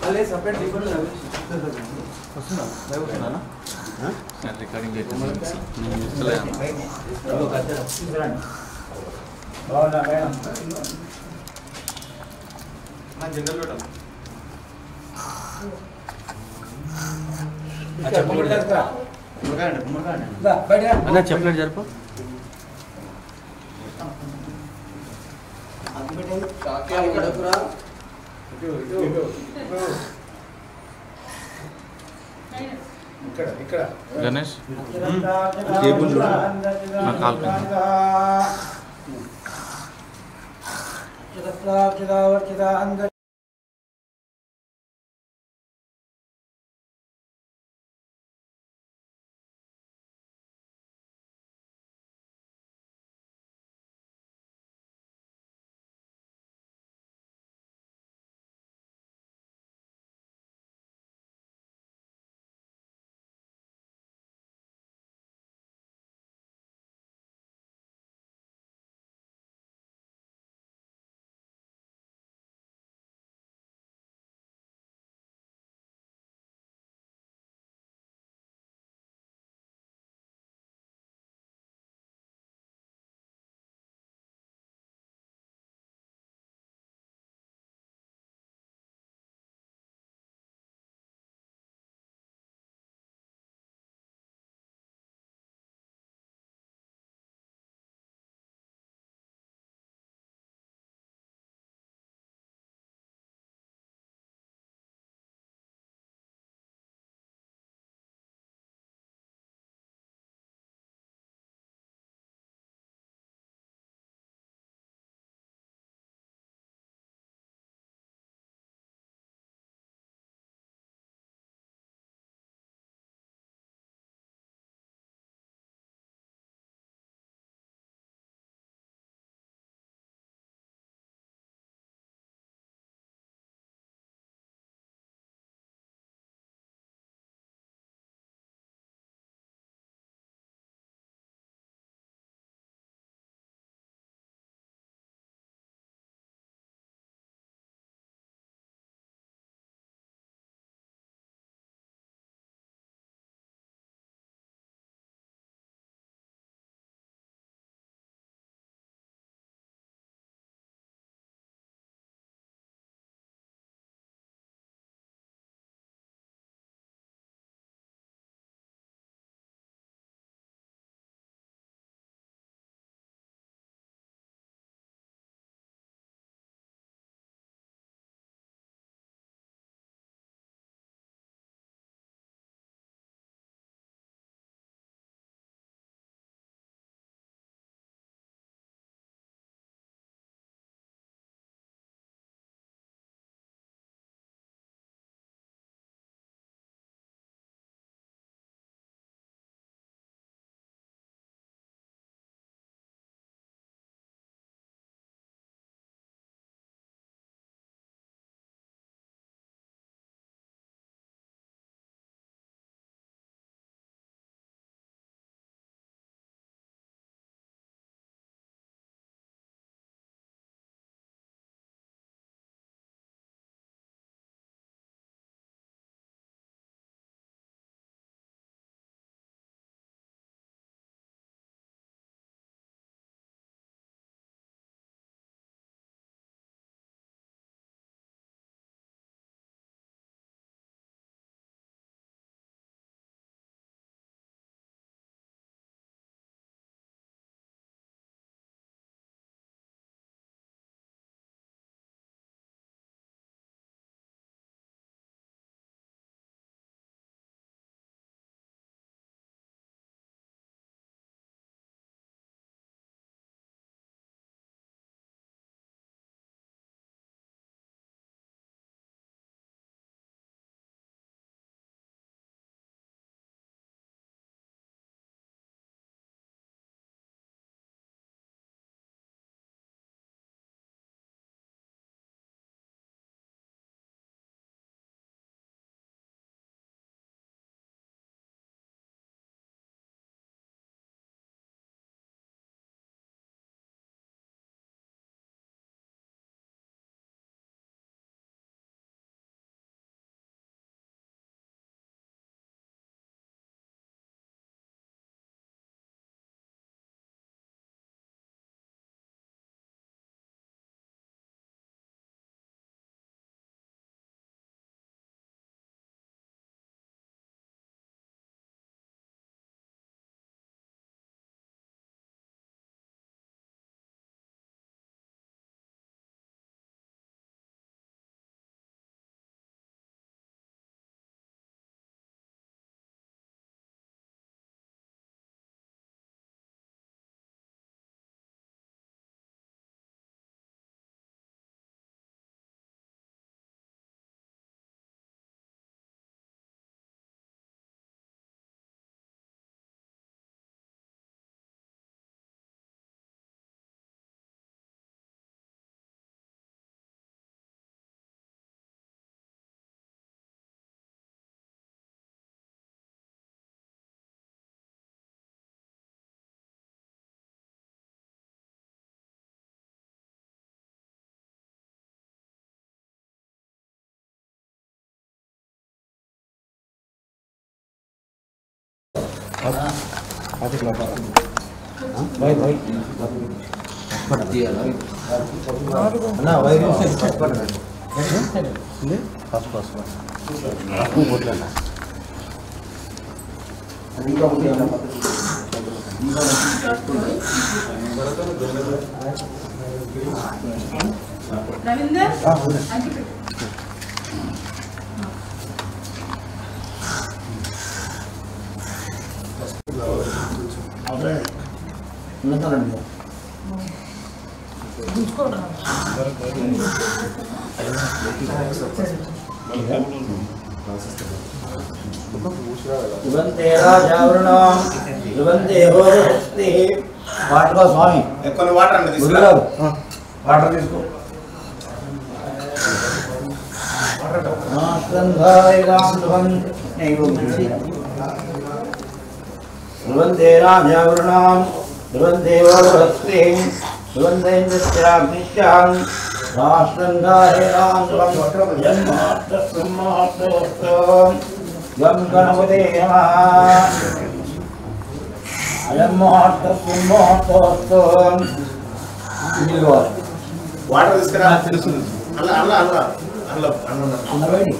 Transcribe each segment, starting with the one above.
అలే separate recording చెప్పలేదు జరుపు గణేష్ కాల్ వాటర్ స్వామి కొన్ని వాటర్ వాటర్ తీసుకో వాటర్ తీసుకురా తెలుస్తుంది అలా అలా అలా అలా రైట్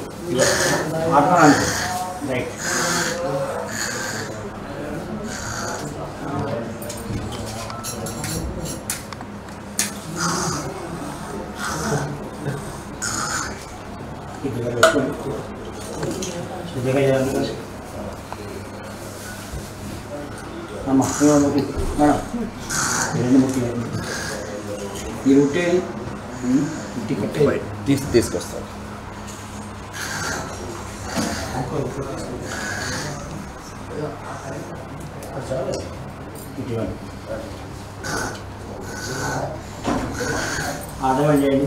ఈ రొట్టె తీసుకొస్తాను. ఆదరణ చేయండి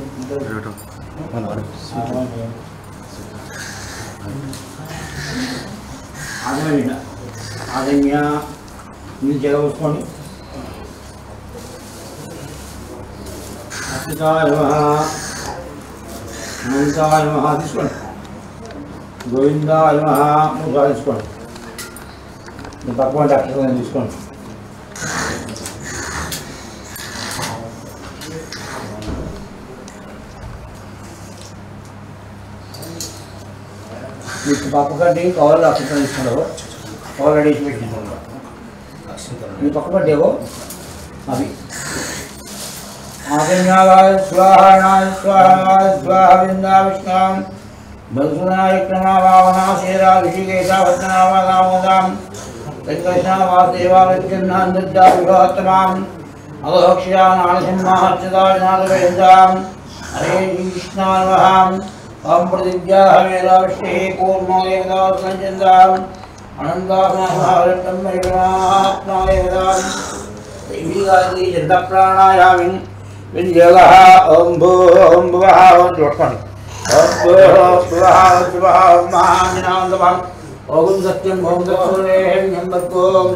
ఆదరణ ఆదన్య మీరు జగవసుకోండి అచ్యుతాయ నమః అనంతాయ నమః తీసుకోండి గోవిందాయ నమః మూడు తీసుకోండి మీరు తక్కువ అక్షరం తీసుకోండి మీకు పక్క కట్టి కవర్లో అక్షరం తీసుకున్నావు కవర్లో వేసి పెట్టించుకున్నావు మీ పక్క కట్టేవో అవి ఆదిన్యాయ స్వాహాయ స్వాహాయ స్వాహ విందా విష్ణాం బల్సునాయ క్రమావాహనా శేరా ఋషికేశావత్నావాదామోదాం వెంకటేశా వాసుదేవా వెంకన్నాన్ దద్దా విభాత్తమాం అలోక్ష్యా నారసింహార్చితాయ నాదవేందాం హరే కృష్ణాన్వహాం ఓం ప్రతిజ్ఞాః వేదావిష్ణే కూర్మోదేవతా సంచందాం అనంతాత్మాత్మం పరిణాత్మాయేదాం దేవీగాయత్రీ చంద ప్రాణాయామి విద్యోగః ఓం భూం భువః ఓం చూడండి ఓం భూం భువః ఓం శుభః ఓం మహాజ్ఞానవంతం ఓం సత్యం ఓం సత్యం భర్గోం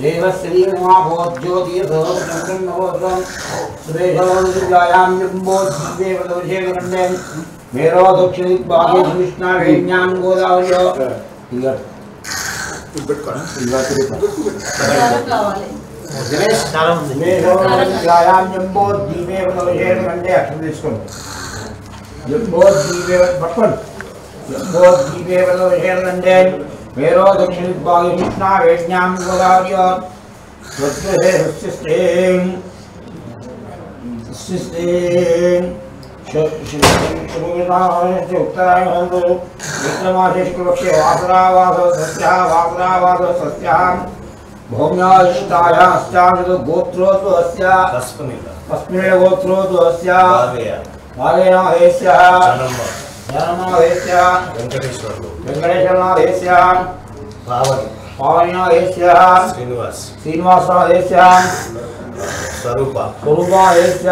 దేవశ్రీ మహాభోజ్యోతియతో నమోదం సురేషోదివ్యాయాం జంబోద్దేవదోషేకరండే మేరో దక్షిణ బాహ్య కృష్ణావేణ్యాం గోదావరియో వ్యాయాం జంబోద్దీపేవదోషేకరండే అక్షరం తీసుకోండి జంబోద్దీపే పట్టుకోండి జంబోద్దీపేవదోషేకరండే మేరో దక్షిణ బాహ్య కృష్ణావేణ్యాం గోదావరియో విక్రమాశేష్పక్షే వాసరావాస సస్యాం భౌమ్యాష్టాయాశ్చామిత గోత్రోతు అస్య తస్మిన్ గోత్రోతు అస్య భాగేనాథేస్య జనమాదేశ్య వెంకటేశ్వరనాథేస్య పావనినాథేస్య శ్రీనివాసనాథేస్య స్వరూపాదేశ్య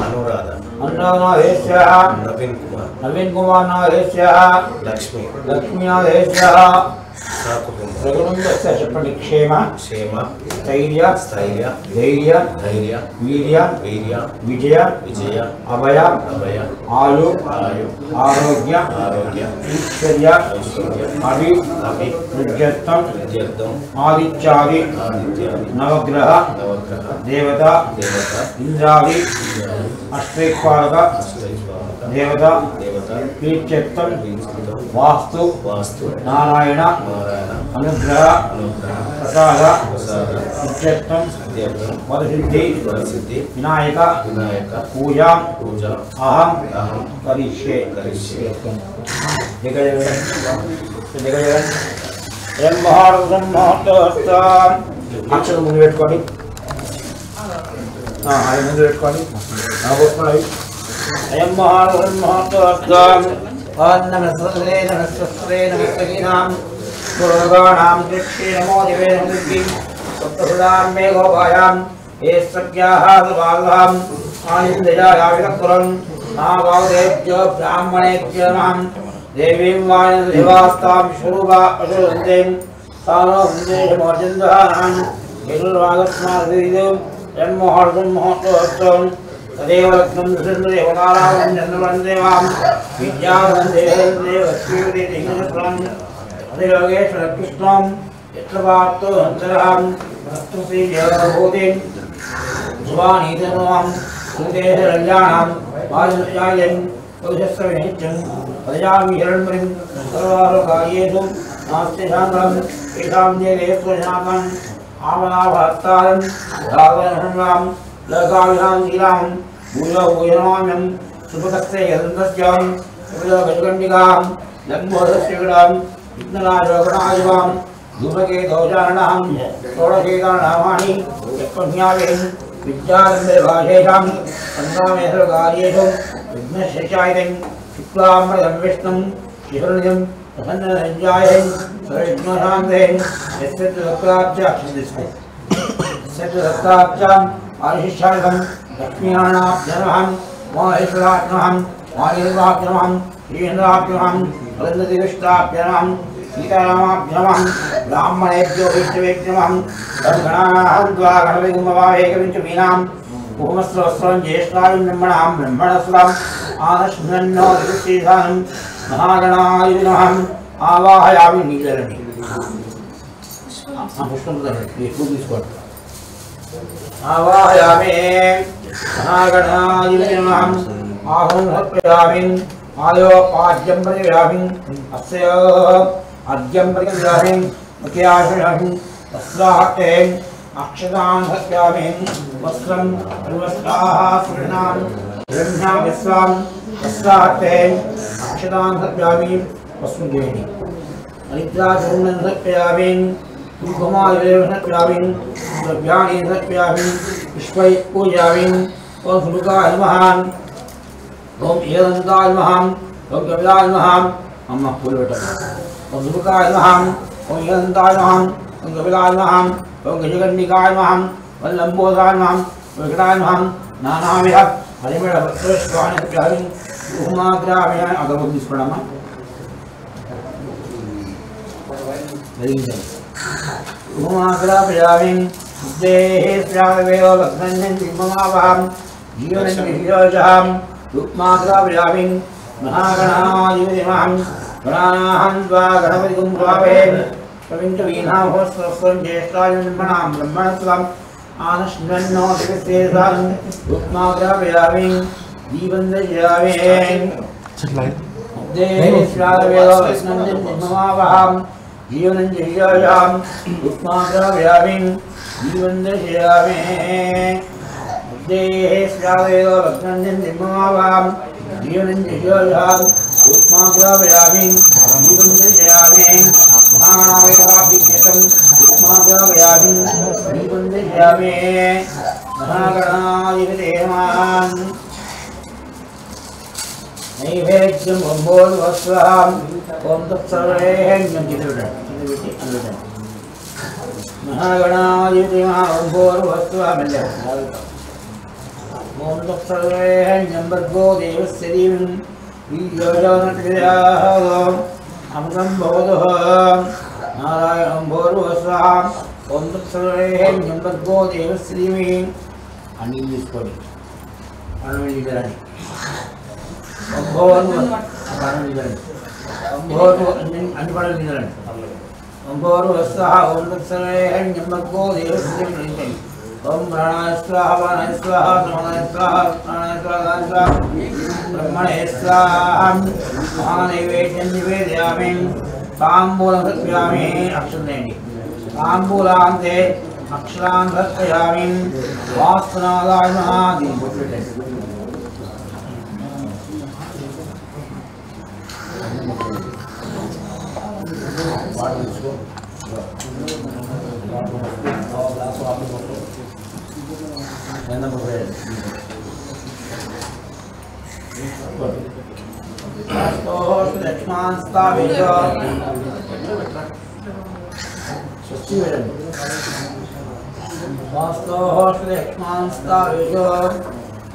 అనురాధనాథేస్య నవీన్ కుమార్ నాథేస్య లక్ష్మీనాథేస్య చెప్పండి. క్షేమ క్షేమ స్థైర్య స్థైర్య ధైర్య ధైర్య వీర్య వీర్య విజయ విజయ అభయ అభయ ఆయు ఆయు ఆరోగ్య ఆరోగ్య ఐశ్వర్య ఐశ్వర్య అభి అభి విద్యర్థం విద్యర్థం ఆదిత్యాది ఆదిత్యాది నవగ్రహ నవగ్రహ దేవత దేవత ఇంద్రాది అష్టైక్పాలక దేవత దేవత ప్రీత్యర్థం వీక్షితం వాస్తు వాస్తు నారాయణ నారాయణ అనుగ్రహ అనుగ్రహ ప్రసాద ప్రసాద ఇత్యర్థం విద్యర్థం వరసిద్ధి వరసిద్ధి వినాయక వినాయక పూజా పూజ అహం అహం కరిష్యే. కరిష్యే. అక్షరం ముందు పెట్టుకోండి. అది ముందు పెట్టుకోండి. పోసుకోండి. అయం మహాత్మాం నమస్తే నమస్తే నమస్తీనాం పురోగాణాం కృష్ణే నమో దివే నమస్తి సప్తసుదాం మే గోపాయాం ఏ సఖ్యాః సుబాలాం ఆనందయాయ విరక్తురం నాగౌదేభ్యో బ్రాహ్మణేభ్యో నమః దేవీం వాయుదేవాస్తాం శురువా అశురందేం తానో వందేశమోర్జందానాం యదుర్వాగస్మాదిదేవం జన్మోహర్దం మహోత్సవం తదేవ లగ్నం దృశ్యందేవతారాం చంద్రవందేవాం విద్యావందేవం అధియోగేశ్వర కృష్ణం యత్రవార్తో అంతరాం భక్తి జగభూతిం శుభానీతనువాం సుదేశరంజానాం వాయుజాయం భవిష్యత్సవినిత్యం ప్రజామి హిరణ్మయం సర్వారోకాయేషు నాస్తి శాంతం ఏషాం జయేశ్వరశాంతం ఆమనాభాత్తారం రాఘవనహంగాం లోకావిహాం శీలాం భూయో భూయనమామ్యం సుభకస్తే యదంతస్యాం గజగండికాం లంబోదస్యగడాం విఘ్నరాజోగణాయువాం ధూమకే దోషారణాం షోడశేతానామాని యత్పజ్ఞావేం విద్యారంభే భాషేషాం సంగ్రామేశ్వరకార్యేషు విఘ్నశేషాయతం శుక్లాంబరం విష్ణుం శివనిజం ప్రసన్నరంజాయం సర్వవిఘ్నశాంతయం యత్రత్రాబ్జాం ఆశిష్టార్థం లక్ష్మీనారాయణాభ్యనమః మహేశ్వరాభ్యనమః మహాదేవాభ్యనమః శ్రీేంద్రాభ్యనమః వరందతివిష్టాభ్యనమః సీతారామాభ్యనమః బ్రాహ్మణేభ్యో వైష్ణవేభ్యనమః తద్గణానాం ద్వా గణపతిగుమవాహేకవించమీనాం భూమస్వస్వం జ్యేష్ఠాయం బ్రహ్మణాం బ్రహ్మణస్వం ఆనశ్నన్నో దివశ్రీధానం మహాగణాయ నమః ఆవాహయామి నీలరణి పుష్పం ఎక్కువ తీసుకోండి. ఆవాహయామి మహాగణాయ నమః ఆహం సమర్పయామి ఆయోపాద్యం ప్రతివ్యామి అస్య అద్యం ప్రతివ్యామి ముఖ్యాశయామి తస్యాహతే అక్షతాన్ సమర్పయామి వస్త్రం అన్వస్త్రాః స్వర్ణాం బ్రహ్మా విశ్వాం తస్యాహతే అక్షతాన్ సమర్పయామి వస్త్రం చేయండి. అనిద్రాచూర్ణం సమర్పయామి కుంకుమాయుధం సమర్పయామి ద్రవ్యాణి సమర్పయామి పుష్పై పూజయామి. ఓం సుముఖాయ నమః ఓం ఏదంతాయ నమః ఓం కపిలాయ నమః. అమ్మ పూలు పెట్టండి. ఓం సుముఖాయ నమః ఓం ఏదంతాయ నమః ఓం కపిలాయ నమః ఓం గజగండికాయ నమః ఓం లంబోదరాయ నమః ఓం వికటాయ నమః. నానావిధ పరిమళ పుష్పాణి సమర్పయామి. కుమాగ్రామి అగరబత్తి తీసుకోండమ్మా. కుమాగ్రామి దేహే శ్రావేవ భగ్నం మమావహం జీవనం వియోజాం రుక్మాగ్రామి మహాగణాయ నమః. గణానాహం ద్వా గణపతిగుం భావేం ప్రవించవీనాభోస్వం జ్యేష్ఠాయ బ్రహ్మణాం బ్రహ్మణస్వం ఆనశ్నన్నో దివశ్రేధానం రుక్మాగ్రామి జీవందయామి. దేహే శ్రావేవ భగ్నం మమావహం జీవనం జయాయాం రుక్మాగ్రామి జీవందయామి. దేహే శ్రావేవ భగ్నం మమావహం జీవనం జయాయాం రుక్మాగ్రామి జీవందయామి. మహాగణావేవాభిజ్ఞతం రుక్మాగ్రామి జీవందయామి. మహాగణాధిపతే నమః. నైవేద్యం బ్రహ్మోద్వస్వాం ఓం తత్సర్వేహ్యం మహాగణాధిపతి మహాబ్రహ్మోద్వస్వామిల్ల ఓం తత్సర్వేహ్యం భర్గో దేవస్య ధీమహి ధియో యో న ప్రచోదయాత్. అమృతం భవతుః నారాయణం భోర్వస్వాహ ఓం తత్సర్వేణ్యం తద్గో దేవశ్రీమి అన్నీ తీసుకోండి అన్నం లీటరండి అన్నం లీటరండి అన్ని పడలు లీటరండి భోర్వస్వాహ ఓం తత్సర్వేణ్యం తద్గో దేవశ్రీమి ఓం ప్రాణాయ స్వాహ ప్రాణాయ స్వాహ ప్రాణాయ స్వాహ ప్రాణాయ స్వాహ బ్రహ్మణే స్వాహ మహానైవేద్యం నివేదయామి తాంబూలం సమర్పయామి అక్షంతేయండి తాంబూలాంతే అక్షరాన్ సమర్పయామి వాస్తనాదాయ మహాదీపం లక్ష్మణ్ స్థాపిత లక్ష్మణ్ స్థాపిత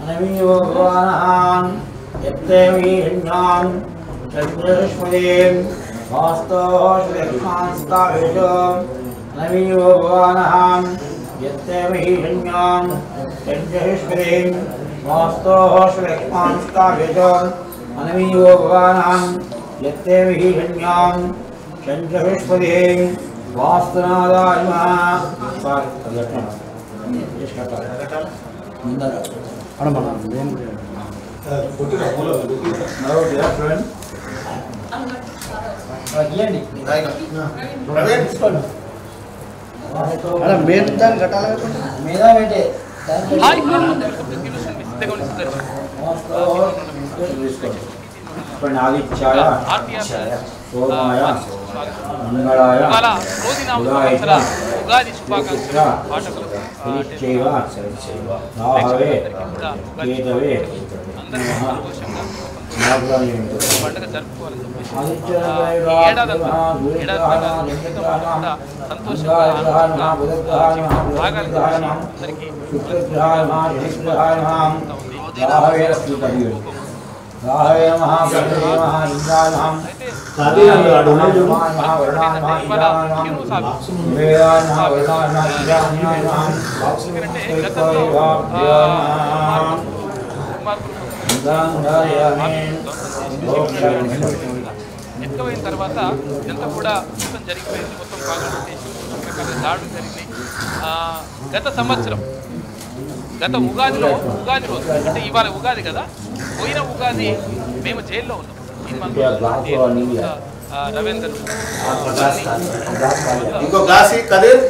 అనమీయో భవాన్ యత్తేమీర్ణాం చంద్రష్మదేం లక్ష్మణ్ స్థాపిత అనమీయో భవాన్ యత్తేమీర్ణాం చంద్రష్మదేం లక్ష్మణ్ స్థాపిత అనమీయో భవానాం యత్తే విహిరణ్యాం చంద్రహృష్పదే వాస్తనాదాయ మీద పెట్టే ఆదిత్యాయ సోమాయ మంగళాయ ఉగాది శుభాకాంక్షలు రాహవే కేతవే పండుగ జరుపుకోవాలని చెప్పేసి ఏడాది సంతోషంగా అందరికీ రాహవే మహాగణపతే మహాలింగాయ ఎక్కువైన తర్వాత ఇదంతా కూడా మొత్తం జరిగిపోయింది. మొత్తం కాంగ్రెస్ దేశం రకరకాల దాడులు జరిగినాయి. గత సంవత్సరం గత ఉగాది రోజు అంటే ఇవాళ ఉగాది కదా, పోయిన ఉగాది మేము జైల్లో ఉన్నాం. రవీందర్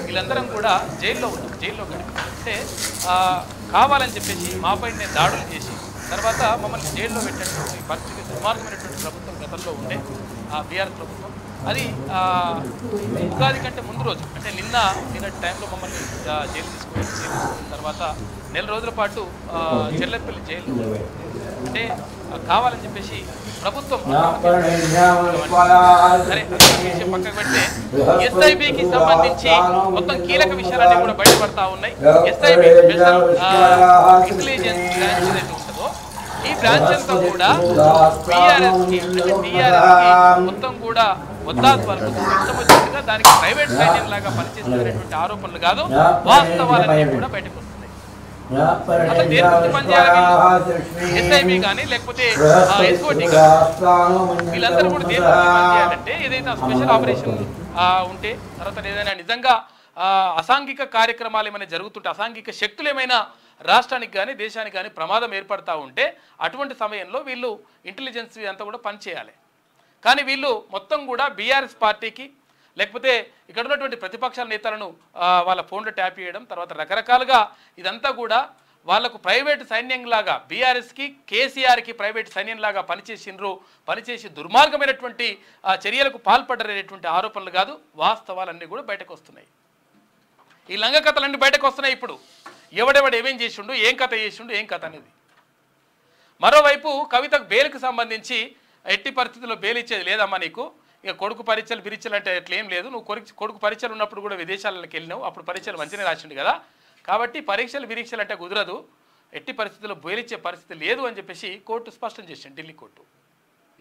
వీళ్ళందరం కూడా జైల్లో ఉన్నాం. జైల్లో గడిపి అంటే కావాలని చెప్పేసి మాపై దాడులు చేసి తర్వాత మమ్మల్ని జైల్లో పెట్టేటువంటి పరిస్థితి దుర్మార్గమైనటువంటి ప్రభుత్వం గతంలో ఉండే బీఆర్ఎస్ ప్రభుత్వం. అది ఉగాది కంటే ముందు రోజు అంటే నిన్న టైంలో మమ్మల్ని జైలు తీసుకుని తర్వాత నెల రోజుల పాటు చెల్లెపల్లి జైలు అంటే కావాలని చెప్పేసి ప్రభుత్వం సరే విషయం పక్కకు పెడితే ఎస్ఐబికి సంబంధించి మొత్తం కీలక విషయాలన్నీ కూడా బయటపడతా ఉన్నాయి. ఎస్ఐబి స్పెషల్ ఇంటెలిజెన్స్ బ్రాంచ్ ఏదైతే ఉంటుందో ఈ బ్రాంచ్ అంతా కూడా టీఆర్ఎస్కి మొత్తం కూడా వద్దాది వరకు ఇష్టం వచ్చినట్టుగా దానికి ప్రైవేట్ సైన్యం లాగా పనిచేస్తున్నటువంటి ఆరోపణలు కాదు, వాస్తవాలన్నీ కూడా బయటకు వస్తున్నాయి. అసలు దేని గురించి పనిచేయాలి ఎస్ఐబి కానీ లేకపోతే ఎస్ఓటి కానీ వీళ్ళందరూ కూడా దేని గురించి పనిచేయాలంటే ఏదైనా స్పెషల్ ఆపరేషన్ ఉంటే తర్వాత ఏదైనా నిజంగా అసాంఘిక కార్యక్రమాలు ఏమైనా జరుగుతుంటే అసాంఘిక శక్తులు ఏమైనా రాష్ట్రానికి కానీ దేశానికి కానీ ప్రమాదం ఏర్పడతా ఉంటే అటువంటి సమయంలో వీళ్ళు ఇంటెలిజెన్స్ అంతా కూడా పనిచేయాలి. కానీ వీళ్ళు మొత్తం కూడా బీఆర్ఎస్ పార్టీకి లేకపోతే ఇక్కడ ఉన్నటువంటి ప్రతిపక్షాల నేతలను వాళ్ళ ఫోన్లో ట్యాప్ చేయడం తర్వాత రకరకాలుగా ఇదంతా కూడా వాళ్లకు ప్రైవేట్ సైన్యంలాగా బీఆర్ఎస్కి కేసీఆర్కి ప్రైవేట్ సైన్యంలాగా పనిచేసి దుర్మార్గమైనటువంటి చర్యలకు పాల్పడ్డనేటువంటి ఆరోపణలు కాదు, వాస్తవాలన్నీ కూడా బయటకు వస్తున్నాయి. ఈ లంగ కథలన్నీ బయటకు వస్తున్నాయి. ఇప్పుడు ఎవడెవడు ఏమేం చేసిండు, ఏం కథ చేసిండు, ఏం కథ అనేది. మరోవైపు కవితకు బెయిల్కి సంబంధించి ఎట్టి పరిస్థితుల్లో బెయిల్ ఇచ్చేది లేదమ్మా నీకు, ఇక కొడుకు పరీక్షలు అంటే ఎట్లేం లేదు, నువ్వు కొడుకు పరీక్షలు ఉన్నప్పుడు కూడా విదేశాలకు వెళ్ళినావు, అప్పుడు పరీక్షలు మంచిగా రాసిండు కదా, కాబట్టి పరీక్షలు అంటే కుదరదు, ఎట్టి పరిస్థితుల్లో బెయిల్ ఇచ్చే పరిస్థితి లేదు అని చెప్పేసి కోర్టు స్పష్టం చేసింది, ఢిల్లీ కోర్టు.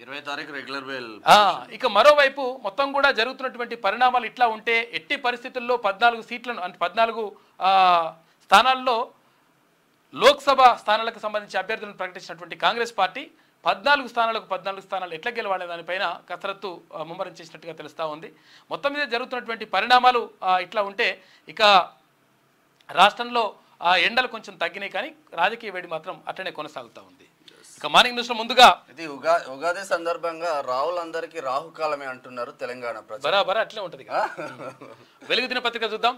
20వ తారీఖు రెగ్యులర్ బెయిల్. ఇక మరోవైపు మొత్తం కూడా జరుగుతున్నటువంటి పరిణామాలు ఇట్లా ఉంటే ఎట్టి పరిస్థితుల్లో 14 సీట్లను అంటే 14 స్థానాల్లో లోక్సభ స్థానాలకు సంబంధించి అభ్యర్థులను ప్రకటించినటువంటి కాంగ్రెస్ పార్టీ 14 స్థానాలు ఎట్లా గెలవాలనే దానిపైన కసరత్తు ముమ్మరం చేసినట్టుగా తెలుస్తూ ఉంది. మొత్తం మీద జరుగుతున్నటువంటి పరిణామాలు ఇట్లా ఉంటే ఇక రాష్ట్రంలో ఎండలు కొంచెం తగ్గినాయి, కానీ రాజకీయ వేడి మాత్రం అట్లనే కొనసాగుతూ ఉంది. ఇక మార్నింగ్ న్యూస్ లో ముందుగా ఇది ఉగాది సందర్భంగా రాహులందరికీ రాహుకాలమే అంటున్నారు తెలంగాణ ప్రజలు. బరాబరా అట్లే ఉంటుంది. వెలుగు దినపత్రిక చూద్దాం.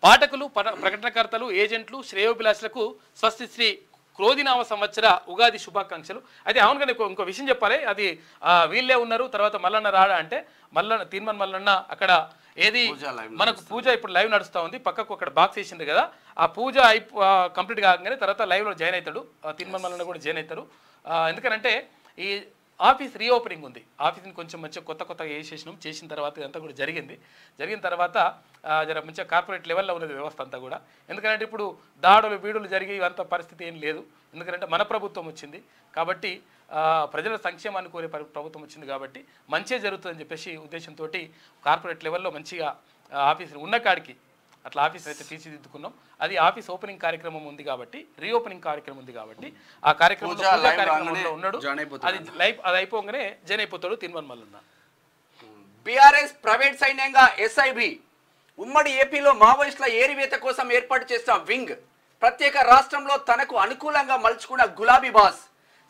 పాఠకులు, ప్రకటనకర్తలు, ఏజెంట్లు, శ్రేయోభిలాషులకు స్వస్తి శ్రీ క్రోధినామ సంవత్సర ఉగాది శుభాకాంక్షలు. అయితే అవును కానీ ఇంకో విషయం చెప్పాలి. అది వీళ్ళే ఉన్నారు, తర్వాత మల్లన్న రాడా అంటే తీర్మన్ మల్లన్న అక్కడ ఏది మనకు పూజ ఇప్పుడు లైవ్ నడుస్తూ ఉంది, పక్కకు అక్కడ బాక్స్ వేసింది కదా, ఆ పూజ కంప్లీట్ కాగానే తర్వాత లైవ్లో జాయిన్ అవుతాడు, తీర్మన్ మల్లన్న కూడా జాయిన్ అవుతారు. ఎందుకనంటే ఈ ఆఫీస్ రీఓపెనింగ్ ఉంది, ఆఫీస్ని కొంచెం మంచిగా కొత్తగా చేసిన తర్వాత ఇదంతా కూడా జరిగిన తర్వాత జర మంచిగా కార్పొరేట్ లెవెల్లో ఉన్నది వ్యవస్థ అంతా కూడా. ఎందుకంటే ఇప్పుడు దాడులు బీడులు జరిగి అంత పరిస్థితి ఏం లేదు. ఎందుకంటే మన ప్రభుత్వం వచ్చింది కాబట్టి, ప్రజల సంక్షేమాన్ని కోరే ప్రభుత్వం వచ్చింది కాబట్టి మంచిగా జరుగుతుందని చెప్పేసి ఉద్దేశంతో కార్పొరేట్ లెవెల్లో మంచిగా ఆఫీసులు ఉన్న కాడికి అట్లా ఆఫీస్ అయితే తీర్చిదిద్దుకున్నాం. అది ఆఫీస్ ఓపెనింగ్ కార్యక్రమం ఉంది కాబట్టి, రీఓపెనింగ్ కార్యక్రమం ఉంది కాబట్టి ఆ కార్యక్రమంలో ఉన్నాడు. అది అయిపోగానే జాయిన్ అయిపోతాడు తీర్మాన్ మల్లన్న. బీఆర్ఎస్ ప్రైవేట్ సైన్యంగా ఎస్ఐబి ఉమ్మడి ఏపీలో మావోయిస్టుల ఏరివేత కోసం ఏర్పాటు చేసిన వింగ్, ప్రత్యేక రాష్ట్రంలో తనకు అనుకూలంగా మలుచుకున్న గులాబీ బాస్,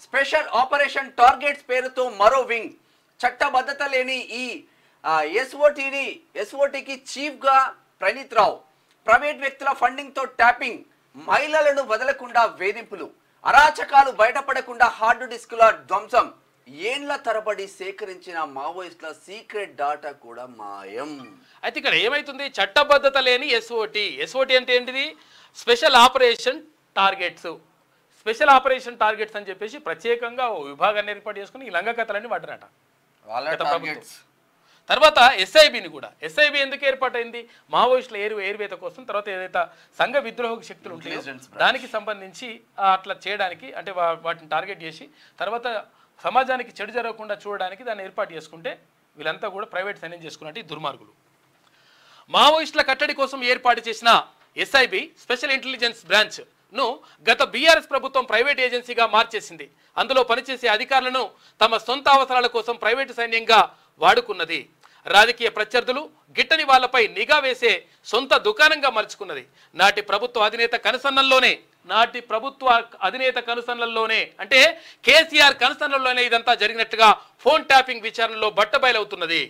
స్పెషల్ ఆపరేషన్ టార్గెట్స్ పేరుతో మరో వింగ్, చట్టబద్ధత లేని ఈ ఎస్ఓటికి చీఫ్గా ప్రణీత్ రావు, ప్రైవేట్ వ్యక్తుల ఫండింగ్తో ట్యాపింగ్, మహిళలను వదలకుండా వేధింపులు, అరాచకాలు బయటపడకుండా హార్డ్ డిస్కుల ధ్వంసం, ఏండ్ల తరబడి సేకరించిన మావోయిస్టుల సీక్రెట్ డాటా కూడా మాయం. అయితే ఇక్కడ ఏమైతుంది, చట్టబద్ధత లేని ఎస్ఓటి అంటే ఏంటిది, స్పెషల్ ఆపరేషన్ టార్గెట్స్ అని చెప్పేసి ప్రత్యేకంగా ఓ విభాగాన్ని ఏర్పాటు చేసుకుని ఈ లంగ కథలన్నీ పడ్డారట. తర్వాత ఎస్ఐబిని ఎందుకు ఏర్పాటైంది, మావోయిస్టుల ఏరువేత కోసం, తర్వాత ఏదైతే సంఘ విద్రోహ శక్తులు ఉంటాయో దానికి సంబంధించి అట్లా చేయడానికి, అంటే వాటిని టార్గెట్ చేసి తర్వాత సమాజానికి చెడు జరగకుండా చూడడానికి దాన్ని ఏర్పాటు చేసుకుంటే వీళ్ళంతా కూడా ప్రైవేట్ సైన్యం చేసుకున్నట్టు దుర్మార్గులు. మావోయిస్టుల కట్టడి కోసం ఏర్పాటు చేసిన ఎస్ఐబి స్పెషల్ ఇంటెలిజెన్స్ బ్రాంచ్ ను గత బీఆర్ఎస్ ప్రభుత్వం ప్రైవేట్ ఏజెన్సీగా మార్చేసింది. అందులో పనిచేసే అధికారులను తమ సొంత అవసరాల కోసం ప్రైవేటు సైన్యంగా వాడుకున్నది. రాజకీయ ప్రత్యర్థులు గిట్టని వాళ్లపై నిఘా వేసే సొంత దుకాణంగా మలుచుకున్నది. నాటి ప్రభుత్వ అధినేత కనుసన్నల్లోనే అంటే కేసీఆర్ కనుసన్నల్లోనే ఇదంతా జరిగినట్టుగా ఫోన్ ట్యాపింగ్ విచారణలో బట్టబయలవుతున్నది.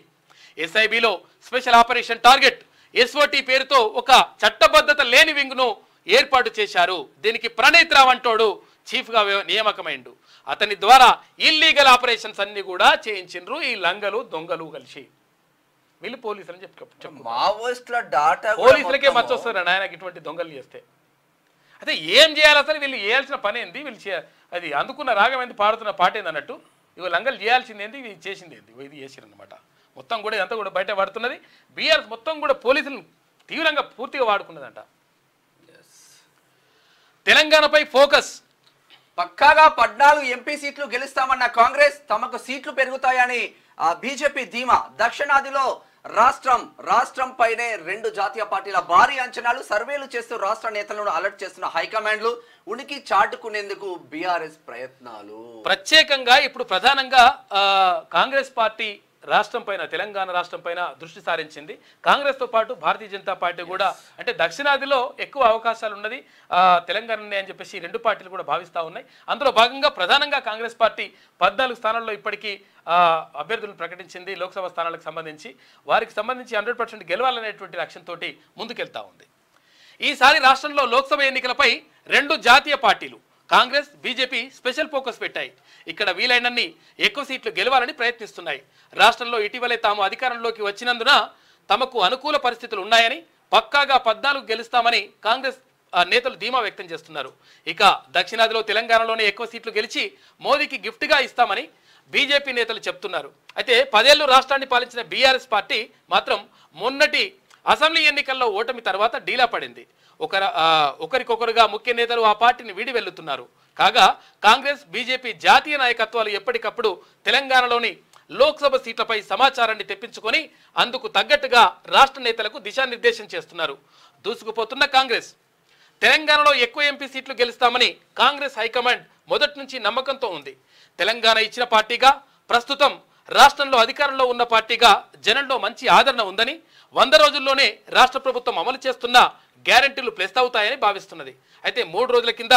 ఎస్ఐబిలో స్పెషల్ ఆపరేషన్ టార్గెట్ ఎస్ఓటి పేరుతో ఒక చట్టబద్ధత లేని వింగ్ను ఏర్పాటు చేశారు. దీనికి ప్రణీత్ రావు అంటోడు చీఫ్గా నియామకమైండు. అతని ద్వారా ఇల్లీగల్ ఆపరేషన్స్ అన్ని కూడా చేయించిండ్రు ఈ లంగలు దొంగలు కలిసి. వీళ్ళు పోలీసులు అని పోలీసులకే మచ్చొస్తారు నాయనకి ఇటువంటి దొంగలు చేస్తే. అయితే ఏం చేయాలి అసలు, వీళ్ళు చేయాల్సిన పని ఏంది, వీళ్ళు అది అందుకున్న రాగం ఏంది, పాడుతున్న పాట ఏంది అన్నట్టు, ఇవి లంగలు చేయాల్సింది ఏంది, ఇది చేసింది ఏంది, ఇది చేసిరన్నమాట. మొత్తం కూడా ఇదంతా కూడా బయట పడుతున్నది. బీఆర్ఎస్ మొత్తం కూడా పోలీసులను తీవ్రంగా పూర్తిగా వాడుకున్నదంట. తెలంగాణపై ఫోకస్, పక్కాగా 14 ఎంపీ సీట్లు గెలుస్తామన్న కాంగ్రెస్, తమకు సీట్లు పెరుగుతాయని బీజేపీ ధీమా. దక్షిణాదిలో రాష్ట్రం పైనే 2 జాతీయ పార్టీల భారీ అంచనాలు, సర్వేలు చేస్తూ రాష్ట్ర నేతలను అలర్ట్ చేస్తున్న హైకమాండ్లు, ఉనికి చాటుకునేందుకు బీఆర్ఎస్ ప్రయత్నాలు. ప్రత్యేకంగా ఇప్పుడు ప్రధానంగా కాంగ్రెస్ పార్టీ తెలంగాణ రాష్ట్రం పైన దృష్టి సారించింది. కాంగ్రెస్తో పాటు భారతీయ జనతా పార్టీ కూడా, అంటే దక్షిణాదిలో ఎక్కువ అవకాశాలు ఉన్నది తెలంగాణనే అని చెప్పేసి 2 పార్టీలు కూడా భావిస్తూ ఉన్నాయి. అందులో భాగంగా ప్రధానంగా కాంగ్రెస్ పార్టీ 14 స్థానాల్లో ఇప్పటికీ అభ్యర్థులను ప్రకటించింది. లోక్సభ స్థానాలకు సంబంధించి వారికి సంబంధించి 100% గెలవాలనేటువంటి లక్ష్యంతో ముందుకెళ్తా ఉంది. ఈసారి రాష్ట్రంలో లోక్సభ ఎన్నికలపై 2 జాతీయ పార్టీలు కాంగ్రెస్, బీజేపీ స్పెషల్ ఫోకస్ పెట్టాయి. ఇక్కడ వీలైనన్ని ఎక్కువ సీట్లు గెలవాలని ప్రయత్నిస్తున్నాయి. రాష్ట్రంలో ఇటీవలే తాము అధికారంలోకి వచ్చినందున తమకు అనుకూల పరిస్థితులు ఉన్నాయని, పక్కాగా 14 గెలుస్తామని కాంగ్రెస్ నేతలు ధీమా వ్యక్తం చేస్తున్నారు. ఇక దక్షిణాదిలో తెలంగాణలోనే ఎక్కువ సీట్లు గెలిచి మోదీకి గిఫ్ట్గా ఇస్తామని బీజేపీ నేతలు చెప్తున్నారు. అయితే 10 ఏళ్లు రాష్ట్రాన్ని పాలించిన బీఆర్ఎస్ పార్టీ మాత్రం మొన్నటి అసెంబ్లీ ఎన్నికల్లో ఓటమి తర్వాత డీలా పడింది. ఒకరికొకరుగా ముఖ్య నేతలు ఆ పార్టీని వీడి వెళ్తున్నారు. కాగా కాంగ్రెస్ బీజేపీ జాతీయ నాయకత్వాలు ఎప్పటికప్పుడు తెలంగాణలోని లోక్సభ సీట్లపై సమాచారాన్ని తెప్పించుకొని అందుకు తగ్గట్టుగా రాష్ట్ర నేతలకు దిశానిర్దేశం చేస్తున్నారు. దూసుకుపోతున్న కాంగ్రెస్ తెలంగాణలో ఎక్కువ ఎంపీ సీట్లు గెలుస్తామని కాంగ్రెస్ హైకమాండ్ మొదటి నుంచి నమ్మకంతో ఉంది. తెలంగాణ ఇచ్చిన పార్టీగా, ప్రస్తుతం రాష్ట్రంలో అధికారంలో ఉన్న పార్టీగా జనంలో మంచి ఆదరణ ఉందని, 100 రోజుల్లోనే రాష్ట్ర ప్రభుత్వం అమలు చేస్తున్న గ్యారెంటీలు ప్లస్ అవుతాయని భావిస్తున్నది. అయితే 3 రోజుల కింద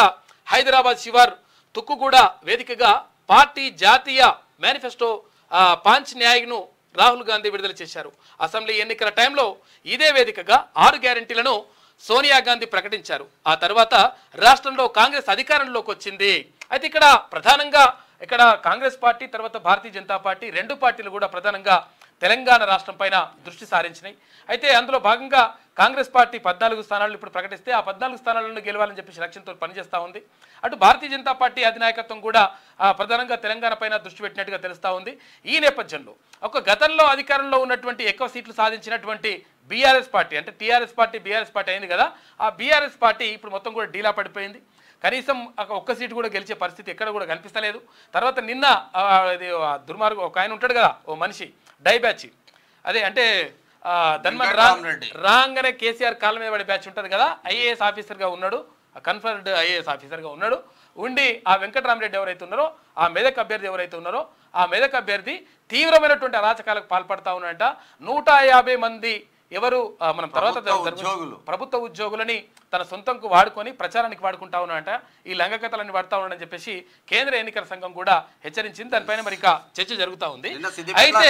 హైదరాబాద్ శివార్ తుక్కుగూడ వేదికగా పార్టీ జాతీయ మేనిఫెస్టో పాంచ్ న్యాయను రాహుల్ గాంధీ విడుదల చేశారు. అసెంబ్లీ ఎన్నికల టైంలో ఇదే వేదికగా 6 గ్యారెంటీలను సోనియా గాంధీ ప్రకటించారు. ఆ తర్వాత రాష్ట్రంలో కాంగ్రెస్ అధికారంలోకి వచ్చింది. అయితే ఇక్కడ ప్రధానంగా కాంగ్రెస్ పార్టీ తర్వాత భారతీయ జనతా పార్టీ 2 పార్టీలు కూడా ప్రధానంగా తెలంగాణ రాష్ట్రం పైన దృష్టి సారించినాయి. అయితే అందులో భాగంగా కాంగ్రెస్ పార్టీ 14 స్థానాలను ఇప్పుడు ప్రకటిస్తే ఆ 14 స్థానాలను గెలవాలని చెప్పేసి లక్ష్యంతో పనిచేస్తూ ఉంది. అటు భారతీయ జనతా పార్టీ అధినాయకత్వం కూడా ప్రధానంగా తెలంగాణ పైన దృష్టి పెట్టినట్టుగా తెలుస్తూ ఉంది. ఈ నేపథ్యంలో గతంలో అధికారంలో ఉన్నటువంటి ఎక్కువ సీట్లు సాధించినటువంటి బీఆర్ఎస్ పార్టీ, అంటే టీఆర్ఎస్ పార్టీ బీఆర్ఎస్ పార్టీ అయింది కదా, ఆ బీఆర్ఎస్ పార్టీ ఇప్పుడు మొత్తం కూడా డీలా పడిపోయింది. కనీసం ఒక్క సీటు కూడా గెలిచే పరిస్థితి ఎక్కడ కూడా కనిపిస్తలేదు. తర్వాత నిన్న ఇది దుర్మార్గం ఒక ఆయన ఉంటాడు కదా, ఓ మనిషి డై బ్యాచ్, అదే అంటే ధన్మన్ రాగానే కేసీఆర్ కాళ్ళ మీద పడే బ్యాచ్ ఉంటుంది కదా, ఐఏఎస్ ఆఫీసర్గా ఉన్నాడు, కన్ఫర్డ్ ఐఏఎస్ ఆఫీసర్గా ఉన్నాడు. ఉండి ఆ వెంకటరామరెడ్డి ఎవరైతే ఉన్నారో, ఆ మెదక్ అభ్యర్థి ఎవరైతే ఉన్నారో, ఆ మెదక్ అభ్యర్థి తీవ్రమైనటువంటి అరాచకాలకు పాల్పడతా ఉన్నాడంట. 150 మంది ఎవరు మనం తర్వాత ప్రభుత్వ ఉద్యోగులని తన సొంతంకు వాడుకొని ప్రచారానికి వాడుకుంటా ఉన్నాడంట. ఈ లంగకథలన్నీ వాడుతా ఉన్నాడని చెప్పేసి కేంద్ర ఎన్నికల సంఘం కూడా హెచ్చరించింది. దానిపైన మరి చర్చ జరుగుతూ ఉంది. అయితే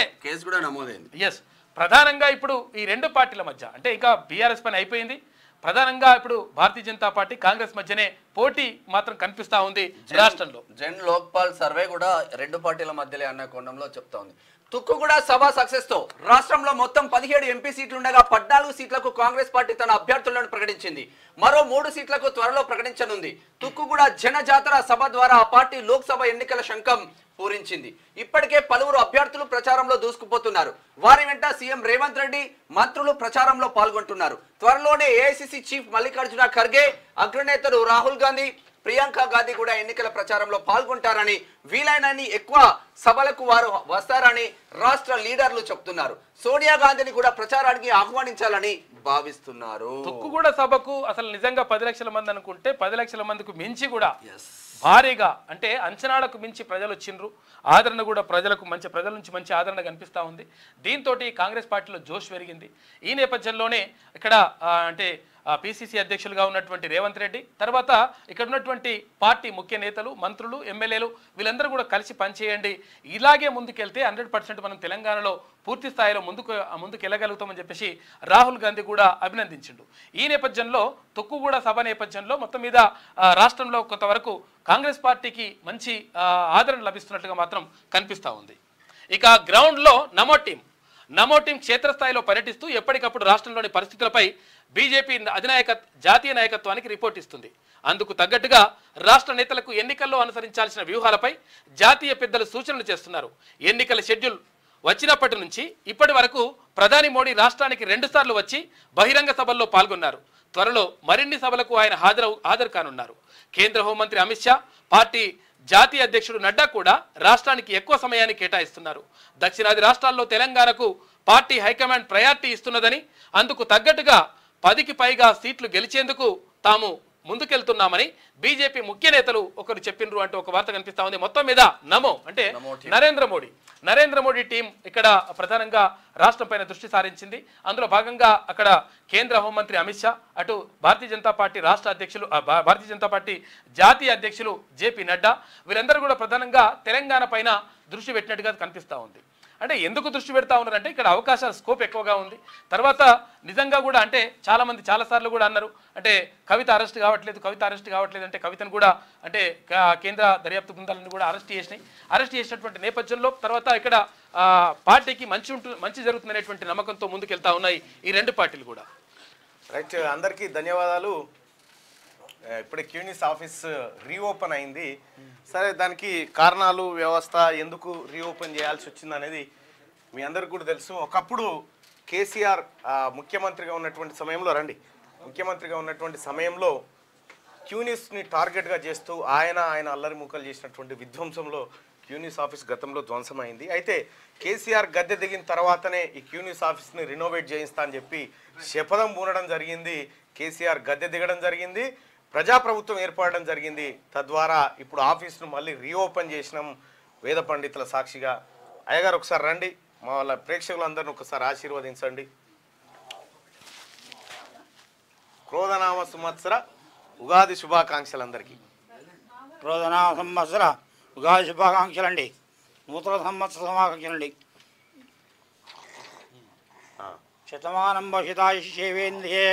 ఎస్ ప్రధానంగా ఇప్పుడు ఈ 2 పార్టీల మధ్య అంటే ఇంకా బీఆర్ఎస్ పని అయిపోయింది. ప్రధానంగా ఇప్పుడు భారతీయ జనతా పార్టీ కాంగ్రెస్ మధ్యనే పోటీ మాత్రం కనిపిస్తా ఉంది రాష్ట్రంలో. జన్ లోక్పాల్ సర్వే కూడా 2 పార్టీల మధ్యలో అన్న కోణంలో చెప్తా ఉంది. తుక్కుగూడ సభ సక్సెస్ తో రాష్ట్రంలో మొత్తం 17 ఎంపీ సీట్లు ఉండగా 14 సీట్లకు కాంగ్రెస్ పార్టీ తన అభ్యర్థులను ప్రకటించింది. మరో 3 సీట్లకు త్వరలో ప్రకటించనుంది. తుక్కుగూడ జనజాతర సభ ద్వారా ఆ పార్టీ లోక్సభ ఎన్నికల శంఖం పూరించింది. ఇప్పటికే పలువురు అభ్యర్థులు ప్రచారంలో దూసుకుపోతున్నారు. వారి వెంట సీఎం రేవంత్ రెడ్డి, మంత్రులు ప్రచారంలో పాల్గొంటున్నారు. త్వరలోనే ఏఐసిసి చీఫ్ మల్లికార్జున ఖర్గే, అగ్రనేతలు రాహుల్ గాంధీ, ప్రియాంక గాంధీ కూడా ఎన్నికల ప్రచారంలో పాల్గొంటారని, వీలైనన్ని ఎక్కువ సభలకు వారు వస్తారని రాష్ట్ర లీడర్లు చెప్తున్నారు. సోనియా గాంధీని కూడా ప్రచారానికి ఆహ్వానించాలని భావిస్తున్నారు. తుక్కుగూడ సభకు అసలు నిజంగా 10 లక్షల మంది అనుకుంటే 10 లక్షల మందికి మించి కూడా భారీగా అంటే అంచనాలకు మించి ప్రజలు వచ్చిండ్రు. ఆదరణ కూడా ప్రజల నుంచి మంచి ఆదరణ కనిపిస్తూ ఉంది. దీంతో కాంగ్రెస్ పార్టీలో జోష్ పెరిగింది. ఈ నేపథ్యంలోనే ఇక్కడ అంటే పిసిసి అధ్యక్షులుగా ఉన్నటువంటి రేవంత్ రెడ్డి, తర్వాత ఇక్కడ ఉన్నటువంటి పార్టీ ముఖ్య నేతలు, మంత్రులు, ఎమ్మెల్యేలు వీళ్ళందరూ కూడా కలిసి పనిచేయండి, ఇలాగే ముందుకెళ్తే 100% మనం తెలంగాణలో పూర్తి స్థాయిలో ముందుకు వెళ్ళగలుగుతామని చెప్పేసి రాహుల్ గాంధీ కూడా అభినందించిండు. ఈ నేపథ్యంలో తుక్కుగూడ సభ నేపథ్యంలో మొత్తం మీద రాష్ట్రంలో కొంతవరకు కాంగ్రెస్ పార్టీకి మంచి ఆదరణ లభిస్తున్నట్టుగా మాత్రం కనిపిస్తూ ఉంది. ఇక గ్రౌండ్లో నమో టీం క్షేత్రస్థాయిలో పర్యటిస్తూ ఎప్పటికప్పుడు రాష్ట్రంలోని పరిస్థితులపై బీజేపీ జాతీయ నాయకత్వానికి రిపోర్ట్ ఇస్తుంది. అందుకు తగ్గట్టుగా రాష్ట్ర నేతలకు ఎన్నికల్లో అనుసరించాల్సిన వ్యూహాలపై జాతీయ పెద్దలు సూచనలు చేస్తున్నారు. ఎన్నికల షెడ్యూల్ వచ్చినప్పటి నుంచి ఇప్పటి వరకు ప్రధాని మోడీ రాష్ట్రానికి 2 సార్లు వచ్చి బహిరంగ సభల్లో పాల్గొన్నారు. త్వరలో మరిన్ని సభలకు ఆయన హాజరు కానున్నారు. కేంద్ర హోంమంత్రి అమిత్ షా, పార్టీ జాతీయ అధ్యక్షుడు నడ్డా కూడా రాష్ట్రానికి ఎక్కువ సమయాన్ని కేటాయిస్తున్నారు. దక్షిణాది రాష్ట్రాల్లో తెలంగాణకు పార్టీ హైకమాండ్ ప్రయారిటీ ఇస్తున్నదని, అందుకు తగ్గట్టుగా 10కి పైగా సీట్లు గెలిచేందుకు తాము ముందుకెళ్తున్నామని బీజేపీ ముఖ్య నేతలు ఒకరు చెప్పిండ్రు అంటూ ఒక వార్త కనిపిస్తా ఉంది. మొత్తం మీద నమో అంటే నరేంద్ర మోడీ టీం ఇక్కడ ప్రధానంగా రాష్ట్రం పైన దృష్టి సారించింది. అందులో భాగంగా అక్కడ కేంద్ర హోంమంత్రి అమిత్ షా, అటు భారతీయ జనతా పార్టీ భారతీయ జనతా పార్టీ జాతీయ అధ్యక్షులు జేపీ నడ్డా వీరందరూ కూడా ప్రధానంగా తెలంగాణ పైన దృష్టి పెట్టినట్టుగా కనిపిస్తూ ఉంది. అంటే ఎందుకు దృష్టి పెడతా ఉన్నారంటే ఇక్కడ అవకాశాల స్కోప్ ఎక్కువగా ఉంది. తర్వాత నిజంగా కూడా అంటే చాలామంది చాలాసార్లు కూడా అన్నారు అంటే కవిత అరెస్ట్ కావట్లేదు అంటే కవితను కూడా అంటే కేంద్ర దర్యాప్తు బృందాలను కూడా అరెస్ట్ చేసినటువంటి నేపథ్యంలో తర్వాత ఇక్కడ పార్టీకి మంచి జరుగుతుందనేటువంటి నమ్మకంతో ముందుకెళ్తా ఉన్నాయి ఈ 2 పార్టీలు కూడా. రైట్, అందరికీ ధన్యవాదాలు. ఇప్పుడే క్యూనిస్ ఆఫీస్ రీఓపెన్ అయింది. సరే, దానికి కారణాలు, వ్యవస్థ, ఎందుకు రీఓపెన్ చేయాల్సి వచ్చింది అనేది మీ అందరికి కూడా తెలుసు. ఒకప్పుడు కేసీఆర్ ముఖ్యమంత్రిగా ఉన్నటువంటి సమయంలో క్యూనిస్ని టార్గెట్గా చేస్తూ ఆయన అల్లరి ముక్కలు చేసినటువంటి విధ్వంసంలో క్యూనిస్ ఆఫీస్ గతంలో ధ్వంసమైంది. అయితే కేసీఆర్ గద్దె దిగిన తర్వాతనే ఈ క్యూనిస్ ఆఫీస్ని రినోవేట్ చేయిస్తా అని చెప్పి శపథం పూనడం జరిగింది. కేసీఆర్ గద్దె దిగడం జరిగింది, ప్రజాప్రభుత్వం ఏర్పడడం జరిగింది. తద్వారా ఇప్పుడు ఆఫీస్ను మళ్ళీ రీఓపెన్ చేసినాం వేద పండితుల సాక్షిగా. అయ్యగారు ఒకసారి రండి, మా వాళ్ళ ప్రేక్షకులందరినీ ఒకసారి ఆశీర్వదించండి. క్రోధనామ సంవత్సర ఉగాది శుభాకాంక్షలు అందరికీ. క్రోధనామ సంవత్సర ఉగాది శుభాకాంక్షలండి, నూతన సంవత్సర శుభాకాంక్షలండి. శతమానం వశితాయుషేవేంద్రియే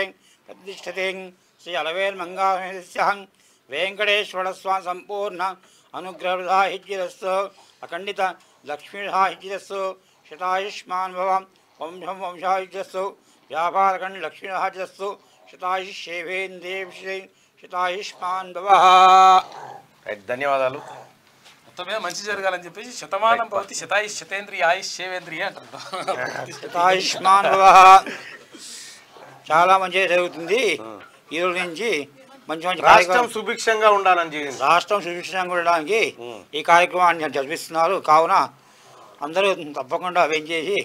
ప్రతిష్టతే శ్రీ అలవేల్మంగాహం వెంకటేశ్వర స్వామి సంపూర్ణ అనుగ్రహదాహిజ్యరస్సు అఖండిత లక్ష్మీహాహిజ్యరస్సు శతాయుష్మాన్ భవం వంశం వంశాయుజస్సు వ్యాపారకండి లక్ష్మీహాజస్సు శతాయుషేవేంద్రియ శతాయుష్మాన్ భవ. ధన్యవాదాలు. మొత్తం మీద మంచి జరగాలని చెప్పేసి శతమానం భవతి శతాయుష్ శతేంద్రియ ఆయుష్ శేవేంద్రియ అంటారు. శతాయుష్మాన్ భవ. చాలా మంచిగా జరుగుతుంది. ఈరోజు నుంచి మంచి మంచి రాష్ట్రం సుభిక్షంగా ఉండాలని రాష్ట్రం సుభిక్షంగా ఉండడానికి ఈ కార్యక్రమాన్ని జరిపిస్తున్నారు. కావున అందరూ తప్పకుండా చేసి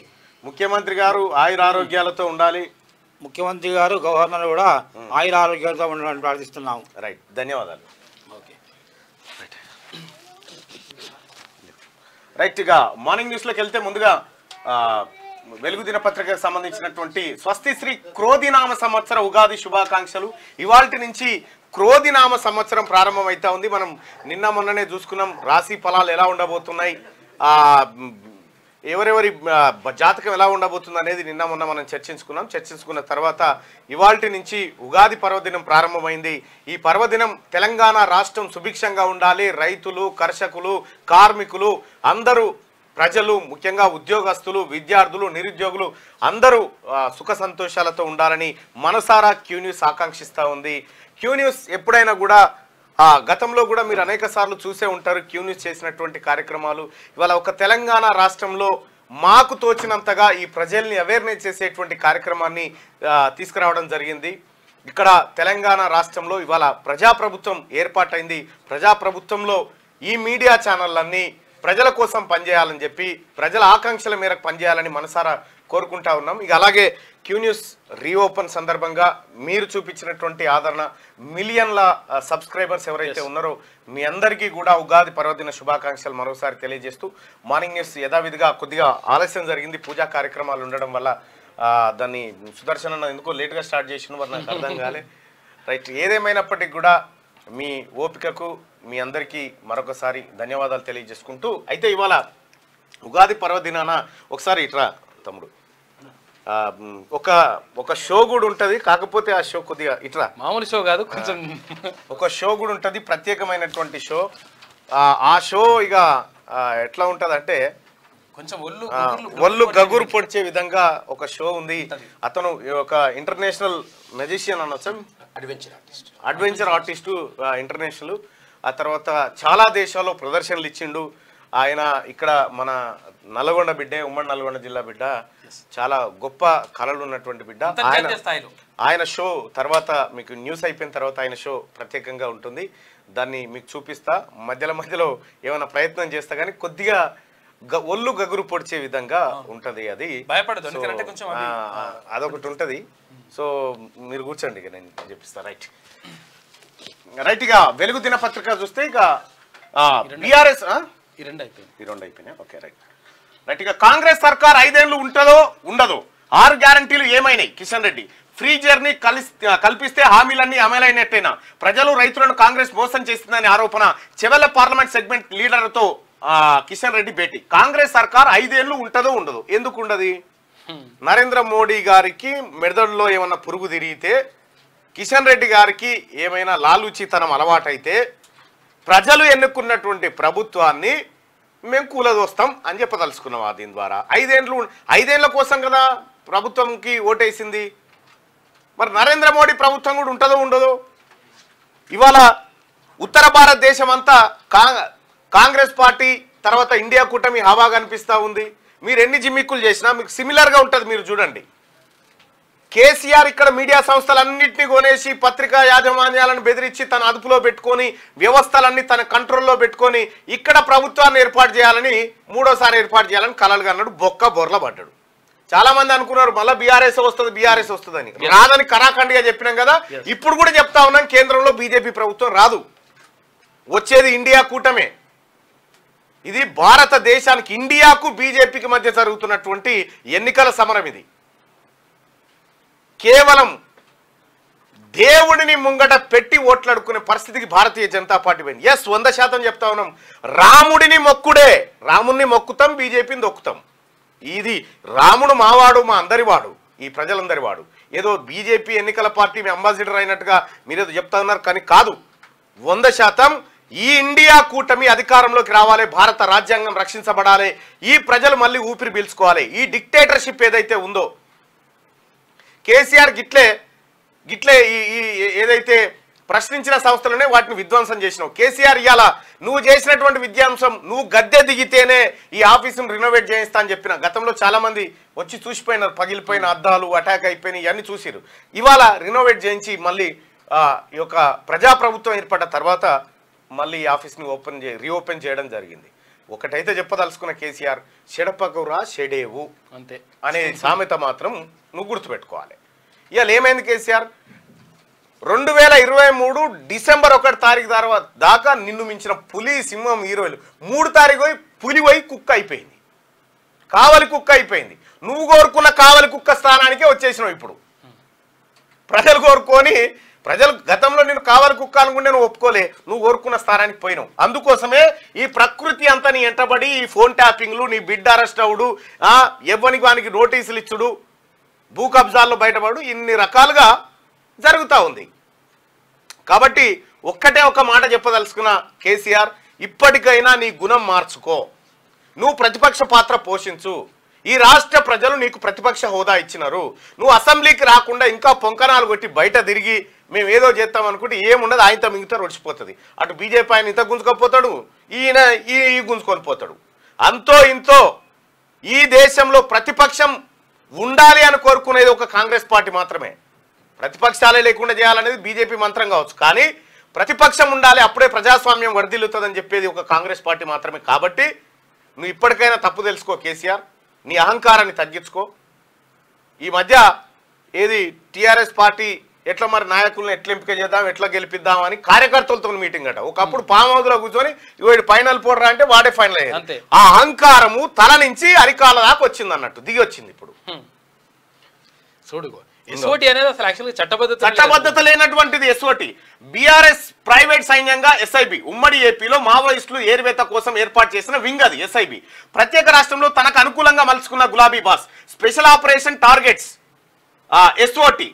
ముఖ్యమంత్రి గారు ఆయురారోగ్యాలతో ఉండాలి. ముఖ్యమంత్రి గారు గవర్నర్ కూడా ఆయురారోగ్యాలతో ఉండాలని ప్రార్థిస్తున్నాము. రైట్, ధన్యవాదాలు. ఓకే రైట్, ఇక మార్నింగ్ న్యూస్లోకి వెళ్తే ముందుగా వెలుగు దినపత్రికకు సంబంధించినటువంటి స్వస్తిశ్రీ క్రోధినామ సంవత్సర ఉగాది శుభాకాంక్షలు. ఇవాల్టి నుంచి క్రోధినామ సంవత్సరం ప్రారంభమైతా ఉంది. మనం నిన్న మొన్ననే చూసుకున్నాం రాశి ఫలాలు ఎలా ఉండబోతున్నాయి, ఎవరెవరి జాతకం ఎలా ఉండబోతుంది అనేది నిన్న మొన్న మనం చర్చించుకున్న తర్వాత ఇవాల్టి నుంచి ఉగాది పర్వదినం ప్రారంభమైంది. ఈ పర్వదినం తెలంగాణ రాష్ట్రం సుభిక్షంగా ఉండాలి, రైతులు, కర్షకులు, కార్మికులు, అందరూ ప్రజలు, ముఖ్యంగా ఉద్యోగస్తులు, విద్యార్థులు, నిరుద్యోగులు అందరూ సుఖ సంతోషాలతో ఉండాలని మనసారా క్యూ న్యూస్ ఆకాంక్షిస్తూ ఉంది. క్యూ న్యూస్ ఎప్పుడైనా కూడా గతంలో కూడా మీరు అనేక సార్లు చూసే ఉంటారు క్యూ న్యూస్ చేసినటువంటి కార్యక్రమాలు. ఇవాళ ఒక తెలంగాణ రాష్ట్రంలో మాకు తోచినంతగా ఈ ప్రజల్ని అవేర్నెస్ చేసేటువంటి కార్యక్రమాన్ని తీసుకురావడం జరిగింది. ఇక్కడ తెలంగాణ రాష్ట్రంలో ఇవాళ ప్రజాప్రభుత్వం ఏర్పాటైంది. ప్రజాప్రభుత్వంలో ఈ మీడియా ఛానళ్ళన్నీ ప్రజల కోసం పనిచేయాలని చెప్పి ప్రజల ఆకాంక్షల మేరకు పనిచేయాలని మనసారా కోరుకుంటా ఉన్నాం. ఇక అలాగే క్యూ న్యూస్ రీఓపెన్ సందర్భంగా మీరు చూపించినటువంటి ఆదరణ, మిలియన్ల సబ్స్క్రైబర్స్ ఎవరైతే ఉన్నారో మీ అందరికీ కూడా ఉగాది పర్వదిన శుభాకాంక్షలు మరోసారి తెలియజేస్తూ మార్నింగ్ న్యూస్ యథావిధిగా కొద్దిగా ఆలస్యం జరిగింది. పూజా కార్యక్రమాలు ఉండడం వల్ల దాన్ని సుదర్శన ఎందుకో లేట్గా స్టార్ట్ చేసిన వారు నాకు అర్థం కాలే. రైట్, ఏదేమైనప్పటికీ కూడా మీ ఓపికకు మీ అందరికీ మరొకసారి ధన్యవాదాలు తెలియజేసుకుంటూ, అయితే ఇవాళ ఉగాది పర్వదినాన ఒకసారి ఇట్రా తమ్ముడు, ఒక షో కూడా ఉంటుంది. కాకపోతే ఆ షో కొద్దిగా ఇట్రా, మామూలు షో కాదు, కొంచెం ఒక షో కూడా ఉంటుంది, ప్రత్యేకమైనటువంటి షో. ఆ షో ఇక ఎట్లా ఉంటుంది అంటే కొంచెం ఒళ్ళు గగురు పొడిచే విధంగా ఒక షో ఉంది. అతను ఒక ఇంటర్నేషనల్ మెజిషియన్ అనొచ్చు, అడ్వెంచర్ ఆర్టిస్టు ఇంటర్నేషనల్. ఆ తర్వాత చాలా దేశాల్లో ప్రదర్శనలు ఇచ్చిండు ఆయన. ఇక్కడ మన నల్గొండ బిడ్డే, ఉమ్మడి నల్గొండ జిల్లా బిడ్డ, చాలా గొప్ప కళలు ఉన్నటువంటి బిడ్డ. ఆయన షో తర్వాత మీకు న్యూస్ అయిపోయిన తర్వాత ఆయన షో ప్రత్యేకంగా ఉంటుంది. దాన్ని మీకు చూపిస్తా. మధ్యలో ఏమైనా ప్రయత్నం చేస్తా కానీ కొద్దిగా ఒళ్ళు గగురు పొడిచే విధంగా ఉంటది. అది అదొకటి ఉంటది. సో మీరు కూర్చోండి, ఇక నేను చెప్పిస్తా. రైట్, ఇక వెలుగు దినపత్రిక చూస్తే ఇక బీఆర్ఎస్ ఈ రెండు అయిపోయినాయి. ఓకే, రైట్, ఇక కాంగ్రెస్ సర్కార్ 5 ఏళ్ళు ఉంటుందో ఉండదో, 6 గ్యారంటీలు ఏమైనాయి? కిషన్ రెడ్డి ఫ్రీ జర్నీ కల్పిస్తే హామీలన్నీ అమలైనట్టేనా? ప్రజలు రైతులను కాంగ్రెస్ మోసం చేస్తుందని ఆరోపణ. చెవెళ్ల పార్లమెంట్ సెగ్మెంట్ లీడర్లతో కిషన్ రెడ్డి భేటీ. కాంగ్రెస్ సర్కార్ 5 ఏళ్ళు ఉంటుందో ఉండదు. ఎందుకు ఉండదు? నరేంద్ర మోడీ గారికి మెదడులో ఏమన్నా పురుగు తిరిగితే, కిషన్ రెడ్డి గారికి ఏమైనా లాలూచితనం అలవాటైతే ప్రజలు ఎన్నుకున్నటువంటి ప్రభుత్వాన్ని మేము కూలదోస్తాం అని చెప్పదలుచుకున్నాం. దీని ద్వారా 5 ఏళ్ల కోసం కదా ప్రభుత్వంకి ఓటేసింది. మరి నరేంద్ర మోడీ ప్రభుత్వం కూడా ఉంటుందో ఉండదో? ఇవాళ ఉత్తర భారతదేశం అంతా కాంగ్రెస్ పార్టీ తర్వాత ఇండియా కూటమి హవా కనిపిస్తూ ఉంది. మీరు ఎన్ని జిమ్మిక్కులు చేసినా మీకు సిమిలర్గా ఉంటుంది. మీరు చూడండి, కేసీఆర్ ఇక్కడ మీడియా సంస్థలన్నింటినీ కొనేసి పత్రికా యాజమాన్యాలను బెదిరించి తన అదుపులో పెట్టుకొని వ్యవస్థలన్నీ తన కంట్రోల్లో పెట్టుకొని ఇక్కడ ప్రభుత్వాన్ని ఏర్పాటు చేయాలని మూడోసారి ఏర్పాటు చేయాలని కలలుగా అన్నాడు. బొక్క బొర్ల పడ్డాడు. చాలా మంది అనుకున్నారు మళ్ళీ బీఆర్ఎస్ వస్తుందని. రాదని కరాఖండిగా చెప్పినాం కదా. ఇప్పుడు కూడా చెప్తా ఉన్నాం, కేంద్రంలో బీజేపీ ప్రభుత్వం రాదు, వచ్చేది ఇండియా కూటమే. ఇది భారతదేశానికి ఇండియాకు బీజేపీకి మధ్య జరుగుతున్నటువంటి ఎన్నికల సమరం. ఇది కేవలం దేవుడిని ముంగట పెట్టి ఓట్లాడుకునే పరిస్థితికి భారతీయ జనతా పార్టీ పోయింది. 100% చెప్తా ఉన్నాం, రాముడిని మొక్కుడే, రాముడిని మొక్కుతాం, బీజేపీని దొక్కుతాం. ఇది రాముడు మావాడు, మా అందరి వాడు, ఈ ప్రజలందరి వాడు. ఏదో బీజేపీ ఎన్నికల పార్టీ మీ అంబాసిడర్ అయినట్టుగా మీరేదో చెప్తా ఉన్నారు, కానీ కాదు. 100% ఈ ఇండియా కూటమి అధికారంలోకి రావాలి, భారత రాజ్యాంగం రక్షించబడాలి, ఈ ప్రజలు మళ్ళీ ఊపిరి పీల్చుకోవాలి. ఈ డిక్టేటర్షిప్ ఏదైతే ఉందో కేసీఆర్ గిట్లే ఏదైతే ప్రశ్నించిన సంస్థలనే వాటిని విధ్వంసం చేసినావు. కేసీఆర్ ఇవాళ నువ్వు చేసినటువంటి విధ్వంసం, నువ్వు గద్దె దిగితేనే ఈ ఆఫీసును రినోవేట్ చేయిస్తా అని చెప్పిన. గతంలో చాలా మంది వచ్చి చూసిపోయినారు, పగిలిపోయిన అద్దాలు అటాక్ అయిపోయినాయి, ఇవన్నీ చూసిరు. ఇవాళ రినోవేట్ చేయించి మళ్ళీ ఈ యొక్క ప్రజాప్రభుత్వం ఏర్పడ్డ తర్వాత మళ్ళీ ఈ ఆఫీస్ని రీఓపెన్ చేయడం జరిగింది. ఒకటైతే చెప్పదలుచుకున్న కేసీఆర్, చెడపకురా చెడేవు అంతే అనే సామెత మాత్రం నువ్వు గుర్తుపెట్టుకోవాలి. ఇవాళ ఏమైంది కేసీఆర్, 2023 డిసెంబర్ 1 తారీఖు దాకా నిన్ను మించిన పులి, సింహం, హీరోలు 3 తారీఖు పోయి పులి పోయి కుక్క అయిపోయింది, కావలి కుక్క అయిపోయింది. నువ్వు కోరుకున్న కావలి కుక్క స్థానానికే వచ్చేసినావు. ఇప్పుడు ప్రజలు కోరుకొని, ప్రజలు గతంలో నేను కావలి కుక్క అనుకుంటే నువ్వు ఒప్పుకోలే, నువ్వు కోరుకున్న స్థానానికి పోయినావు. అందుకోసమే ఈ ప్రకృతి అంతా నీ ఎంటబడి, ఈ ఫోన్ ట్యాపింగ్లు, నీ బిడ్ అరెస్ట్ అవుడు, ఎవ్వనికి వానికి నోటీసులు ఇచ్చుడు, భూ కబ్జాల్లో బయటపడు, ఇన్ని రకాలుగా జరుగుతూ ఉంది. కాబట్టి ఒక్కటే ఒక మాట చెప్పదలుచుకున్న కేసీఆర్, ఇప్పటికైనా నీ గుణం మార్చుకో, నువ్వు ప్రతిపక్ష పాత్ర పోషించు. ఈ రాష్ట్ర ప్రజలు నీకు ప్రతిపక్ష హోదా ఇచ్చినారు. నువ్వు అసెంబ్లీకి రాకుండా ఇంకా పొంకనాలు కొట్టి బయట తిరిగి మేము ఏదో చేస్తాం అనుకుంటే ఏముండదు, ఆయనతో మిగతా ఒడిచిపోతుంది. అటు బీజేపీ ఆయన ఇంత గుంజుకపోతాడు, ఈయన ఈ గుంజుకొని పోతాడు. అంతో ఇంతో ఈ దేశంలో ప్రతిపక్షం ఉండాలి అని కోరుకునేది ఒక కాంగ్రెస్ పార్టీ మాత్రమే. ప్రతిపక్షాలే లేకుండా చేయాలనేది బీజేపీ మంత్రం కావచ్చు, కానీ ప్రతిపక్షం ఉండాలి, అప్పుడే ప్రజాస్వామ్యం వర్ధిల్లుతుందని చెప్పేది ఒక కాంగ్రెస్ పార్టీ మాత్రమే. కాబట్టి నువ్వు ఇప్పటికైనా తప్పు తెలుసుకో కేసీఆర్, నీ అహంకారాన్ని తగ్గించుకో. ఈ మధ్య ఏది టీఆర్ఎస్ పార్టీ ఎట్లా మరి నాయకులను ఎట్లా ఎంపిక చేద్దాం, ఎట్లా గెలిపిద్దాం అని కార్యకర్తలతో మీటింగ్ అట. ఒకప్పుడు ఫామ్ హౌస్ లో కూర్చొని ఇవాడు ఫైనల్ పోడరా అంటే వాడే ఫైనల్ అయ్యాడు. ఆ అహంకారము తల నుంచి అరికాల దాకా వచ్చింది అన్నట్టు, దిగి వచ్చింది. ఇప్పుడు చూడుకో, ఎస్ఓటి అనేది అసలు యాక్చువల్గా చట్టబద్ధత లేనటువంటిది. ఎస్ఓటి బీఆర్ఎస్ ప్రైవేట్ సైన్యంగా ఎస్ఐబి ఉమ్మడి ఏపీలో మావోయిస్టులు ఏర్వేత కోసం ఏర్పాటు చేసిన వింగ్ అది ఎస్ఐబి. ప్రత్యేక రాష్ట్రంలో తనకు అనుకూలంగా మలుచుకున్న గులాబీ boss special operation targets SOT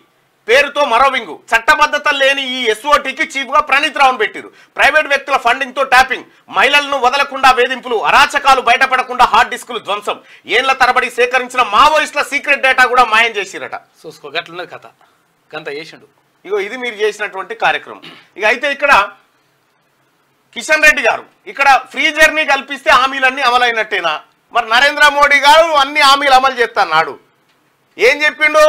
పేరుతో మరో వింగు. చట్టబద్ధత లేని ఈ ఎస్ఓటికి చీఫ్ గా ప్రణీత్ రావును పెట్టిరు. ప్రైవేట్ వ్యక్తుల ఫండింగ్ తో ట్యాపింగ్, మహిళలను వదలకుండా వేధింపులు, అరాచకాలు బయటపడకుండా హార్డ్ డిస్కులు ధ్వంసం, ఏళ్ల తరబడి సేకరించిన మావోయిస్టుల సీక్రెట్ డేటా కూడా మాయం చేసిరట. చూసుకో, గట్లున్నది కథ, గంత చేసిండు. ఇగో ఇది మీరు చేసినటువంటి కార్యక్రమం. ఇక అయితే ఇక్కడ కిషన్ రెడ్డి గారు ఇక్కడ ఫ్రీ జర్నీ కల్పిస్తే హామీలన్నీ అమలైనట్టేనా? మరి నరేంద్ర మోడీ గారు అన్ని హామీలు అమలు చేస్తాడు. ఏం చెప్పిండు?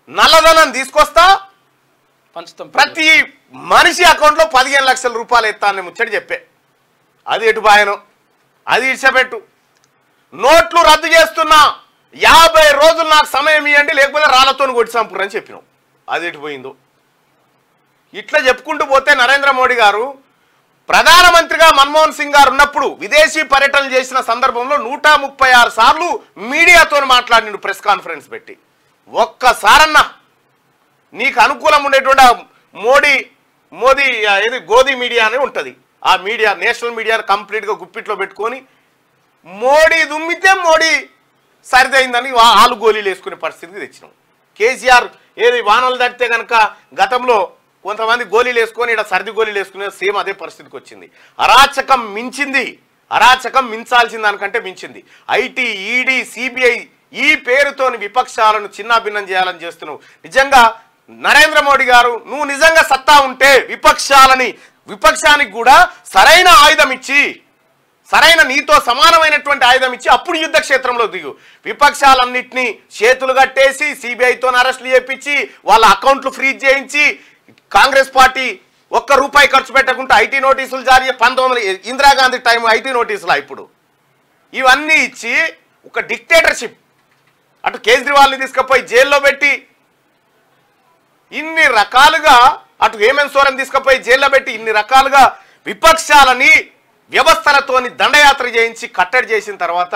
నల్లధనం తీసుకొస్తా, ప్రతి మనిషి అకౌంట్లో 15 లక్షల రూపాయలు ఎత్తాను ముచ్చడి చెప్పే. అది ఎటు బాయను, అది ఇడిచబెట్టు. నోట్లు రద్దు చేస్తున్నా, 50 రోజులు నాకు సమయం ఇవ్వండి, లేకపోతే రాళ్లతో కొట్టి చంపురని చెప్పినాం. అది ఎటు పోయిందో. ఇట్లా చెప్పుకుంటూ పోతే నరేంద్ర మోడీ గారు ప్రధానమంత్రిగా మన్మోహన్ సింగ్ గారు ఉన్నప్పుడు విదేశీ పర్యటనలు చేసిన సందర్భంలో 136 సార్లు మీడియాతో మాట్లాడినాడు ప్రెస్ కాన్ఫరెన్స్ పెట్టి. ఒక్కసారన్నా నీకు అనుకూలం ఉండేటువంటి మోదీ ఏది గోధి మీడియా అని ఉంటుంది, ఆ మీడియా నేషనల్ మీడియాను కంప్లీట్గా గుప్పిట్లో పెట్టుకొని మోడీ దుమ్మితే మోడీ సరిదైందని ఆలు గోళీలు వేసుకునే పరిస్థితికి తెచ్చినాం. కేసీఆర్ ఏది వానలు తడితే కనుక గతంలో కొంతమంది గోళీలు వేసుకొని ఇక్కడ సర్ది గోళీలు వేసుకునే సేమ్ అదే పరిస్థితికి వచ్చింది. అరాచకం మించింది, అరాచకం మించాల్సిన దానికంటే మించింది. ఐటీ, ఈడీ, సిబిఐ ఈ పేరుతోని విపక్షాలను చిన్నాభిన్నం చేయాలని చేస్తున్నావు. నిజంగా నరేంద్ర మోడీ గారు నువ్వు నిజంగా సత్తా ఉంటే విపక్షానికి కూడా సరైన ఆయుధం ఇచ్చి సరైన నీతో సమానమైనటువంటి ఆయుధం ఇచ్చి అప్పుడు యుద్ధ క్షేత్రంలో దిగు. విపక్షాలన్నింటినీ చేతులు కట్టేసి సిబిఐతో అరెస్టులు చేయించి వాళ్ళ అకౌంట్లు ఫ్రీజ్ చేయించి కాంగ్రెస్ పార్టీ ₹1 ఖర్చు పెట్టకుండా ఐటీ నోటీసులు జారీ 19 ఇందిరాగాంధీ టైం ఐటీ నోటీసులా ఇప్పుడు ఇవన్నీ ఇచ్చి ఒక డిక్టేటర్షిప్ అటు కేజ్రీవాల్ని తీసుకుపోయి జైల్లో పెట్టి ఇన్ని రకాలుగా అటు హేమంత్ సోరెన్ తీసుకుపోయి జైల్లో పెట్టి ఇన్ని రకాలుగా విపక్షాలని వ్యవస్థలతోని దండయాత్ర చేయించి కట్టడి చేసిన తర్వాత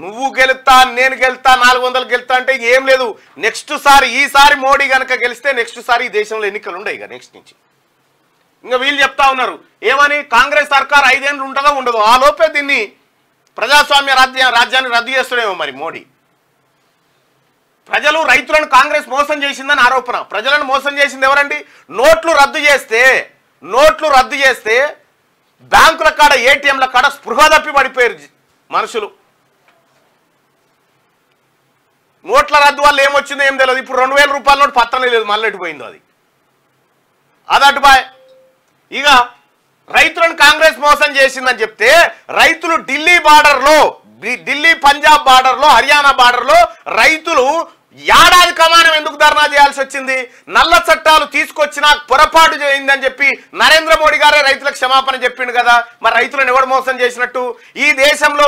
నువ్వు గెలుతా నేను గెలుతా 400 గెలుతా అంటే ఏం లేదు. నెక్స్ట్ సారి ఈసారి మోడీ కనుక గెలిస్తే నెక్స్ట్ సారి ఈ దేశంలో ఎన్నికలు ఉండవు. ఇక నెక్స్ట్ నుంచి ఇంకా వీళ్ళు చెప్తా ఉన్నారు ఏమని కాంగ్రెస్ సర్కార్ 5 ఏళ్ళు ఉంటుందో ఉండదో ఆ లోపే దీన్ని ప్రజాస్వామ్య రాజ్యాన్ని రద్దు చేస్తాడేమో మరి మోడీ. ప్రజలు రైతులను కాంగ్రెస్ మోసం చేసిందని ఆరోపణ. ప్రజలను మోసం చేసింది ఎవరండి? నోట్లు రద్దు చేస్తే బ్యాంకుల కాడ ఏటీఎంల కాడ స్పృహ తప్పి పడిపోయారు మనుషులు. నోట్ల రద్దు వల్ల ఏమొచ్చిందో ఏం తెలియదు. ఇప్పుడు ₹2000 నోటు పత్తనే లేదు, మళ్ళీ పోయిందో అది అదటు బాయ్. ఇక రైతులను కాంగ్రెస్ మోసం చేసిందని చెప్తే రైతులు ఢిల్లీ పంజాబ్ బార్డర్లో హర్యానా బార్డర్లో రైతులు ఏడాది కమానం ఎందుకు ధర్నా చేయాల్సి వచ్చింది? నల్ల చట్టాలు తీసుకొచ్చినా పొరపాటు చేయిందని చెప్పి నరేంద్ర మోడీ గారే రైతులకు క్షమాపణ చెప్పిండు కదా. మరి రైతులను ఎవడు మోసం చేసినట్టు? ఈ దేశంలో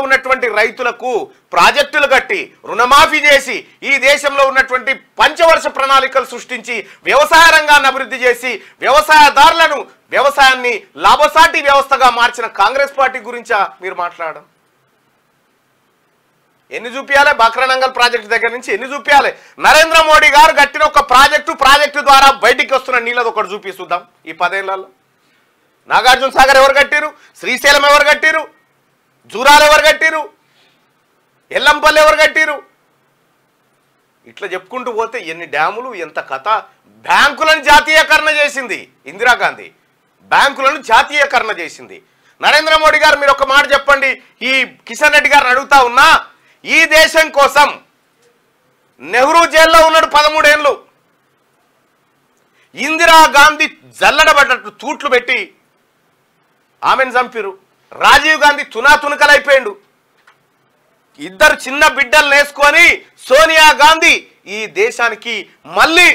ఉన్నటువంటి రైతులకు ప్రాజెక్టులు కట్టి రుణమాఫీ చేసి ఈ దేశంలో ఉన్నటువంటి పంచవర్ష ప్రణాళికలు సృష్టించి వ్యవసాయ రంగాన్ని అభివృద్ధి చేసి వ్యవసాయదారులను వ్యవసాయాన్ని లాభసాటి వ్యవస్థగా మార్చిన కాంగ్రెస్ పార్టీ గురించా మీరు మాట్లాడడం? ఎన్ని చూపించాలి? బక్రానంగల్ ప్రాజెక్టు దగ్గర నుంచి ఎన్ని చూపించాలి? నరేంద్ర మోడీ గారు కట్టిన ఒక ప్రాజెక్టు ద్వారా బయటికి వస్తున్న నీళ్ళది ఒకటి చూపిస్తుందాం. ఈ 10 ఏళ్లలో నాగార్జున సాగర్ ఎవరు కట్టిరు? శ్రీశైలం ఎవరు కట్టిరు? జూరాలు ఎవరు కట్టిరు? ఎల్లంపల్లి ఎవరు కట్టిరు? ఇట్లా చెప్పుకుంటూ పోతే ఎన్ని డ్యాములు, ఎంత కథ. బ్యాంకులను జాతీయకరణ చేసింది ఇందిరాగాంధీ, బ్యాంకులను జాతీయకరణ చేసింది నరేంద్ర మోడీ గారు. మీరు ఒక మాట చెప్పండి. ఈ కిషన్ రెడ్డి గారిని అడుగుతా ఉన్నా, ఈ దేశం కోసం నెహ్రూ జైల్లో ఉన్నాడు 13 ఏళ్ళు. ఇందిరాగాంధీ జల్లడబడ్డట్టు తూట్లు పెట్టి ఆమెను చంపిరు. రాజీవ్ గాంధీ తునాతునకలైపోయాడు. 2 చిన్న బిడ్డలు నేసుకొని సోనియా గాంధీ ఈ దేశానికి మళ్ళీ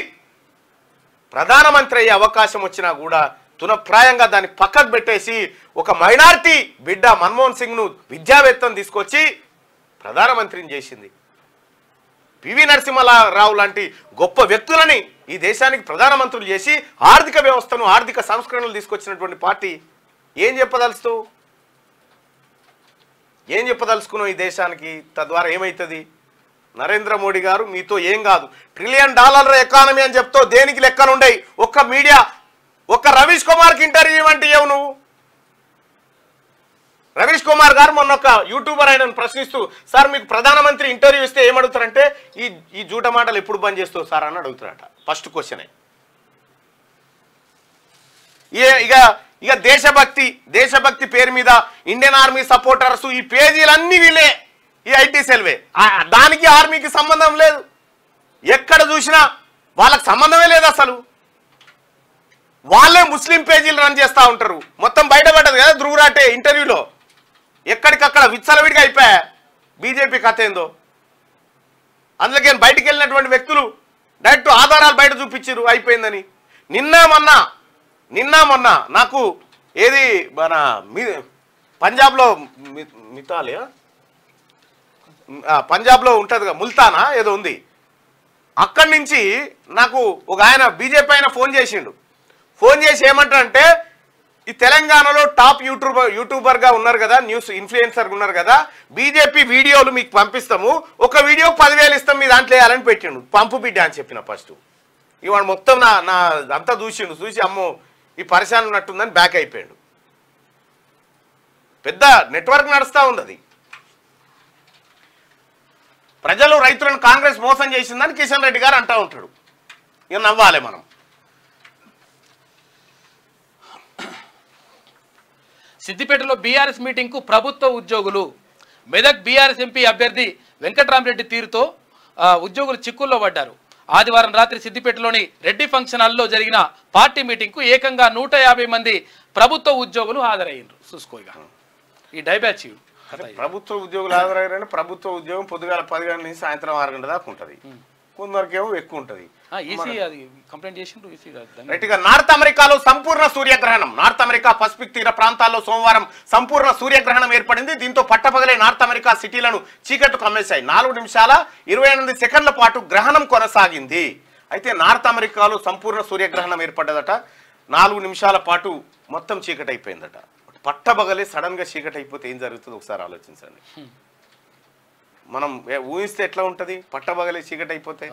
ప్రధానమంత్రి అయ్యే అవకాశం వచ్చినా కూడా తునప్రాయంగా దాన్ని పక్కకు పెట్టేసి ఒక మైనారిటీ బిడ్డ మన్మోహన్ సింగ్ను విద్యావేత్తను తీసుకొచ్చి ప్రధానమంత్రిని చేసింది. పివి నరసింహారావు లాంటి గొప్ప వ్యక్తులని ఈ దేశానికి ప్రధానమంత్రులు చేసి ఆర్థిక వ్యవస్థను ఆర్థిక సంస్కరణలు తీసుకొచ్చినటువంటి పార్టీ ఏం చెప్పదలుచుకున్నావు ఈ దేశానికి? తద్వారా ఏమవుతుంది? నరేంద్ర మోడీ గారు మీతో ఏం కాదు, $1 ట్రిలియన్ ఎకానమీ అని చెప్తావు, దేనికి లెక్కనుండయి. ఒక్క మీడియా ఒక్క రవీష్ కుమార్కి ఇంటర్వ్యూ ఇవ్వండి నువ్వు. రవీష్ కుమార్ గారు మొన్న ఒక యూట్యూబర్ ఆయనను ప్రశ్నిస్తూ, సార్ మీకు ప్రధానమంత్రి ఇంటర్వ్యూ ఇస్తే ఏమడుగుతారంటే ఈ జూట మాటలు ఎప్పుడు బంద్ చేస్తావు సార్ అని అడుగుతారట. ఫస్ట్ క్వశ్చనే. ఇక దేశభక్తి పేరు మీద ఇండియన్ ఆర్మీ సపోర్టర్స్ ఈ పేజీలన్నీ వీళ్ళే, ఈ ఐటీ సెల్వే. దానికి ఆర్మీకి సంబంధం లేదు. ఎక్కడ చూసినా వాళ్ళకి సంబంధమే లేదు అసలు. వాళ్ళే ముస్లిం పేజీలు రన్ చేస్తూ ఉంటారు. మొత్తం బయటపడ్డది కదా ధ్రువరాటే ఇంటర్వ్యూలో. ఎక్కడికక్కడ విచ్చలవిడిగా అయిపోయా బీజేపీ కథ ఏందో. అందుకే బయటికి వెళ్ళినటువంటి వ్యక్తులు డైరెక్ట్ ఆధారాలు బయట చూపించారు అయిపోయిందని. నిన్న మొన్న నాకు ఏది మన పంజాబ్లో మితాలియా పంజాబ్లో ఉంటుందిగా ముల్తానా ఏదో ఉంది, అక్కడి నుంచి నాకు ఒక ఆయన బీజేపీ ఆయన ఫోన్ చేసి ఏమంటారంటే, ఈ తెలంగాణలో టాప్ యూట్యూబర్గా ఉన్నారు కదా, న్యూస్ ఇన్ఫ్లుయెన్సర్గా ఉన్నారు కదా, బీజేపీ వీడియోలు మీకు పంపిస్తాము, ఒక వీడియోకి 10,000 ఇస్తాం మీ దాంట్లో వేయాలని పెట్టిండు. పంపు బిడ్డ అని చెప్పిన ఫస్ట్. ఇవాడు మొత్తం నా అంతా చూసి అమ్మో ఈ పరిశాన్ ఉన్నట్టుందని బ్యాక్ అయిపోయాడు. పెద్ద నెట్వర్క్ నడుస్తూ ఉంది అది. ప్రజలు రైతులను కాంగ్రెస్ మోసం చేసిందని కిషన్ రెడ్డి గారు అంటూ ఉంటాడు. ఇక నవ్వాలి మనం. సిద్దిపేటలో బీఆర్ఎస్ మీటింగ్ కు ప్రభుత్వ ఉద్యోగులు. మెదక్ బీఆర్ఎస్ ఎంపీ అభ్యర్థి వెంకట్రామరెడ్డి తీరుతో ఉద్యోగులు చిక్కుల్లో పడ్డారు. ఆదివారం రాత్రి సిద్దిపేటలోని రెడ్డి ఫంక్షన్ హాల్లో జరిగిన పార్టీ మీటింగ్కు ఏకంగా 150 మంది ప్రభుత్వ ఉద్యోగులు హాజరయ్యారు. చూసుకోగా ఈ డైబ్యాచ్ ప్రభుత్వ ఉద్యోగులు హాజరయ్యారంటే ప్రభుత్వ ఉద్యోగం పొద్దుగాల 10 గంటల నుంచి సాయంత్రం 6 గంటల దాకా ఉంటుంది. కొందరికేమో ఎక్కువ ఉంటుంది. నార్త్ అమెరికాలో సంపూర్ణ సూర్యగ్రహణం. నార్త్ అమెరికా పసిఫిక్ తీర ప్రాంతాల్లో సోమవారం సంపూర్ణ సూర్యగ్రహణం ఏర్పడింది. దీంతో పట్టపగలే నార్త్ అమెరికా సిటీలను చీకట్టు కమ్మేశాయి. 4 నిమిషాల 28 సెకండ్ల పాటు గ్రహణం కొనసాగింది. అయితే నార్త్ అమెరికాలో సంపూర్ణ సూర్యగ్రహణం ఏర్పడ్డదట. 4 నిమిషాల పాటు మొత్తం చీకటి అయిపోయిందట. పట్టబగలే సడన్ గా చీకటి అయిపోతే ఏం జరుగుతుందో ఒకసారి ఆలోచించండి. మనం ఊహిస్తే ఎట్లా ఉంటది? పట్టబగలే చీకటి అయిపోతే,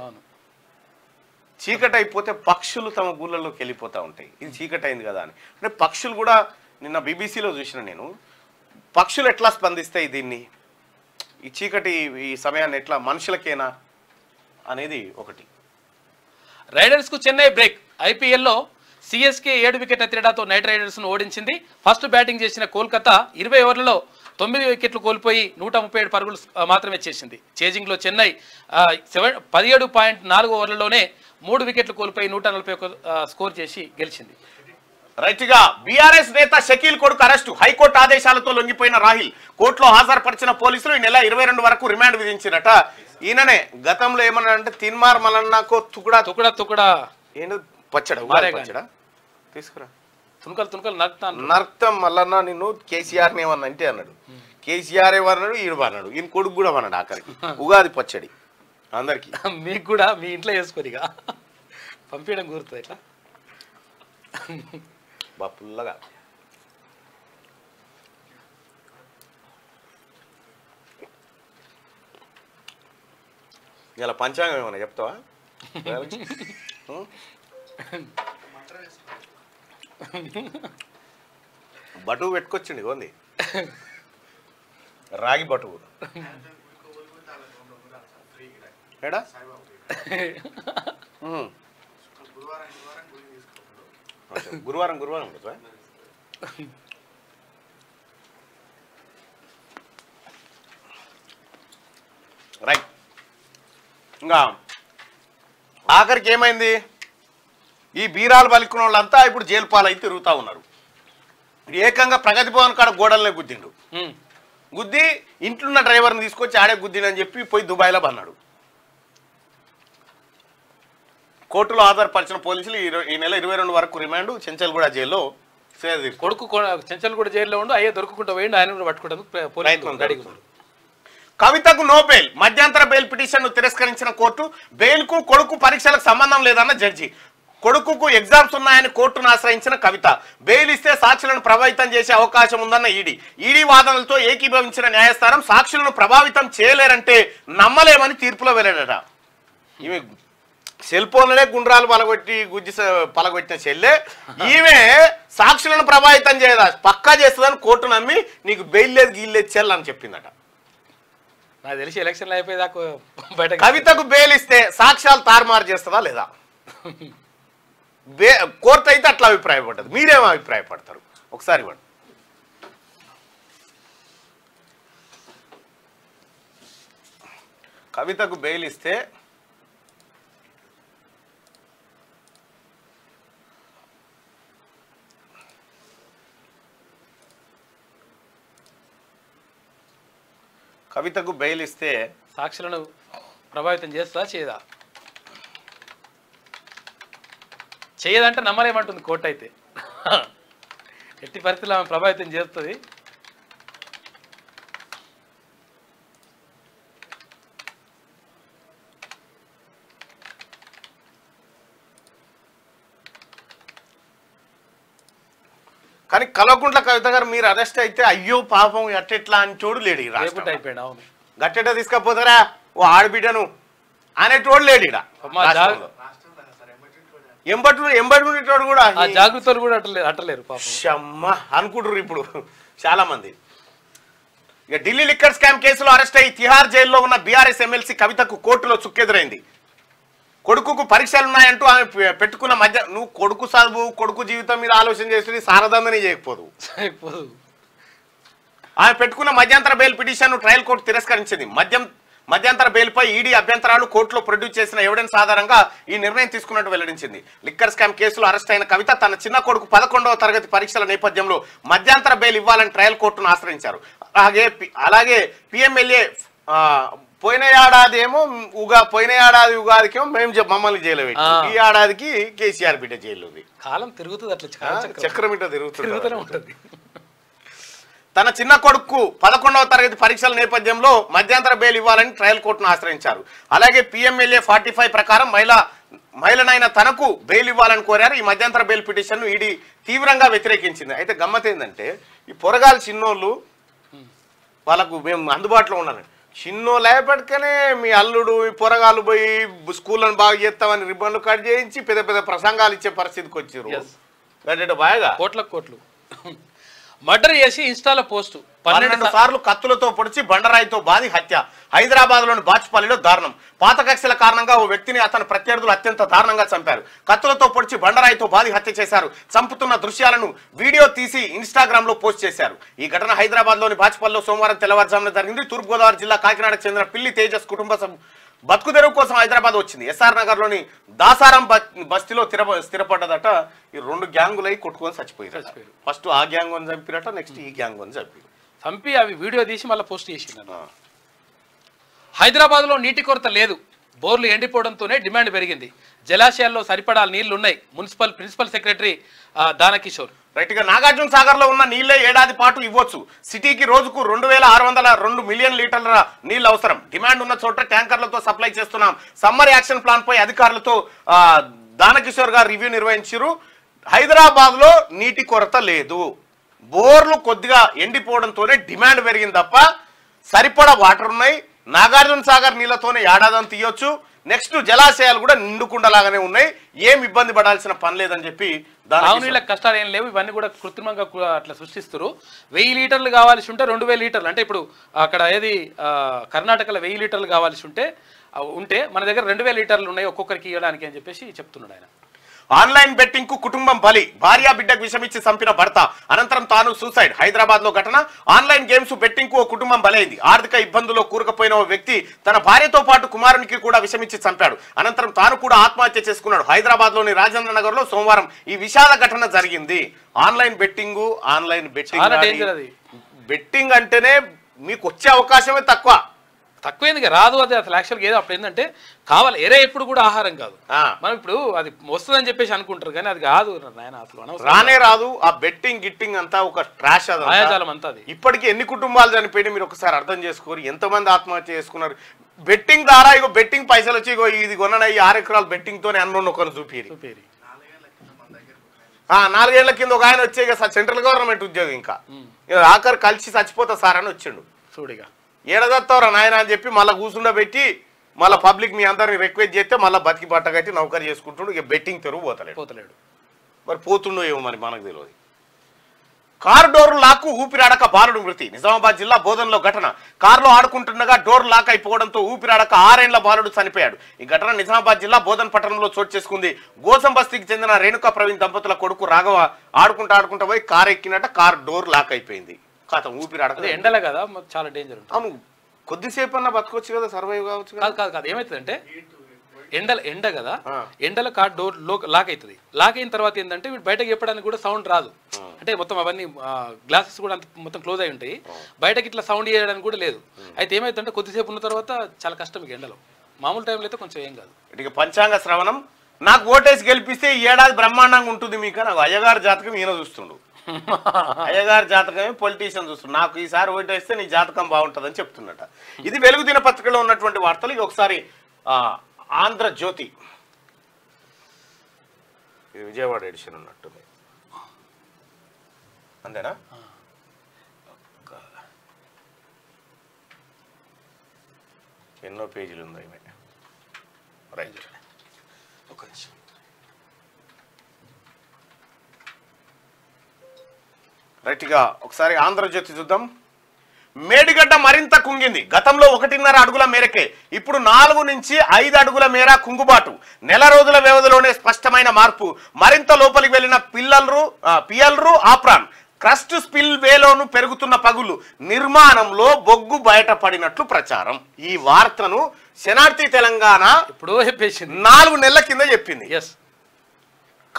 చీకటి అయిపోతే పక్షులు తమ గూళ్ళలోకి వెళ్ళిపోతూ ఉంటాయి. ఇది చీకటి అయింది కదా అని. అంటే పక్షులు కూడా నిన్న బీబీసీలో చూసిన నేను, పక్షులు ఎట్లా స్పందిస్తాయి దీన్ని, ఈ చీకటి ఈ సమయాన్ని ఎట్లా మనుషులకేనా అనేది ఒకటి. రైడర్స్ కు చెన్నై బ్రేక్. ఐపీఎల్లో సిఎస్కే 7 వికెట్ల తేడాతో నైట్ రైడర్స్ ను ఓడించింది. ఫస్ట్ బ్యాటింగ్ చేసిన కోల్కతా 20 ఓవర్లలో 9 వికెట్లు కోల్పోయి 137 పరుగులు మాత్రమే చేసింది. చేజింగ్ లో చెన్నై 17.4 ఓవర్లలోనే 3 వికెట్లు కోల్పోయి 141 స్కోర్ చేసి గెలిచింది. రైట్గా బీఆర్ఎస్ నేత షకీల్ కొడుకు అరెస్టు. హైకోర్టు ఆదేశాలతో లొంగిపోయిన రాహిల్ కోర్టులో హాజరుపరిచిన పోలీసులు ఈ నెల 22 వరకు రిమాండ్ విధించినట. ఈయననే గతంలో ఏమన్నా అంటే తిన్మార్ మలన్నాకో తుకుడా తుకుడా తుకుడా ఏంటి పచ్చడా తీసుకురా తునకలు నర్తం మల్లన్న నిన్ను కేసీఆర్ని ఏమన్నా అంటే అన్నాడు. కేసీఆర్ ఏమన్నాడు, ఈడు అన్నాడు, ఈయన కొడుకు కూడా అన్నాడు. ఆఖరికి ఉగాది పచ్చడి అందరికి మీకు కూడా మీ ఇంట్లో వేసుకోరిగా పంపించడం కుదురుతుంది ఇట్లా పుల్లగా. ఇలా పంచాంగం ఏమన్నా చెప్తావా? బటువు పెట్టుకొచ్చిండి కొంది రాగి బటువు ఏడా గురువారం ఉంటుంది రైట్. ఇంకా ఆఖరికి ఏమైంది? ఈ బీరాలు పలుకున్న వాళ్ళంతా ఇప్పుడు జైలు పాలై తిరుగుతూ ఉన్నారు. ఏకంగా ప్రగతి భవన్ కాడ గోడలనే గుద్దిండు. గుద్ది ఇంట్లున్న డ్రైవర్ని తీసుకొచ్చి ఆడే గుద్దినని చెప్పి పోయి దుబాయ్లో బన్నాడు. కోర్టులో ఆధారపరిచిన పోలీసులు ఈ నెల 22 వరకు రిమాండ్. చెంచల్గూడ జైల్లో కొడుకు చెంచల్గూడ జైల్లో ఉండు అయ్యే దొరుకుకుంటూ పోయిండు. ఆయన కూడా పట్టుకోవడానికి కవితకు నో బెయిల్. మధ్యంతర బెయిల్ పిటిషన్ ను తిరస్కరించిన కోర్టు బెయిల్ కు కొడుకు పరీక్షలకు సంబంధం లేదన్న జడ్జి. కొడుకుకు ఎగ్జామ్స్ ఉన్నాయని కోర్టును ఆశ్రయించిన కవిత బెయిల్ ఇస్తే సాక్షులను ప్రభావితం చేసే అవకాశం ఉందన్న ఈడీ వాదనలతో ఏకీభవించిన న్యాయస్థానం సాక్షులను ప్రభావితం చేయలేరంటే నమ్మలేమని తీర్పులో వెళ్ళాడట. ఈమె సెల్ ఫోన్లనే గుండ్రాలు పలగొట్టిన చెల్లె ఈమె సాక్షులను ప్రభావితం చేయదా పక్కా చేస్తుందని కోర్టు నమ్మి నీకు బెయిల్ లేదు గీల్లేదు చెల్లని చెప్పిందట. నాకు తెలిసి ఎలక్షన్లు అయిపోయేదాకా బయట కవితకు బెయిల్ ఇస్తే సాక్ష్యాలు తారుమారు చేస్తుందా లేదా? కోర్టు అయితే అట్లా అభిప్రాయపడ్డది. మీరేమో అభిప్రాయపడతారు ఒకసారి ఇవ్వండి. కవితకు బెయిల్ ఇస్తే సాక్షులను ప్రభావితం చేస్తా చేయదా? చేయదంటే నమ్మలేమంటుంది కోర్టు. అయితే ఎట్టి పరిస్థితుల్లో ఆమె ప్రభావితం చేస్తుంది. కానీ కల్వకుంట్ల కవిత గారు మీరు అరెస్ట్ అయితే అయ్యో పాపం అట్టెట్లా అని చోడు లేడు. అయిపోయాడు. అవును గట్టెట తీసుకపోతారా ఓ ఆడబిడ్డను అనేటోడు లేడు. ఎంబడి కూడా జాగ్రత్తలు కూడా అట్టలేరు అనుకుంటారు ఇప్పుడు చాలా మంది. ఇక ఢిల్లీ లిక్కర్ స్కామ్ కేసులో అరెస్ట్ అయ్యి తిహార్ జైల్లో ఉన్న బీఆర్ఎస్ ఎమ్మెల్సీ కవితకు కోర్టులో చుక్కెదురైంది. కొడుకుకు పరీక్షలు ఉన్నాయంటూ ఆమె పెట్టుకున్న నువ్వు కొడుకు చదువు కొడుకు జీవితం మీద ఆలోచన చేస్తుంది సారదందని చేయకపోదు. ఆమె పెట్టుకున్న మధ్యంతర బెయిల్ పిటిషన్ ను ట్రయల్ కోర్టు తిరస్కరించింది. మధ్యంతర బెయిల్పై ఈడీ అభ్యంతరాలు కోర్టులో ప్రొడ్యూస్ చేసిన ఎవిడెన్స్ ఆధారంగా ఈ నిర్ణయం తీసుకున్నట్టు వెల్లడించింది. లిక్కర్ స్కామ్ కేసులో అరెస్ట్ అయిన కవిత తన చిన్న కొడుకు 11వ తరగతి పరీక్షల నేపథ్యంలో మధ్యంతర బెయిల్ ఇవ్వాలని ట్రయల్ కోర్టును ఆశ్రయించారు. అలాగే పిఎంఎల్ఏ పోయిన ఏడాది ఉగాదికేమో మేము మమ్మల్ని జైలు పెట్టి ఈ ఏడాదికి కేసీఆర్ బిడ్డ జైలు ఉంది. కాలం తిరుగుతుంది, అట్లా చక్రమిట తిరుగుతూనే ఉంటుంది. తన చిన్న కొడుకు 11వ తరగతి పరీక్షల నేపథ్యంలో మధ్యంతర బెయిల్ ఇవ్వాలని ట్రయల్ కోర్టును ఆశ్రయించారు. అలాగే పిఎంఎల్ఏ 45 ప్రకారం మహిళనైన తనకు బెయిల్ ఇవ్వాలని కోరారు. ఈ మధ్యంతర బెయిల్ పిటిషన్ను ఈడీ తీవ్రంగా వ్యతిరేకించింది. అయితే గమ్మత్ ఏంటంటే ఈ పొరగాలు చిన్నోళ్ళు వాళ్ళకు మేము అందుబాటులో ఉన్నాను. చిన్నోళ్ళేపటికనే మీ అల్లుడు ఈ పొరగాలు పోయి స్కూళ్ళను బాగా చేస్తామని రిబ్బన్లు కట్ చేయించి పెద్ద పెద్ద ప్రసంగాలు ఇచ్చే పరిస్థితికి వచ్చారు. బాగా కోట్లు మర్డర్ చేసి ఇన్స్టాలో పోస్టు 12 సార్లు కత్తులతో పొడిచి బండరాయితో బాది హత్య. హైదరాబాద్ లోని బాచ్పల్లిలో దారుణం. పాత కక్షల కారణంగా ఓ వ్యక్తిని అతని ప్రత్యర్థులు అత్యంత దారుణంగా చంపారు. కత్తులతో పొడిచి బండరాయితో బాది హత్య చేశారు. చంపుతున్న దృశ్యాలను వీడియో తీసి ఇన్స్టాగ్రామ్ లో పోస్ట్ చేశారు. ఈ ఘటన హైదరాబాద్ లోని బాచ్పల్లిలో సోమవారం తెల్లవారుజామున జరిగింది. తూర్పుగోదావరి జిల్లా కాకినాడకు చెందిన పిల్లి తేజస్ కుటుంబ బతుకు తెరువు కోసం హైదరాబాద్ వచ్చింది. ఎస్ఆర్ నగర్ లోని దాసారం బస్తీలో స్థిరపడ్డదట. ఈ 2 గ్యాంగులై కొట్టుకొని చచ్చిపోయారు. ఫస్ట్ ఆ గ్యాంగ్ అని చంపిరట, నెక్స్ట్ ఈ గ్యాంగ్ అని చంపి అవి వీడియో తీసి మళ్ళీ పోస్ట్ చేసింది. హైదరాబాద్లో నీటి కొరత లేదు, బోర్లు ఎండిపోవడంతోనే డిమాండ్ పెరిగింది. జలాశయాల్లో సరిపడా నీళ్లున్నాయి. Principal secretary Danakishore. రైట్గా నాగార్జున సాగర్ లో ఉన్న నీళ్లే ఏడాది పాటు ఇవ్వచ్చు. సిటీకి రోజుకు 2602 మిలియన్ లీటర్ల నీళ్లు అవసరం. డిమాండ్ ఉన్న చోట ట్యాంకర్లతో సప్లై చేస్తున్నాం. సమ్మర్ యాక్షన్ ప్లాన్ పై అధికారులతో దానకిషోర్ గారు రివ్యూ నిర్వహించారు. హైదరాబాద్ లో నీటి కొరత లేదు, బోర్లు కొద్దిగా ఎండిపోవడంతోనే డిమాండ్ పెరిగింది తప్ప సరిపడా వాటర్ ఉన్నాయి. నాగార్జున సాగర్ నీళ్లతోనే ఏడాది తీయొచ్చు. నెక్స్ట్ జలాశయాలు కూడా నిండుకుండలాగానే ఉన్నాయి, ఏం ఇబ్బంది పడాల్సిన పని లేదని చెప్పి నీళ్ళకి కష్టాలు ఏం లేవు. ఇవన్నీ కూడా కృత్రిమంగా అట్లా సృష్టిస్తారు. 1000 లీటర్లు కావాల్సి ఉంటే 2000 లీటర్లు, అంటే ఇప్పుడు అక్కడ ఏది కర్ణాటకలో 1000 లీటర్లు కావాల్సి ఉంటే మన దగ్గర 2000 లీటర్లు ఉన్నాయి ఒక్కొక్కరికి ఇవ్వడానికి అని చెప్పేసి చెప్తున్నాడు ఆయన. ఆన్లైన్ బెట్టింగ్ కు కుటుంబం బలి. భార్య బిడ్డకు విషమిచ్చి చంపిన భర్త, అనంతరం తాను సూసైడ్. హైదరాబాద్ లో ఘటన. ఆన్లైన్ గేమ్స్ బెట్టింగ్ కు ఓ కుటుంబం బలైంది. ఆర్థిక ఇబ్బందుల్లో కూరుకుపోయిన ఓ వ్యక్తి తన భార్యతో పాటు కుమారునికి కూడా విషమిచ్చి చంపాడు. అనంతరం తాను కూడా ఆత్మహత్య చేసుకున్నాడు. హైదరాబాద్ లోని రాజేంద్ర నగర్ లో సోమవారం ఈ విషాద ఘటన జరిగింది. ఆన్లైన్ బెట్టింగ్ అంటేనే మీకు వచ్చే అవకాశమే తక్కువైంది రాదు. అది అసలు యాక్చువల్గా ఏదో అప్పుడు ఏంటంటే కావాలి ఎరే ఎప్పుడు కూడా ఆహారం కాదు. మనం ఇప్పుడు అది వస్తుందని చెప్పేసి అనుకుంటారు కానీ అది కాదు నాయన, అసలు రానే రాదు. ఆ బెట్టింగ్ గిట్టింగ్ అంతా ఒక ట్రాష్, మాయాజాలం అంతా. అది ఇప్పటికీ ఎన్ని కుటుంబాలు చనిపోయి మీరు ఒకసారి అర్థం చేసుకోరు. ఎంతమంది ఆత్మహత్య చేసుకున్నారు బెట్టింగ్ ద్వారా. ఇగో బెట్టింగ్ పైసలు వచ్చి ఇగో ఇది కొన్న ఈ 6 ఎకరాలు బెట్టింగ్ తోనే అన్న ఒకరు చూపిరి. 4 ఏళ్ల కింద ఒక ఆయన వచ్చే సెంట్రల్ గవర్నమెంట్ ఉద్యోగం, ఇంకా ఆఖరు కలిసి చచ్చిపోతా సార్ అని వచ్చిండు. చూడిగా ఏడదత్తావురా నాయన అని చెప్పి మళ్ళీ కూర్చుండబెట్టి మళ్ళీ పబ్లిక్ మీ అందరిని రిక్వెస్ట్ చేస్తే మళ్ళీ బతికి పట్ట కట్టి నౌకరీ చేసుకుంటుండు. ఇక బెట్టింగ్ తెరువు పోతలేడు. మరి పోతుండో ఏమో మరి మనకు తెలియదు. కారు డోర్ లాక్ ఊపిరాడక బాలుడు మృతి. నిజామాబాద్ జిల్లా బోధనలో ఘటన. కారులో ఆడుకుంటుండగా డోర్ లాక్ అయిపోవడంతో ఊపిరాడక 6 ఏళ్ల బాలుడు చనిపోయాడు. ఈ ఘటన నిజామాబాద్ జిల్లా బోధన్ పట్టణంలో చోటు చేసుకుంది. గోసం బస్తీకి చెందిన రేణుకా ప్రవీణ్ దంపతుల కొడుకు రాఘవ ఆడుకుంటా పోయి కారు ఎక్కినట్ట కారు డోర్ లాక్ అయిపోయింది. ఊపిరాడక ఎండలే కదా, చాలా డేంజర్. అవును, కొద్దిసేపు అన్నా బతకొచ్చు కదా, సర్వైవ్ కావచ్చు. కాదు ఏమవుతుందంటే ఎండ కదా, ఎండల కార్ డోర్ లాక్ అవుతుంది. లాక్ అయిన తర్వాత ఏంటంటే వీడు బయటకు చెప్పడానికి కూడా సౌండ్ రాదు. అంటే మొత్తం అవన్నీ గ్లాసెస్ కూడా అంత మొత్తం క్లోజ్ అయి ఉంటాయి. బయటకి ఇట్లా సౌండ్ చేయడానికి కూడా లేదు. అయితే ఏమైతుందంటే కొద్దిసేపు ఉన్న తర్వాత చాలా కష్టం. ఇక ఎండలో మామూలు టైంలో అయితే కొంచెం ఏం కాదు. ఇక పంచాంగ శ్రవణం. నాకు ఓటేసి గెలిపిస్తే ఈ ఏడాది బ్రహ్మాండంగా ఉంటుంది మీకు. నాకు అయ్యగారి జాతకం ఈయన చూస్తుండు. అయ్యగారి జాతకమే పొలిటీషియన్ చూస్తుండు. నాకు ఈసారి ఓటేస్తే నీ జాతకం బాగుంటుందని చెప్తున్నట. ఇది వెలుగు దినపత్రికలో ఉన్నటువంటి వార్తలు. ఇది ఒకసారి ఆంధ్రజ్యోతి, ఇది విజయవాడ ఎడిషన్ ఉన్నట్టుంది, అంతేనా? ఎన్నో పేజీలు ఉందో ఈమె. రైట్, ఒక నిమిషం. రైట్గా ఒకసారి ఆంధ్రజ్యోతి చూద్దాం. మేడిగడ్డ మరింత కుంగింది. గతంలో 1.5 అడుగుల మేరకే ఇప్పుడు 4 నుంచి 5 అడుగుల మేర కుంగుబాటు. నెల రోజుల వ్యవధిలోనే స్పష్టమైన మార్పు. మరింత లోపలికి వెళ్లిన పియల్రు ఆప్రాన్ క్రస్ట్ స్పిల్ వేలోను పెరుగుతున్న పగులు, నిర్మాణంలో బొగ్గు బయటపడినట్లు ప్రచారం. ఈ వార్తను శనార్థి తెలంగాణ ఇప్పుడు చెప్పేసింది 4 నెలల కింద చెప్పింది.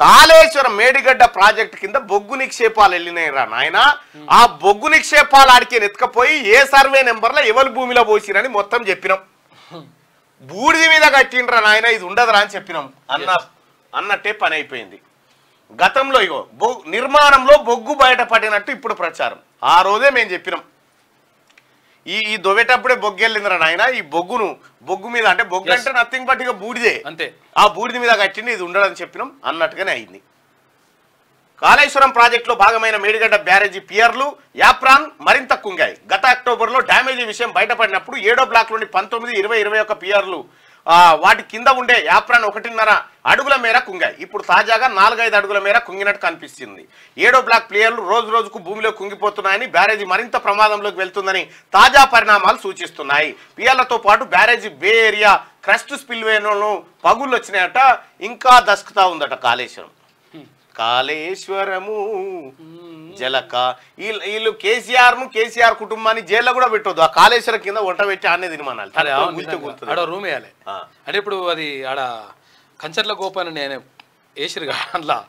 కాళేశ్వరం మేడిగడ్డ ప్రాజెక్టు కింద బొగ్గు నిక్షేపాలు వెళ్ళినాయి రా నాయన. ఆ బొగ్గు నిక్షేపాలు ఆడికి ఎత్తుకపోయి ఏ సర్వే నెంబర్లో ఎవరి భూమిలో పోసిరని మొత్తం చెప్పినాం. బూడిది మీద కట్టిండ్రా నాయన, ఇది ఉండదురా అని చెప్పినాం. అన్నట్టే పని అయిపోయింది. గతంలో ఇగో నిర్మాణంలో బొగ్గు బయటపడినట్టు ఇప్పుడు ప్రచారం. ఆ రోజే మేము చెప్పినాం ఈ దొవ్వేటప్పుడే బొగ్గు వెళ్ళిందిరా నాయన, ఈ బొగ్గు మీద, అంటే బొగ్గు అంటే నథింగ్ బట్ ఇక బూడిదే, అంతే, ఆ బూడిది మీద కట్టింది, ఇది ఉండదని చెప్పినాం. అన్నట్టుగానే అయింది. కాళేశ్వరం ప్రాజెక్టులో భాగమైన మేడిగడ్డ బ్యారేజీ పియర్లు, యాప్రాన్ మరింత కుంగాయి. గత అక్టోబర్లో డ్యామేజీ విషయం బయటపడినప్పుడు 7వ బ్లాక్లోని 19, 20, 21 పియర్లు వాటి కింద ఉండే యాప్రాన్ 1.5 అడుగుల మేర కుంగాయి. ఇప్పుడు తాజాగా 4-5 అడుగుల మేర కుంగినట్టు కనిపిస్తుంది. 7వ బ్లాక్ ప్లేయర్లు రోజు రోజుకు భూమిలో కుంగిపోతున్నాయని, బ్యారేజీ మరింత ప్రమాదంలోకి వెళ్తుందని తాజా పరిణామాలు సూచిస్తున్నాయి. పియర్లతో పాటు బ్యారేజీ బే ఏరియా క్రస్ట్ స్పిల్వేలో పగుళ్ళు వచ్చినాయట. ఇంకా దస్కుతా ఉందట కాళేశ్వరం. కాళేశ్వరము జలక వీళ్ళు కేసీఆర్ కుటుంబాన్ని జైల్లో కూడా పెట్టొద్దు. ఆ కాళేశ్వరం కింద వంట పెట్టి ఆనే తినమనాలి. రూమ్ వేయాలి. అంటే ఇప్పుడు అది ఆడ కంచర్ల గోపాని నేను వేసిరుగా అందులో,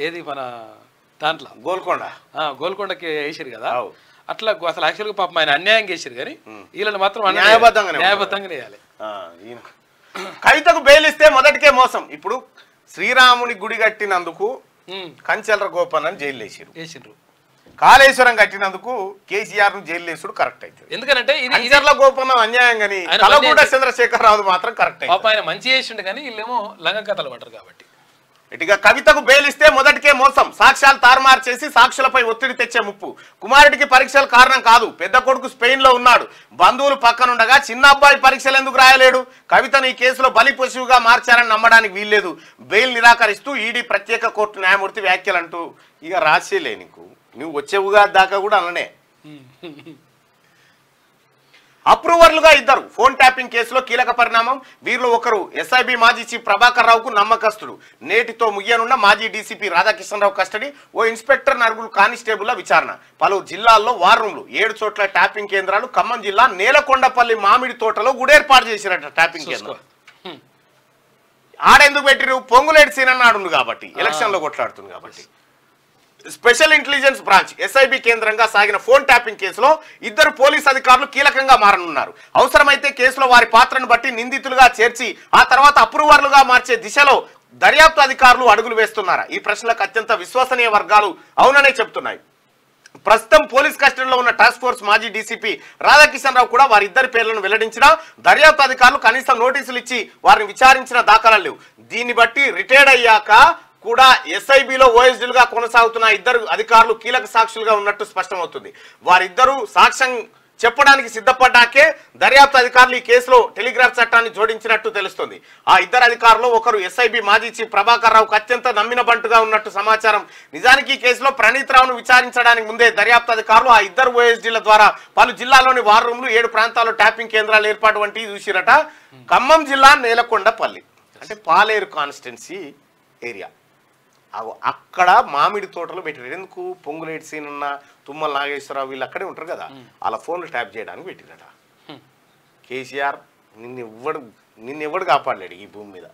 ఏది మన దాంట్లో గోల్కొండకి వేసిరు కదా, అట్లా అసలు యాక్చువల్గా పాపం ఆయన అన్యాయం చేసిరు కానీ వీళ్ళని మాత్రం న్యాయబద్ధంగా వేయాలి. కవితకు బెయిలిస్తే మొదటికే మోసం. ఇప్పుడు శ్రీరాముని గుడి కట్టినందుకు కంచెల గోపన్నని జైలు వేసిరు. కాళేశ్వరం కట్టినందుకు కేసీఆర్ ను జైలు వేసుడు కరెక్ట్ అయితే. ఎందుకంటే కంచెల గోపన్న అన్యాయం కానీ కలగూడ చంద్రశేఖర్ రావు మాత్రం కరెక్ట్ అయితే. ఆయన మంచి చేసిండు కానీ వీళ్ళేమో లంగ కథలు పడ్డారు కాబట్టి. ఇటుగా కవితకు బెయిలిస్తే మొదటికే మోసం. సాక్ష్యాలు తారుమారు చేసి సాక్షులపై ఒత్తిడి తెచ్చే ముప్పు. కుమారుడికి పరీక్షలు కారణం కాదు, పెద్ద కొడుకు స్పెయిన్ లో ఉన్నాడు, బంధువులు పక్కనుండగా చిన్న అబ్బాయి పరీక్షలు ఎందుకు రాయలేడు? కవితను ఈ కేసులో బలి పశువుగా మార్చారని నమ్మడానికి వీల్లేదు. బెయిల్ నిరాకరిస్తూ ఈడీ ప్రత్యేక కోర్టు న్యాయమూర్తి వ్యాఖ్యలంటూ ఇక రాసేలే నీకు, నువ్వు వచ్చే ఉగాది దాకా కూడా అననే. అప్రూవర్లుగా 2 ఫోన్ ట్యాపింగ్ కేసులో కీలక పరిణామం. వీరిలో ఒకరు ఎస్ఐబి మాజీ చీఫ్ ప్రభాకర్ రావుకు నమ్మకస్తుడు. నేటితో ముగియనున్న మాజీ డీసీపీ రాధాకిషన్రావు కస్టడీ. ఓ ఇన్స్పెక్టర్, 9 కానిస్టేబుల్ల విచారణ. పలు జిల్లాల్లో వార్ రూమ్లు, 7 చోట్ల ట్యాపింగ్ కేంద్రాలు. ఖమ్మం జిల్లా నేలకొండపల్లి మామిడి తోటలో గుడేర్పాటు చేసినట్టు ట్యాపింగ్ కేంద్రం. ఆడెందుకు పెట్టిరు? పొంగులేటి సీనన్నాడు కాబట్టి, ఎలక్షన్ లో కొట్లాడుతుంది కాబట్టి. స్పెషల్ ఇంటెలిజెన్స్ బ్రాంచ్ ఎస్ఐబి కేంద్రంగా సాగిన ఫోన్ ట్యాపింగ్ కేసులో 2 పోలీస్ అధికారులు కీలకంగా మారనున్నారు. అవసరమైతే కేసులో వారి పాత్రను బట్టి నిందితులుగా చేర్చి ఆ తర్వాత అప్రూవర్లుగా మార్చే దిశలో దర్యాప్తు అధికారులు అడుగులు వేస్తున్నారా? ఈ ప్రశ్నలకు అత్యంత విశ్వసనీయ వర్గాలు అవుననే చెప్తున్నాయి. ప్రస్తుతం పోలీస్ కస్టడీలో ఉన్న టాస్క్ ఫోర్స్ మాజీ డీసీపీ రాధాకిషన్ రావు కూడా వారిద్దరి పేర్లను వెల్లడించినా దర్యాప్తు అధికారులు కనీసం నోటీసులు ఇచ్చి వారిని విచారించిన దాఖలాలు లేవు. దీన్ని బట్టి రిటైర్డ్ అయ్యాక కూడా ఎస్ఐబిలో ఓఎస్డీలుగా కొనసాగుతున్న 2 అధికారులు కీలక సాక్షులుగా ఉన్నట్టు స్పష్టమవుతుంది. వారిద్దరూ సాక్ష్యం చెప్పడానికి సిద్ధపడ్డాకే దర్యాప్తు అధికారులు ఈ కేసులో టెలిగ్రాఫ్ చట్టాన్ని జోడించినట్టు తెలుస్తుంది. ఆ 2 అధికారులు ఒకరు ఎస్ఐబి మాజీ చీఫ్ ప్రభాకర్ రావుకు అత్యంత నమ్మిన బంటుగా ఉన్నట్టు సమాచారం. నిజానికి ఈ కేసులో ప్రణీత్ రావును విచారించడానికి ముందే దర్యాప్తు అధికారులు ఆ 2 ఓఎస్డీల ద్వారా పలు జిల్లాల్లోని వార్ రూమ్లు, 7 ప్రాంతాల్లో ట్యాపింగ్ కేంద్రాలు ఏర్పాటు వంటివి చూసిరట. ఖమ్మం జిల్లా నేలకొండపల్లి అంటే పాలేరు కాన్స్టిట్యున్సీ ఏరియా, అక్కడ మామిడి తోటలు పెట్టారు. ఎందుకు? పొంగులేటి సీనన్న, తుమ్మల నాగేశ్వరరావు వీళ్ళు అక్కడే ఉంటారు కదా, అలా ఫోన్లు ట్యాప్ చేయడానికి పెట్టిరట. కేసీఆర్ నిన్నెవ్వడు కాపాడలేడు ఈ భూమి మీద.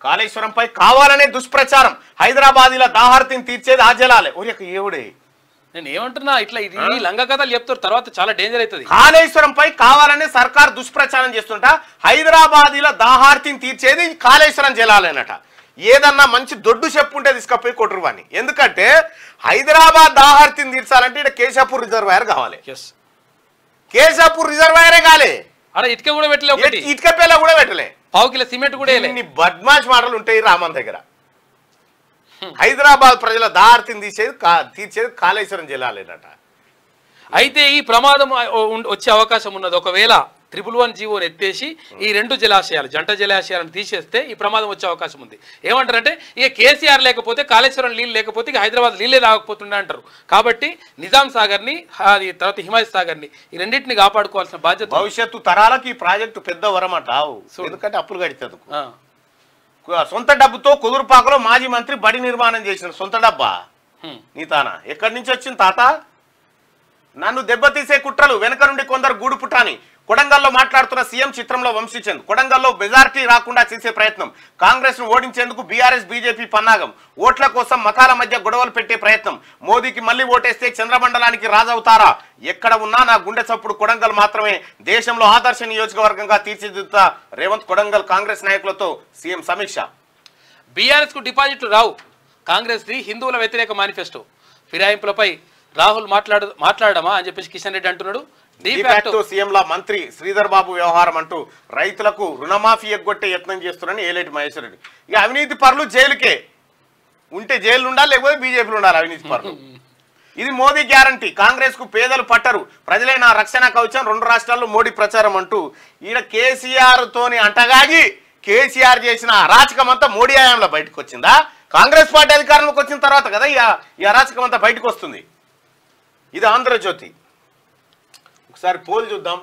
కాళేశ్వరంపై కావాలనే దుష్ప్రచారం. హైదరాబాద్ ఇలా దాహార్తిని తీర్చేది ఆ జలాలే. ఏవుడే నేను ఏమంటున్నా, ఇట్లా ఇది లంగ కథలు చెప్తారు, తర్వాత చాలా డేంజర్ అవుతుంది. కాళేశ్వరంపై కావాలనే సర్కార్ దుష్ప్రచారం చేస్తుంటా. హైదరాబాద్ ఇలా దాహార్తిని తీర్చేది కాళేశ్వరం జలాలేనట. ఏదన్నా మంచి దొడ్డు చెప్పు ఉంటే తీసుకపోయి కొట్టురువాని. ఎందుకంటే హైదరాబాద్ దాహార్తిని తీర్చాలంటే ఇక్కడ కేశాపూర్ రిజర్వాయర్ కావాలి. కేశాపూర్ రిజర్వాయరే కాలే, ఇటుక కూడా పెట్టలే, ఇటుక పేల కూడా పెట్టలే, 1/2 కిలో సిమెంట్ కూడా వేయలే. బద్మాష్ మాటలు ఉంటాయి రామన్ దగ్గర. హైదరాబాద్ ప్రజల దాహార్తిని తీర్చేది కాళేశ్వరం జలాలేనట. అయితే ఈ ప్రమాదం వచ్చే అవకాశం ఉన్నది. ఒకవేళ 111 జీవోని ఎత్తేసి ఈ 2 జలాశయాలు, జంట జలాశయాలను తీసేస్తే ఈ ప్రమాదం వచ్చే అవకాశం ఉంది. ఏమంటారంటే ఇక కేసీఆర్ లేకపోతే, కాళేశ్వరం నీళ్ళు లేకపోతే ఇక హైదరాబాద్ నీళ్ళే తాగకపోతుండే అంటారు. కాబట్టి నిజాం సాగర్ని, తర్వాత హిమాయత్ సాగర్ని, ఈ రెండింటిని కాపాడుకోవాల్సిన బాధ్యత భవిష్యత్తు తరాలకు ఈ ప్రాజెక్టు పెద్ద వరమటావు. ఎందుకంటే అప్పులు కడితే సొంత డబ్బుతో కుదురుపాకలో మాజీ మంత్రి బడి నిర్మాణం చేసిన సొంత డబ్బా నీ తానా ఎక్కడి నుంచి వచ్చింది తాత? నన్ను దెబ్బతీసే కుట్రలు వెనక నుండి కొందరు గూడు పుట్టాని. కొడంగల్లో మాట్లాడుతున్న సీఎం చిత్రంలో వంశీచంద్. కొడంగల్లో మెజారిటీ రాకుండా చేసే ప్రయత్నం. కాంగ్రెస్ ను ఓడించేందుకు బీఆర్ఎస్ బీజేపీ పన్నాగం. ఓట్ల కోసం మతాల మధ్య గొడవలు పెట్టే ప్రయత్నం. మోదీకి మళ్లీ ఓటేస్తే చంద్రమండలానికి రాజవుతారా? ఎక్కడ ఉన్నా నా గుండె చప్పుడు కొడంగల్ మాత్రమే. దేశంలో ఆదర్శ నియోజకవర్గంగా తీర్చిదిద్దుతా రేవంత్. కొడంగల్ కాంగ్రెస్ నాయకులతో సీఎం సమీక్ష. బీఆర్ఎస్ కు డిపాజిట్లు రావు. కాంగ్రెస్ ది హిందువుల వ్యతిరేక మేనిఫెస్టో. ఫిరాయింపులపై రాహుల్ మాట్లాడమా అని చెప్పేసి కిషన్ రెడ్డి అంటున్నాడు. సీఎంలా మంత్రి శ్రీధర్ బాబు వ్యవహారం అంటూ రైతులకు రుణమాఫీ ఎగ్గొట్టే యత్నం చేస్తున్నారని ఏలేటి మహేశ్వర రెడ్డి. ఇక అవినీతి పరులు జైలుకే ఉంటే జైలు ఉండాలి, లేకపోతే బీజేపీలు ఉండాలి అవినీతి పరులు. ఇది మోదీ గ్యారంటీ. కాంగ్రెస్ కు పేదలు పట్టరు, ప్రజలే నా రక్షణ కవచం. 2 రాష్ట్రాల్లో మోడీ ప్రచారం అంటూ ఈయన కేసీఆర్ తోని అంటగాగి కేసీఆర్ చేసిన అరాచకం అంతా మోడీ హయాంలో బయటకు వచ్చిందా? కాంగ్రెస్ పార్టీ అధికారంలోకి వచ్చిన తర్వాత కదా ఈ అరాచకం అంతా బయటకు వస్తుంది. ఇది ఆంధ్రజ్యోతి. ఒకసారి పోల్ చూద్దాం.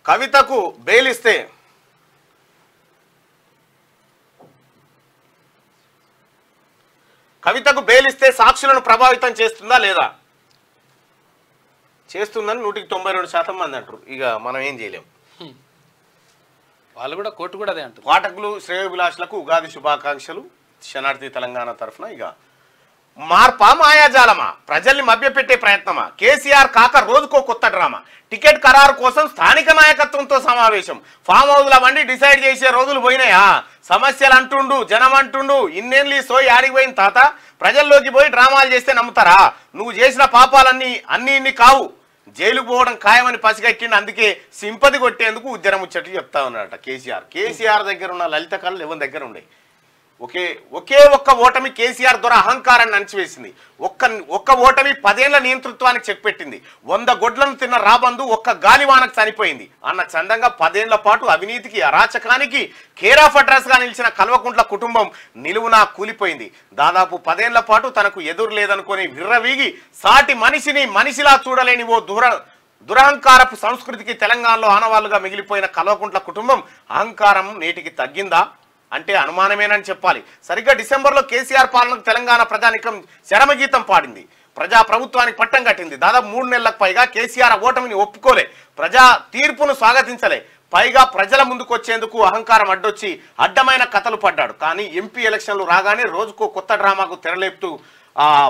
కవితకు బెయిల్ ఇస్తే సాక్షులను ప్రభావితం చేస్తుందా లేదా? చేస్తుందని 192% మంది అంటారు. ఇక మనం ఏం చేయలేం. వాళ్ళు కూడా కోర్టు కూడా అదే అంటారు. పాఠకులు శ్రేయోభిలాషులకు ఉగాది శుభాకాంక్షలు. శనార్థి తెలంగాణ తరఫున. ఇక మార్పా మాయాజాలమా? ప్రజల్ని మభ్యపెట్టే ప్రయత్నమా? కేసీఆర్ కాక రోజుకో కొత్త డ్రామా. టికెట్ ఖరారు కోసం స్థానిక నాయకత్వంతో సమావేశం. ఫామ్ హౌస్ల వండి డిసైడ్ చేసే రోజులు పోయినాయా? సమస్యలు అంటుండు, జనం అంటుండు. ఇన్నేళ్ళు సోయి ఆడిపోయిన తాత. ప్రజల్లోకి పోయి డ్రామాలు చేస్తే నమ్ముతారా? నువ్వు చేసిన పాపాలన్నీ ఇన్ని కావు. జైలుకు పోవడం ఖాయమని పసిగట్టిండు. అందుకే సింపతి కొట్టేందుకు ఉద్యమం వచ్చేట్లు చెప్తా ఉన్నారట కేసీఆర్ దగ్గర ఉన్న లలిత కళలు ఎవరి దగ్గర ఉండే. ఒకే ఒక్క ఓటమి కేసీఆర్ ద్వారా అహంకారాన్ని అణచివేసింది. ఒక్క ఓటమి 10 ఏళ్ల నియంతృత్వానికి చెక్ పెట్టింది. 100 గొడ్లను తిన్న రాబందు ఒక్క గాలివానకు చనిపోయింది అన్న చందంగా 10 ఏళ్ల పాటు అవినీతికి అరాచకానికి కేర్ ఆఫ్ అడ్రస్ గా నిలిచిన కల్వకుంట్ల కుటుంబం నిలువునా కూలిపోయింది. దాదాపు 10 ఏళ్ల పాటు తనకు ఎదురు లేదనుకొని విర్రవీగి సాటి మనిషిని మనిషిలా చూడలేని ఓ దురహంకారపు సంస్కృతికి తెలంగాణలో ఆనవాళ్లుగా మిగిలిపోయిన కల్వకుంట్ల కుటుంబం అహంకారం నేటికి తగ్గిందా అంటే అనుమానమేనని చెప్పాలి. సరిగ్గా డిసెంబర్లో కేసీఆర్ పాలనకు తెలంగాణ ప్రజానికం శరమగీతం పాడింది. ప్రజా ప్రభుత్వానికి పట్టం కట్టింది. దాదాపు 3 నెలలకు పైగా కేసీఆర్ ఓటమిని ఒప్పుకోలే, ప్రజా తీర్పును స్వాగతించలే. పైగా ప్రజల ముందుకు వచ్చేందుకు అహంకారం అడ్డొచ్చి అడ్డమైన కథలు పడ్డాడు. కానీ ఎంపీ ఎలక్షన్లు రాగానే రోజుకో కొత్త డ్రామాకు తెరలేపుతూ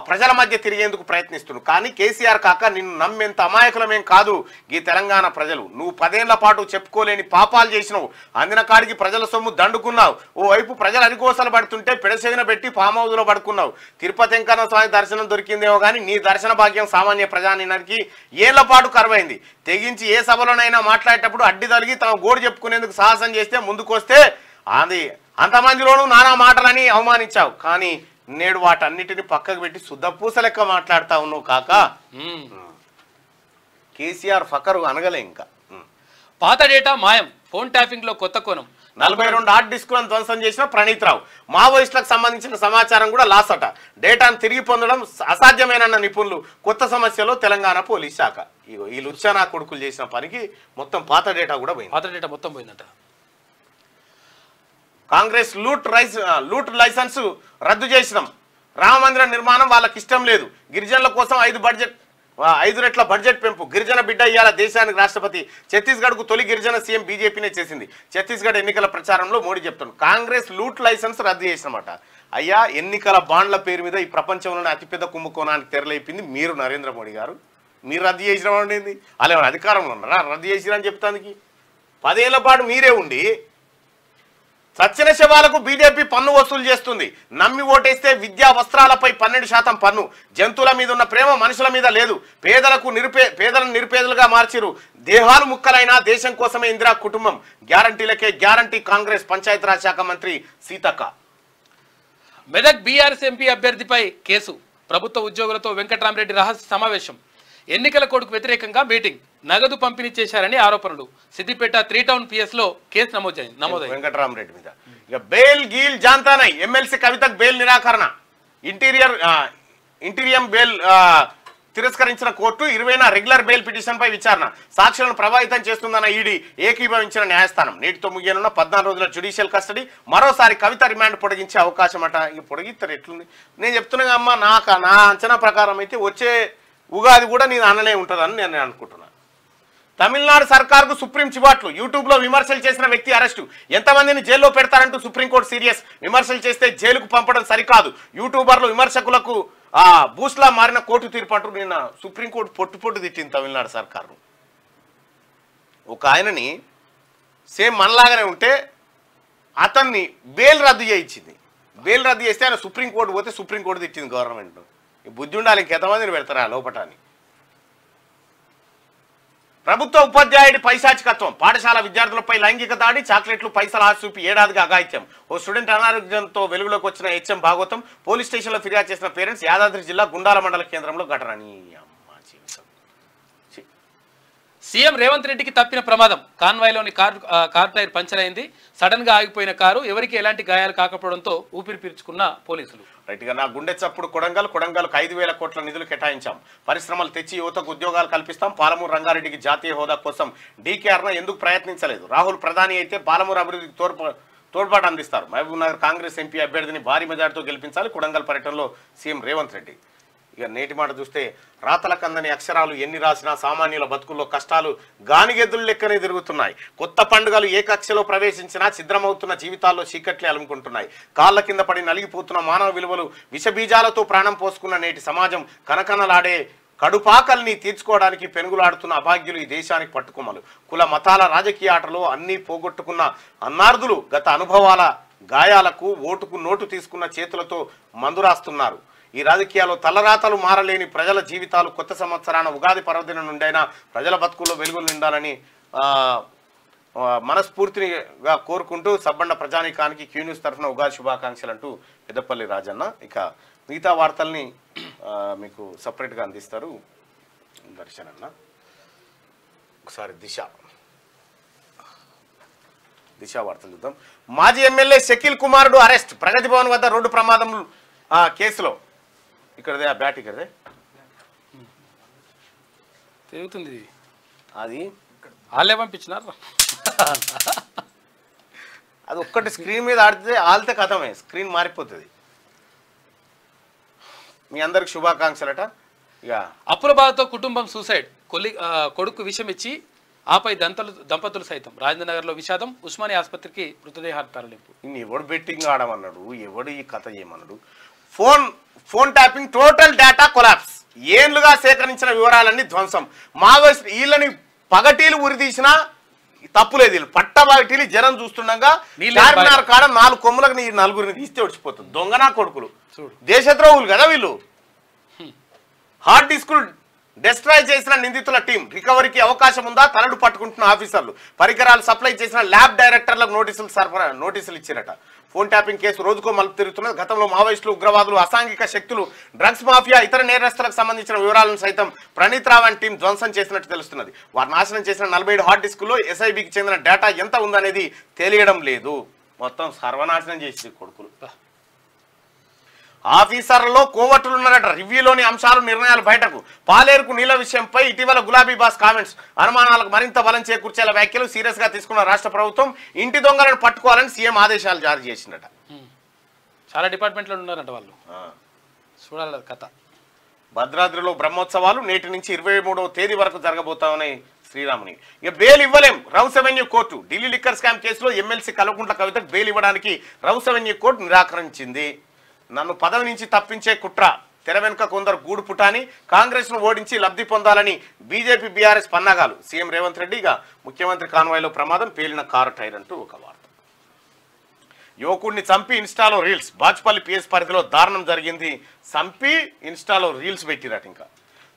ప్రజల మధ్య తిరిగేందుకు ప్రయత్నిస్తున్నాడు. కానీ కేసీఆర్ కాక నిన్ను నమ్మేంత అమాయకులమేం కాదు ఈ తెలంగాణ ప్రజలు. నువ్వు 10 ఏళ్ల పాటు చెప్పుకోలేని పాపాలు చేసినావు. అందిన కాడికి ప్రజల సొమ్ము దండుకున్నావు. ఓవైపు ప్రజలు అరికోసలు పడుతుంటే పెడసెగిన పెట్టి ఫామ్ హౌస్లో పడుకున్నావు. తిరుపతి వెంకన్న స్వామి దర్శనం దొరికిందేమో కానీ నీ దర్శన భాగ్యం సామాన్య ప్రజానినానికి ఏళ్ల పాటు కరువైంది. తెగించి ఏ సభలోనైనా మాట్లాడేటప్పుడు అడ్డి తొలగి తమ గోడు చెప్పుకునేందుకు సాహసం చేస్తే ముందుకొస్తే అది అంతమందిలోనూ నానా మాటలని అవమానించావు. కానీ నేడు వాటన్నిటిని పక్కకు పెట్టి శుద్ధ పూస లెక్క మాట్లాడుతా ఉన్నావు కాక. కేసీఆర్ ఫకరు అనగలే. ఇంకా పాత డేటా మాయం. ఫోన్ ట్యాపింగ్ లో కొత్త కోణం. 42 హార్డ్ డిస్కులను ధ్వంసం చేసిన ప్రణీత్ రావు. మావోయిస్టులకు సంబంధించిన సమాచారం కూడా లాస్ అట. డేటాను తిరిగి పొందడం అసాధ్యమేనన్న నిపుణులు. కొత్త సమస్యలో తెలంగాణ పోలీస్ శాఖ. ఈ లుచ్చానా కొడుకులు చేసిన పనికి మొత్తం పాత డేటా కూడా పోయింది. పాత డేటా మొత్తం పోయిందట. కాంగ్రెస్ లూట్ లైసెన్స్ రద్దు చేసినాం. రామ మందిర నిర్మాణం వాళ్ళకి ఇష్టం లేదు. గిరిజనుల కోసం 5 రెట్ల బడ్జెట్ పెంపు. గిరిజన బిడ్డ ఇయ్యాల దేశానికి రాష్ట్రపతి. ఛత్తీస్గఢ్కు తొలి గిరిజన సీఎం బీజేపీనే చేసింది. ఛత్తీస్గఢ్ ఎన్నికల ప్రచారంలో మోడీ చెప్తున్నాడు. కాంగ్రెస్ లూట్ లైసెన్స్ రద్దు చేసినమాట. అయ్యా, ఎన్నికల బాండ్ల పేరు మీద ఈ ప్రపంచంలోనే అతిపెద్ద కుంభకోణానికి తెరలేపింది మీరు నరేంద్ర మోడీ గారు. మీరు రద్దు చేసిన వాడింది. అలా అధికారంలో ఉన్నారా రద్దు చేసిరని చెప్తానికి? 10 ఏళ్ల పాటు మీరే ఉండి సచ్చిన శవాలకు బీజేపీ పన్ను వసూలు చేస్తుంది. నమ్మి ఓటేస్తే విద్యా వస్త్రాలపై 12% పన్ను. జంతువుల మీద ఉన్న ప్రేమ మనుషుల మీద లేదు. పేదలను నిరుపేదలుగా మార్చిరు. దేహాలు ముక్కలైనా దేశం కోసమే ఇందిరా కుటుంబం. గ్యారంటీలకే గ్యారంటీ. కాంగ్రెస్ పంచాయతీరాజ్ శాఖ మంత్రి సీతక్క. మెదక్ బీఆర్ఎస్ ఎంపీ అభ్యర్థిపై కేసు. ప్రభుత్వ ఉద్యోగులతో వెంకట్రామరెడ్డి రహస్య సమావేశం. ఎన్నికల కోడ్కు వ్యతిరేకంగా మీటింగ్. నగదు పంపిణీ చేశారని ఆరోపణలు. సిద్దిపేట 3 టౌన్ PS లో కేసు నమోదైంది. వెంకట్రామరెడ్డి మీద. ఇక బెయిల్ గీల్ జాంతానై. ఎమ్మెల్సీ కవితకు బెయిల్ నిరాకరణ. ఇంటీరియం బెయిల్ తిరస్కరించిన కోర్టు 20న రెగ్యులర్ బెయిల్ పిటిషన్పై విచారణ, సాక్షులను ప్రభావితం చేస్తుందన్న ఈడీ ఏకీభవించిన న్యాయస్థానం. నేటితో ముగియనున్న 14 రోజుల జ్యుడిషియల్ కస్టడీ, మరోసారి కవిత రిమాండ్ పొడిగించే అవకాశం అట. ఇక పొడిగిస్తారు ఎట్లుంది? నేను చెప్తున్నా అమ్మా, నా అంచనా ప్రకారం అయితే వచ్చే ఉగాది కూడా నేను అనలే ఉంటుందని నేను అనుకుంటున్నాను. తమిళనాడు సర్కార్కు సుప్రీం చివాట్లు, యూట్యూబ్లో విమర్శలు చేసిన వ్యక్తి అరెస్టు, ఎంతమందిని జైల్లో పెడతారంటూ సుప్రీంకోర్టు సీరియస్. విమర్శలు చేస్తే జైలుకు పంపడం సరికాదు, యూట్యూబర్లు విమర్శకులకు బూస్లా మారిన కోర్టు తీర్పు అంటూ నిన్న సుప్రీంకోర్టు పొట్టు తిట్టింది తమిళనాడు సర్కారు. ఒక ఆయనని సేమ్ మనలాగానే ఉంటే అతన్ని బెయిల్ రద్దు చేయించింది. బెయిల్ రద్దు చేస్తే ఆయన సుప్రీంకోర్టు పోతే సుప్రీంకోర్టు తిట్టింది గవర్నమెంట్. బుద్ధి ఉండాలి, ఇంకెంతమందిని పెడతారా లోపటాన్ని. ప్రభుత్వ ఉపాధ్యాయుడి పైశాచికత్వం, పాఠశాల విద్యార్థులపై లైంగిక దాడి, చాక్లెట్లు పైసలు ఆశ చూపి ఏడాదిగా అఘాయిత్యం. ఓ స్టూడెంట్ అనారోగ్యంతో వెలుగులోకి వచ్చిన హెచ్ఎం భాగవతం, పోలీస్ స్టేషన్లో ఫిర్యాదు చేసిన పేరెంట్స్. యాదాద్రి జిల్లా గుండాల మండల కేంద్రంలో ఘటన. సీఎం రేవంత్ రెడ్డికి తప్పిన ప్రమాదం, కాన్వాయ్లోని కారు టైర్ పంచర్ అయింది. సడన్ గా ఆగిపోయిన కారు, ఎవరికి ఎలాంటి గాయాలు కాకపోవడంతో ఊపిరి పీల్చుకున్న పోలీసులు. రైట్గా నా గుండె చప్పుడు కొడంగల్కు 5,000 కోట్ల నిధులు కేటాయించాం, పరిశ్రమలు తెచ్చి యువతకు ఉద్యోగాలు కల్పిస్తాం. పాలమూరు రంగారెడ్డికి జాతీయ హోదా కోసం డీకేఆర్ను ఎందుకు ప్రయత్నించలేదు? రాహుల్ ప్రధాని అయితే పాలమూరు అభివృద్ధికి తోడ్పాటు అందిస్తారు. మహబూబ్ నగర్ కాంగ్రెస్ ఎంపీ అభ్యర్థిని భారీ మెజార్టీతో గెలిపించాలి. కొడంగల్ పర్యటనలో సీఎం రేవంత్ రెడ్డి. ఇక నేటి మాట చూస్తే, రాతల కందని అక్షరాలు ఎన్ని రాసినా సామాన్యుల బతుకుల్లో కష్టాలు గానిగెద్దులు లెక్కనే తిరుగుతున్నాయి. కొత్త పండుగలు ఏ కక్షలో ప్రవేశించినా ఛిద్రమవుతున్న జీవితాల్లో చీకట్లే అలుముకుంటున్నాయి. కాళ్ళ కింద పడి నలిగిపోతున్న మానవ విలువలు విషబీజాలతో ప్రాణం పోసుకున్న నేటి సమాజం కనకనలాడే కడుపాకల్ని తీర్చుకోవడానికి పెనుగులాడుతున్న అభాగ్యులు ఈ దేశానికి పట్టుకొమ్మలు. కుల మతాల రాజకీయ ఆటలో అన్నీ పోగొట్టుకున్న అన్నార్థులు గత అనుభవాల గాయాలకు ఓటుకు నోటు తీసుకున్న చేతులతో మందురాస్తున్నారు. ఈ రాజకీయాల్లో తలరాతలు మారలేని ప్రజల జీవితాలు కొత్త సంవత్సరాన ఉగాది పర్వదినం నుండైనా ప్రజల బతుకుల్లో వెలుగులు నిండాలని మనస్ఫూర్తిగా కోరుకుంటూ సబ్బండ ప్రజానీకానికి క్యూ న్యూస్ తరఫున ఉగాది శుభాకాంక్షలు అంటూ పెద్దపల్లి రాజన్న. ఇక మిగతా వార్తల్ని మీకు సపరేట్గా అందిస్తారు దర్శన్ అన్న. ఒకసారి దిశ వార్తలు చూద్దాం. మాజీ ఎమ్మెల్యే షకీల్ కుమారుడు అరెస్ట్, ప్రగతి భవన్ వద్ద రోడ్డు ప్రమాదం కేసులో. ఇక్కడదే ఆ బ్యాట్ ఇక్కడదే తిరుగుతుంది. అది వాళ్ళే పంపించినారు. అది ఒక్కటి స్క్రీన్ మీద ఆడితే కథమే, స్క్రీన్ మారిపోతుంది. మీ అందరికి శుభాకాంక్షలట. ఇక అప్పుల బాధతో కుటుంబం సూసైడ్, కొడుకు విషం ఇచ్చి ఆపై దంపతులు సైతం. రాజేంద్రనగర్లో విషాదం, ఉస్మానియా ఆసుపత్రికి మృతదేహాలు తరలింపు. ఇన్ని ఎవడు బెట్టింగ్ ఆడమన్నాడు, ఎవడు ఈ కథ చేయమన్నాడు? Phone tapping, total data collapse, ఏళ్లుగా సేకరించిన వివరాలన్నీ ధ్వంసం. మావోయిస్ట్ వీళ్ళని పగటీలు ఉరి తీసినా తప్పులేదు. వీళ్ళు పట్టబగటీలు జనం చూస్తుండగా చార్మినార్ కాడ 4 కొమ్ములకు నీ 4గురిని తీస్తే వచ్చిపోతుంది. దొంగనా కొడుకులు, దేశద్రోహులు కదా వీళ్ళు. హార్డ్ డిస్కులు డిస్ట్రాయ్ చేసిన నిందితుల టీం, రికవరీకి అవకాశం ఉందా? తలడు పట్టుకుంటున్న ఆఫీసర్లు, పరికరాలు సప్లై చేసిన ల్యాబ్ డైరెక్టర్లకు నోటీసులు ఇచ్చారట. ఫోన్ ట్యాపింగ్ కేసు రోజుకో మలుపు తిరుగుతున్నది. గతంలో మావోయిస్టులు, ఉగ్రవాదులు, అసాంఘిక శక్తులు, డ్రగ్స్ మాఫియా, ఇతర నేరస్తులకు సంబంధించిన వివరాలను సైతం ప్రణీత్ రావు అండ్ టీం ధ్వంసం చేసినట్టు తెలుస్తున్నది. వారు నాశనం చేసిన 47 హార్డ్ డిస్కుల్లో ఎస్ఐబికి చెందిన డేటా ఎంత ఉందనేది తెలియడం లేదు. మొత్తం సర్వనాశనం చేసి కొడుకులు. ఆఫీసర్లలో కోవట్టులున్నారట. రివ్యూలోని అంశాలు, నిర్ణయాలు బయటకు. పాలేరుకు నీళ్ల విషయంపై ఇటీవల గులాబీ బాస్ కామెంట్స్ అనుమానాలకు మరింత బలం చేకూర్చేలా వ్యాఖ్యలు సీరియస్ గా తీసుకున్న రాష్ట్ర ప్రభుత్వం ఇంటి దొంగలను పట్టుకోవాలని సీఎం ఆదేశాలు జారీ చేసిందట. చాలా డిపార్ట్మెంట్లో ఉన్నారంట వాళ్ళు. చూడాలి కథ. భద్రాద్రిలో బ్రహ్మోత్సవాలు నేటి నుంచి 23వ తేదీ వరకు జరగబోతామని శ్రీరాముని. ఇక బెయిల్ ఇవ్వలేం, rows avenue court. Delhi liquor scam కేసులో ఎమ్మెల్సీ కల్వకుంట్ల కవితకు బెయిల్ ఇవ్వడానికి రౌస్ అవెన్యూ కోర్టు నిరాకరించింది. నన్ను పదవి నుంచి తప్పించే కుట్ర, తెర వెనుక కొందరు గూడు పుటాని, కాంగ్రెస్ ను ఓడించి లబ్ధి పొందాలని బీజేపీ బీఆర్ఎస్ పన్నాగాలు. సీఎం రేవంత్ రెడ్డి. ఇక ముఖ్యమంత్రి కాన్వాయ్లో ప్రమాదం, పేలిన కారు టైర్ అంటూ ఒక వార్త. యువకుడిని చంపి ఇన్స్టాలో రీల్స్, బాచుపల్లి పిఎస్ పరిధిలో దారుణం జరిగింది. చంపి ఇన్స్టాలో రీల్స్ పెట్టిరట. ఇంకా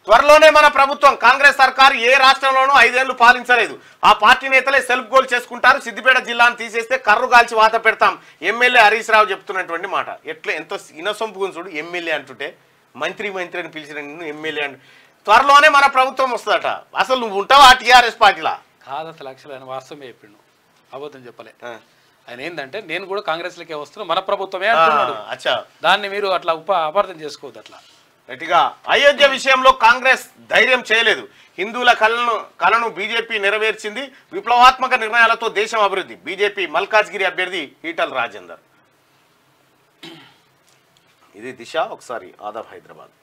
త్వరలోనే మన ప్రభుత్వం, కాంగ్రెస్ సర్కారు ఏ రాష్ట్రంలోనూ 5 ఏళ్లు పాలించలేదు. ఆ పార్టీ నేతలే సెల్ఫ్ గోల్ చేసుకుంటారు. సిద్దిపేట జిల్లాను తీసేస్తే కర్రు కాల్చి వాత పెడతాం. ఎమ్మెల్యే హరీష్ రావు చెప్తున్నటువంటి మాట. ఎట్లా ఎంత ఇనసొంపు చూడు, ఎమ్మెల్యే అంటుంటే మంత్రి అని పిలిచిన నిన్ను ఎమ్మెల్యే అంటు. త్వరలోనే మన ప్రభుత్వం వస్తుందట. అసలు నువ్వు ఉంటావా టీఆర్ఎస్ పార్టీలా? కాదు, అసలు యాక్చువల్ ఆయన వాస్తవమే చెప్పిండు, అబద్ధం చెప్పలే. ఆయన ఏంటంటే నేను కూడా కాంగ్రెస్ లకే వస్తున్నా, మన ప్రభుత్వమే అంటున్నాడు. దాన్ని మీరు అట్లా అపార్థం చేసుకోవద్దు. అట్లా గట్టిగా అయోధ్య విషయంలో కాంగ్రెస్ ధైర్యం చేయలేదు. హిందువుల కలను బీజేపీ నెరవేర్చింది. విప్లవాత్మక నిర్ణయాలతో దేశం అభివృద్ధి. బీజేపీ మల్కాజ్గిరి అభ్యర్థి ఈటల రాజేందర్. ఇది దిశ. ఒకసారి ఆదాబ్ హైదరాబాద్.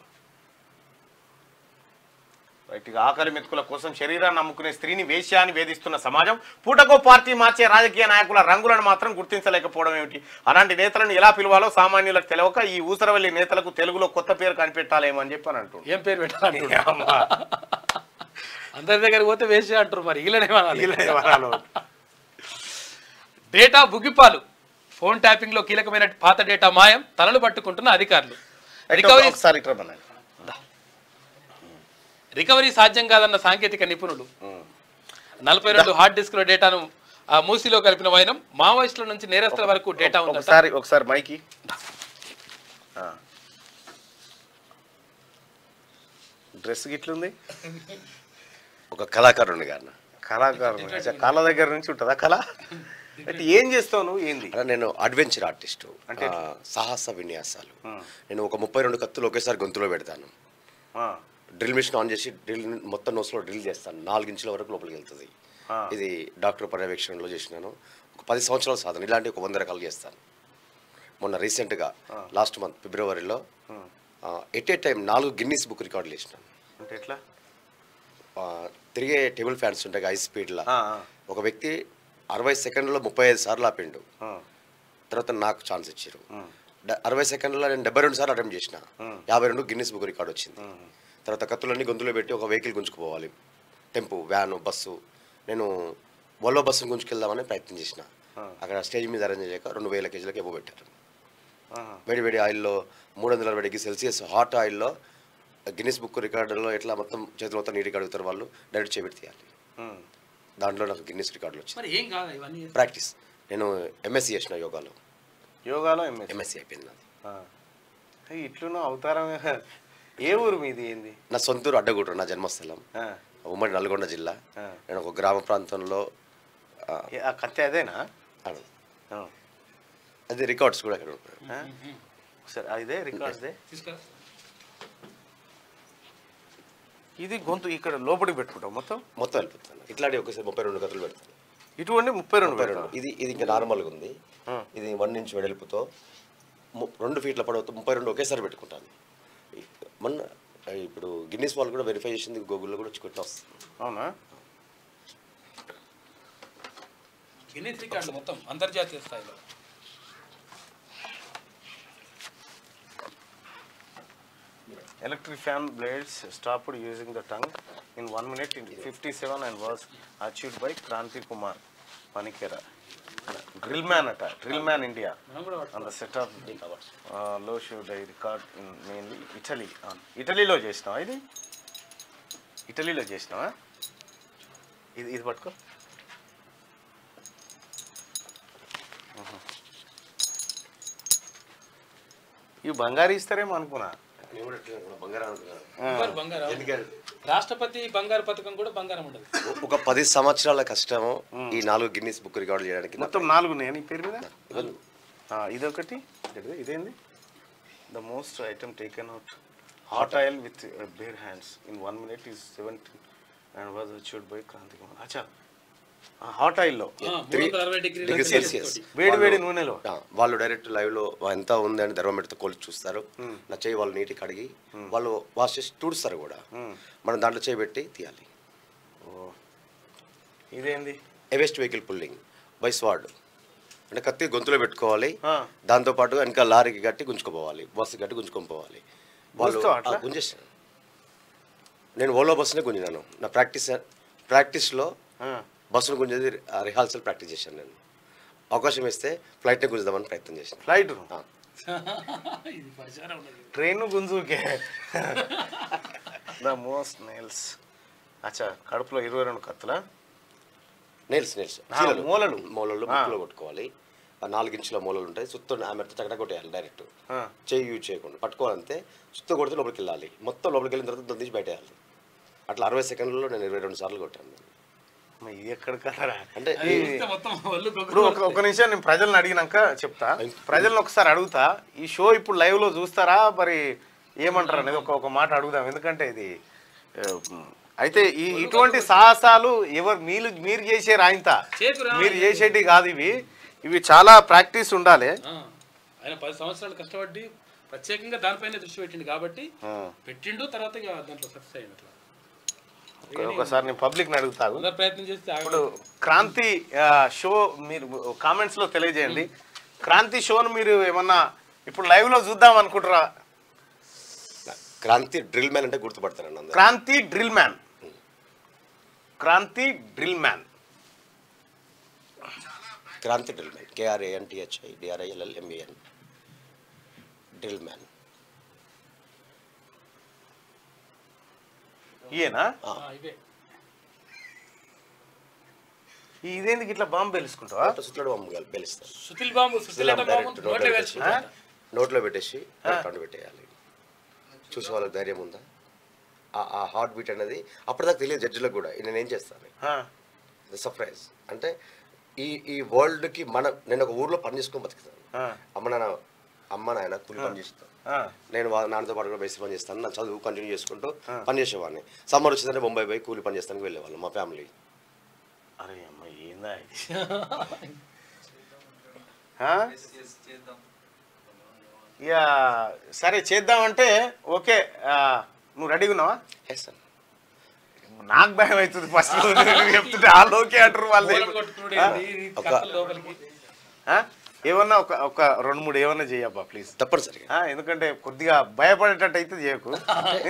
రైట్గా ఆకలి మెతుకుల కోసం శరీరాన్ని అమ్ముకునే స్త్రీని వేశ్యాన్ని వేధిస్తున్న సమాజం, పూటకో పార్టీ మార్చే రాజకీయ నాయకుల రంగులను మాత్రం గుర్తించలేకపోవడం ఏమిటి? అలాంటి నేతలను ఎలా పిలవాలో సామాన్యులకు తెలియక ఈ ఊసరవెల్లి నేతలకు తెలుగులో కొత్త పేరు కనిపెట్టాలేమో అని చెప్పి అని అంటున్నారు. ఏం పేరు పెట్టాలి? అందరి దగ్గరికి పోతే వేసి అంటారు, మరి వీళ్ళనే డేటా బుగ్గిపాలు. ఫోన్ ట్యాపింగ్ లో కీలకమైన పాత డేటా మాయం, తలలు పట్టుకుంటున్న అధికారులు. రికవరీ సాధ్యం కాదన్న సాంకేతిక నిపుణులు. 42 హార్డ్ డిస్క్ లో డేటాను మూసీలో కలిపిన వైనం. మావోయిస్టుల నుంచి నేరస్తుల వరకు డేటా ఉంది. ఒకసారి మైకి డ్రెస్ గిట్లుంది. ఒక కళాకారుని గారు. కళ దగ్గర నుంచి ఉంటుందా కళ? అంటే ఏం చేస్తావు నువ్వు? ఏంది? నేను అడ్వెంచర్ ఆర్టిస్టు, అంటే సాహస విన్యాసాలు. నేను ఒక 32 కత్తులు ఒకేసారి గొంతులో పెడతాను. డ్రిల్ మిషన్ ఆన్ చేసి డ్రిల్ మొత్తం నోస్లో డ్రిల్ చేస్తాను. 4 ఇంచుల వరకు లోపలికి వెళ్తుంది. ఇది డాక్టర్ పర్యవేక్షణలో చేసినాను. ఒక 10 సంవత్సరాల సాధన. ఇలాంటి ఒక 100 రకాలు చేస్తాను. మొన్న రీసెంట్గా లాస్ట్ మంత్ ఫిబ్రవరిలో at a time 4 Guinness book రికార్డులు చేసినాను. అంటే ఎట్లా? తిరిగే టేబుల్ ఫ్యాన్స్ ఉంటాయి హై స్పీడ్లో. ఒక వ్యక్తి 60 సెకండ్లో 35 సార్లు ఆపిండు. తర్వాత నాకు ఛాన్స్ ఇచ్చారు. 60 సెకండ్లో నేను 72 సార్లు అటెంప్ట్ చేసిన. 52 గిన్నీస్ బుక్ రికార్డు వచ్చింది. తర్వాత కత్తులన్నీ గొంతులో పెట్టి ఒక వెహికల్ గుంజుకుపోవాలి. Tempo, van, bus. నేను వల్లో బస్సును గుంజుకెళ్దామని ప్రయత్నం చేసిన. అక్కడ స్టేజ్ మీద అరేంజ్ చేయక 2000 కేజీలకు ఎబో పెట్టారు. వేడి ఆయిల్లో 360 డిగ్రీ సెల్సియస్ హాట్ ఆయిల్లో గిన్నీస్ బుక్ రికార్డులో ఎట్లా మొత్తం చేతులు మొత్తం నీట్గా అడుగుతారు వాళ్ళు, డైరెక్ట్ చేపెట్టి తీయాలి. దాంట్లో నాకు గిన్నీస్ రికార్డులు వచ్చింది. ప్రాక్టీస్. నేను ఎంఎస్సీ చేసిన యోగాలో ఎంఎస్సీ అయిపోయింది నాది. ఇట్లున్న అవతారం. ఏ ఊరు మీది? ఏంది? నా సొంతూరు అడ్డగూడూరు, నా జన్మస్థలం. ఉమ్మడి నల్గొండ జిల్లా. నేను ఒక గ్రామ ప్రాంతంలో. కత్తి అదేనా? అది రికార్డ్స్ కూడా అక్కడ ఉంటాయి. సరే, ఇదే రికార్డ్స్. ఇది గొంతు ఇక్కడ లోపలికి పెట్టుకుంటాం మొత్తం వెళ్ళిపోతాను. ఇట్లాంటి ఒకసారి 32 కత్తులు పెడతాను. ఇటువంటి 32. ఇది ఇంకా నార్మల్గా ఉంది. ఇది 1 ఇంచ్ వెడల్పుతో 2 ఫీట్ల పొడవుతో 32 ఒకేసారి పెట్టుకుంటాను. మొన్న ఇప్పుడు గిన్నీస్ వాళ్ళు కూడా వెరిఫై చేసింది, గూగుల్లో కూడా వచ్చి వస్తుంది. అవునా? గిన్నీస్ రికార్డులు మొత్తం అంతర్జాతీయ స్థాయిలో. Electric fan blades stopped using the tongue in 1 minute in 57 and was achieved by Kranti Kumar Panikera. Drill man India on the set of low show day record in mainly Italy. Italyలో చేసినావా? ఇది ఇటలీలో చేసినావా? ఇది పట్టుకో. ఇవి బంగారు ఇస్తారేమో అనుకున్నా. రాష్ట్రపతి బంగారు పథకం కూడా బంగారం ఉండదు. ఒక 10 సంవత్సరాల కష్టము ఈ 4 గిన్నీస్ బుక్ రికార్డు చేయడానికి. మొత్తం 4 ఉన్నాయి నీ పేరు మీద. ఇదొకటి. ఇదేంది? The most item taken out hot oil with bare hands in 1 minute is 17 and was achieved by Kranti Kumar. అచ్చా, హాట్ ఆయిల్లో 360 డిగ్రీ సెల్సియస్ వేడి నూనెలో వాళ్ళు డైరెక్ట్ లైవ్ లో ఎంత ఉంది అని థర్మోమీటర్తో కొలిచి చూస్తారు. నా చేయి వాళ్ళు నీటికి కడిగి వాళ్ళు వాష్ చేసి తుడుస్తారు కూడా. మనం దాంట్లో చేయి పెట్టి తీయాలి. ఇదేంది? ఎవెస్ట్ వెహికల్ పుల్లింగ్ బై స్వాడ్. అంటే కత్తి గొంతులో పెట్టుకోవాలి, దాంతోపాటు ఇంకా లారీకి గట్టి గుంజుకోపోవాలి, బస్సు గట్టి గుంజుకొని పోవాలి. వాళ్ళు గుంజేస్తాను. నేను ఓలో బస్సునే గుంజినాను. నా ప్రాక్టీస్లో బస్సును గుంజేది రిహార్సల్ ప్రాక్టీస్ చేశాను. నేను అవకాశం ఇస్తే ఫ్లైట్ని గుంజుదామని ప్రయత్నం చేశాను. ఫ్లైట్ ట్రైన్ గుంజుకే. The most nails. అచ్చా, కడుపులో 22 కత్తుల నెయిల్స్ మూలలు ముక్కులో కొట్టుకోవాలి. 4 ఇంచుల మూలలు ఉంటాయి. సుత్తో ఆమెతో చక్కగా కొట్టేయాలి. డైరెక్ట్ చేయి యూజ్ చేయకుండా పట్టుకోవాలంటే సుత్తో కొడితే లోపలికి వెళ్ళాలి. మొత్తం లోపలికి వెళ్ళిన తర్వాత దాన్ని తీసి బయటేయాలి. అట్లా 60 సెకండ్లలో నేను 22 సార్లు కొట్టాను. ఇది ఎక్కడ కదరా? అంటే ఇప్పుడు ఒక నిమిషం నేను ప్రజలను అడిగినాక చెప్తా. ప్రజలను ఒకసారి అడుగుతా, ఈ షో ఇప్పుడు లైవ్ లో చూస్తారా? మరి ఏమంటారు అనేది ఒక మాట అడుగుదాం. ఎందుకంటే ఇది అయితే ఇటువంటి సాహసాలు మీరు చేసే రాయింత మీరు చేసేటి కాదు, ఇవి చాలా ప్రాక్టీస్ ఉండాలి. ఆయన 10 సంవత్సరాలు కష్టపడి ప్రత్యేకంగా దానిపైన దృష్టి పెట్టిండు కాబట్టి పెట్టిండు, తర్వాత దాంట్లో సక్సెస్ అయ్యింది. ఒకసారి నేను పబ్లిక్ని అడుగుతాను, ప్రయత్నం చేస్తే ఇప్పుడు క్రాంతి షో మీరు కామెంట్స్లో తెలియజేయండి. క్రాంతి షోను మీరు ఏమన్నా ఇప్పుడు లైవ్లో చూద్దాం అనుకుంటారా? క్రాంతి డ్రిల్ మ్యాన్ అంటే గుర్తుపడతానండి. Kranthi drill man, Kranthi drill man, Kranthi drill man, KRANTHIDRILLMAN drill man. ఈయనా? ఇదేందుకు ఇట్లా బాంబు పేలుసుకుంటావా? సుత్తుడు బాంబు పేలుస్తారు. సుతిల్ బాంబు నోట్లో పెట్టేసి కండు పెట్టేయాలి. చూసే వాళ్ళకి ధైర్యం ఉందా? ఆ హార్ట్ బీట్ అనేది అప్పటిదాకా తెలియదు జడ్జిలకు కూడా. నేను ఏం చేస్తాను సర్ప్రైజ్ అంటే ఈ వరల్డ్కి నేను ఒక ఊర్లో పని చేసుకొని బతుకుతాను. అమ్మ నాయన కూలి పని చేస్తాను. నేను నాన్నతో పాటు బయట పని చేస్తాను. నా చదువు కంటిన్యూ చేసుకుంటూ పని చేసేవాడిని. సమ్మర్ వచ్చిందంటే బొంబాయి పోయి కూలి పని చేస్తానికి వెళ్ళేవాళ్ళం మా ఫ్యామిలీ. అరే అమ్మ ఏందా ఇక సరే చేద్దామంటే ఓకే. నువ్వు రెడీగా ఉన్నావా? నాకు భయం అవుతుంది ఫస్ట్ చెప్తుంటే ఆలోకే అంటారు వాళ్ళు. ఏమన్నా ఒక 2-3 ఏమన్నా చేయబ్బా ప్లీజ్, తప్పనిసరిగా. ఎందుకంటే కొద్దిగా భయపడేటట్టు అయితే చేయకు.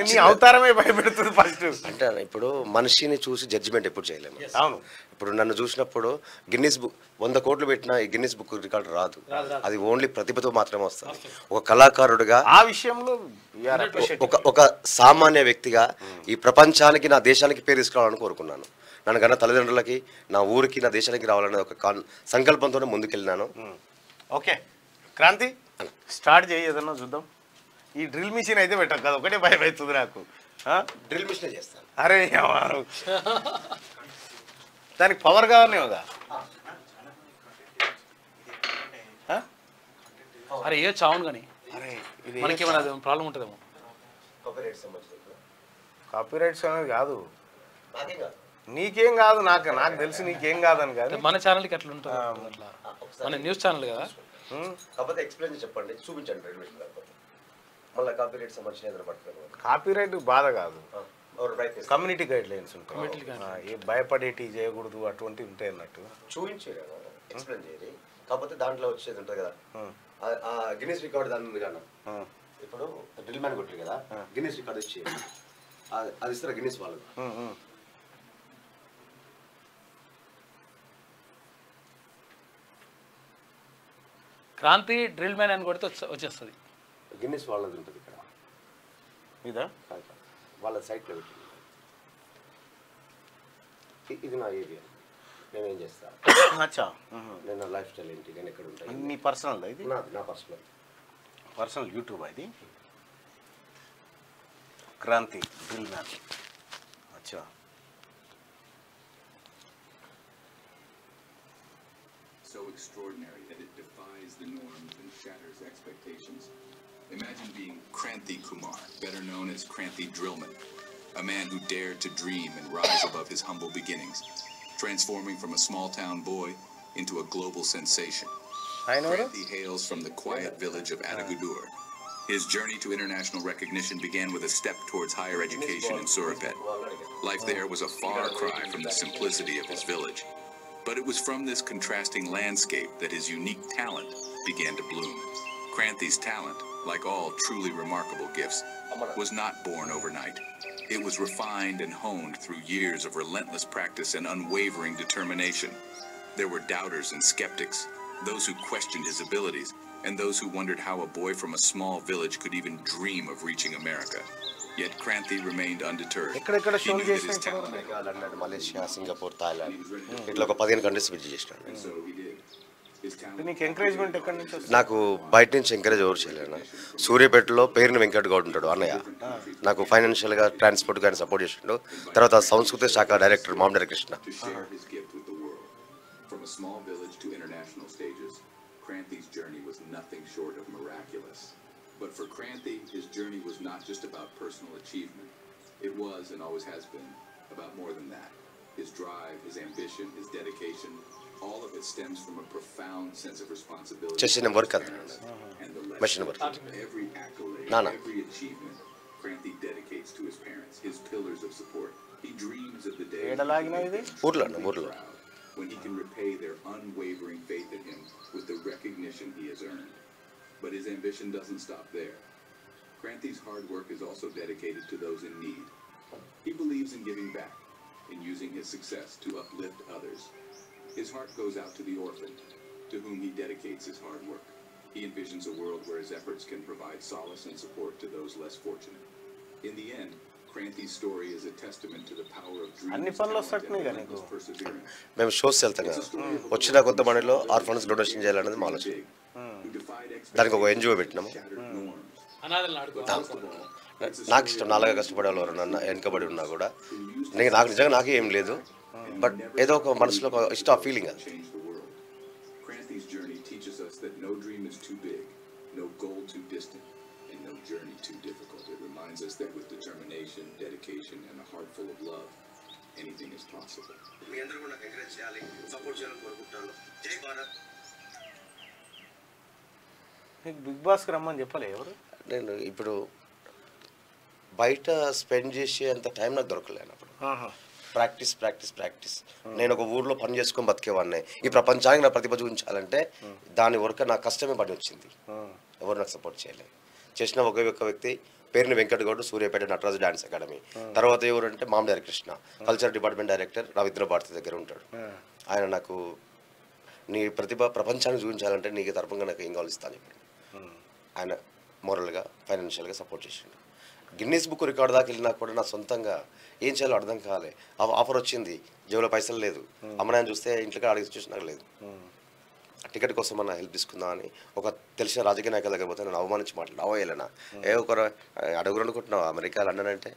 నీ అవతారమే భయపెడుతుంది ఫస్ట్. అంటే ఇప్పుడు మనిషిని చూసి జడ్జిమెంట్ ఎప్పుడు చేయలేము. అవును, ఇప్పుడు నన్ను చూసినప్పుడు గిన్నిస్ బుక్ 100 కోట్లు పెట్టినా ఈ గిన్నిస్ బుక్ రికార్డు రాదు. అది ఓన్లీ ప్రతిభతో మాత్రమే వస్తుంది. ఒక కళాకారుడిగా ఆ విషయంలో ఒక సామాన్య వ్యక్తిగా ఈ ప్రపంచానికి నా దేశానికి పేరు తీసుకురావాలని కోరుకున్నాను. నన్ను కన్నా తల్లిదండ్రులకి, నా ఊరికి, నా దేశానికి రావాలనే ఒక సంకల్పంతోనే ముందుకెళ్ళినాను. ఓకే క్రాంతి స్టార్ట్ చేయి, ఏదన్నా చూద్దాం. ఈ డ్రిల్ మిషన్ అయితే పెట్టాం కదా, ఒకటే భయం అవుతుంది నాకు. డ్రిల్ మిషన్ చేస్తాను. అరే దానికి పవర్ కావాలనే కదా. అరే ఏ చావును కానీ అరే ఇది మనకి ఏమైనా ప్రాబ్లం ఉంటుందేమో. కాపీరైట్స్ అనేది కాదు, నీకేం కాదు, నాకు తెలిసి నీకేం కాదని కాదు. మన ఛానల్కి అట్లా ఉంటుంది, అట్లా మన న్యూస్ ఛానల్ కదా. కాకపోతే ఎక్స్ప్లెయిన్ చెప్పండి, చూపించండి. మళ్ళీ కాపీరైట్ సంబంధించిన కాపీరైట్ బాధ కాదు, కమ్యూనిటీ గైడ్ లైన్స్ ఉంటాయి. భయపడేటి చేయకూడదు అటువంటివి ఉంటాయి అన్నట్టు. చూపించే కదా, ఎక్స్ప్లెయిన్ చేయాలి. కాకపోతే దాంట్లో వచ్చేది ఉంటుంది కదా, గిన్నిస్ రికార్డు దాని ఉంది కదా. ఇప్పుడు డ్రిల్ మ్యాన్ కొట్టారు కదా, గిన్నిస్ రికార్డు ఇచ్చి అది ఇస్తారా గిన్నిస్ వాళ్ళు. క్రాంతి డ్రిల్ మ్యాన్ అని కొడితే వచ్చేస్తుంది. గిన్నిస్ వాళ్ళది ఉంటుంది ఇక్కడ, ఇదా వాళ్ళ సైట్లో పెట్టింది. ఇది నా ఏరియా, నేనేం చేస్తాను. నేను నా లైఫ్ స్టైల్ ఏంటి, నేను ఎక్కడ ఉంటాను. నీ పర్సనల్ ఇది? నా పర్సనల్ యూట్యూబ్ ఇది. Kranthi drill man. అచ్చా so extraordinary that it defies the norms and shatters expectations. Imagine being Kranti Kumar, better known as Kranti Drillman, a man who dared to dream and rise above his humble beginnings, transforming from a small-town boy into a global sensation. Kranti hails from the quiet village of Adagudur. His journey to international recognition began with a step towards higher education in Surapet. Life there was a far cry from the simplicity of his village. But it was from this contrasting landscape that his unique talent began to bloom. Kranti's talent, like all truly remarkable gifts, was not born overnight. It was refined and honed through years of relentless practice and unwavering determination. There were doubters and skeptics, those who questioned his abilities, and those who wondered how a boy from a small village could even dream of reaching America. Yet Kranti remained undeterred. He knew that his talent. London, Malaysia, Singapore, Thailand. ఇట్లా ఒక 15 countries visit చేసినాను. నీకు encouragement ఎక్కడి నుంచి వస్తుంది? నాకు బయట నుంచి ఎంకరేజ్ ఎవరు చేయలేను. సూర్యాపేటలో పేరుని వెంకట్ గౌడ్ ఉంటాడు అన్నయ్య, నాకు ఫైనాన్షియల్గా ట్రాన్స్పోర్ట్ కానీ సపోర్ట్ చేసిండు. తర్వాత సంస్కృతి శాఖ director Mamidari Krishna. From a small village to international stages, Kranti's journey was nothing short of miraculous. But for Kranthi, his journey was not just about personal achievement. It was, and always has been, about more than that. His drive, his ambition, his dedication, all of it stems from a profound sense of responsibility. చేసిన work అది And the machine lesson work of every accolade, Nana. every achievement, Kranthi dedicates to his parents, his pillars of support. He dreams of the day ఊర్లో when he can repay their unwavering faith in him with the recognition he has earned. But his ambition doesn't stop there. Kranthi's hard work is also dedicated to those in need. He believes in giving back, in using his success to uplift others. His heart goes out to the orphan, to whom he dedicates his hard work. He envisions a world where his efforts can provide solace and support to those less fortunate. In the end, Kranthi's story is a testament to the power of dreams, talent, and relentless perseverance. మేము shows వెళ్తాం కదా వచ్చిన కొత్త మనీలో orphans donation చేయాలనేది మా ఆలోచన దానికి ఒక ఎన్జిఓ పెట్టినాము నాకు ఇష్టం నాలుగా కష్టపడే వాళ్ళు ఎవరన్నా వెనుకబడి ఉన్నా కూడా నాకు నిజంగా నాకే ఏం లేదు బట్ ఏదో ఒక మనసులో ఒక ఇష్టం ఆ ఫీలింగ్ అది Kranthi's journey teaches us that no dream is too big, no goal too distant, and no journey too difficult. It reminds us that with determination, dedication, and a heart full of love, anything is possible. Big బాస్కి రమ్మని చెప్పలే ఎవరు నేను ఇప్పుడు బయట spend చేసే అంత time నాకు దొరకలేను అప్పుడు ప్రాక్టీస్ ప్రాక్టీస్ ప్రాక్టీస్ నేను ఒక ఊర్లో పని చేసుకొని బతికేవాడిని ఈ ప్రపంచానికి నా ప్రతిభ చూపించాలంటే దాని వరకు నా కష్టమే పని వచ్చింది ఎవరు నాకు సపోర్ట్ చేయలేదు చేసిన ఒకే ఒక్క వ్యక్తి పేరుని వెంకటగౌడ్ సూర్యాపేట నటరాజు డాన్స్ అకాడమీ తర్వాత ఎవరంటే Mamidari Krishna culture department director Ravindra Bharathi దగ్గర ఉంటాడు ఆయన నాకు నీ ప్రతిభ ప్రపంచానికి చూపించాలంటే నీకు తరపుగా నాకు ఏం కావాలి ఇస్తాను ఇప్పుడు ఆయన మోరల్గా ఫైనాన్షియల్గా సపోర్ట్ చేసిండు గిన్నీస్ బుక్ రికార్డ్ దాకా వెళ్ళినా కూడా నా సొంతంగా ఏం చేయాలో అర్థం కాలే ఆఫర్ వచ్చింది జేబులో పైసలు లేదు అమ్మనాయని చూస్తే ఇంట్లో అడిగి సిచ్యువేషన్ నాకు లేదు టికెట్ కోసం అన్న హెల్ప్ తీసుకుందామని ఒక తెలిసిన రాజకీయ నాయకుల దగ్గర పోతే నేను అవమానించి అవయ్యలేనా ఒకరు అడుగురు అనుకుంటున్నావు అమెరికా లండన్ అంటే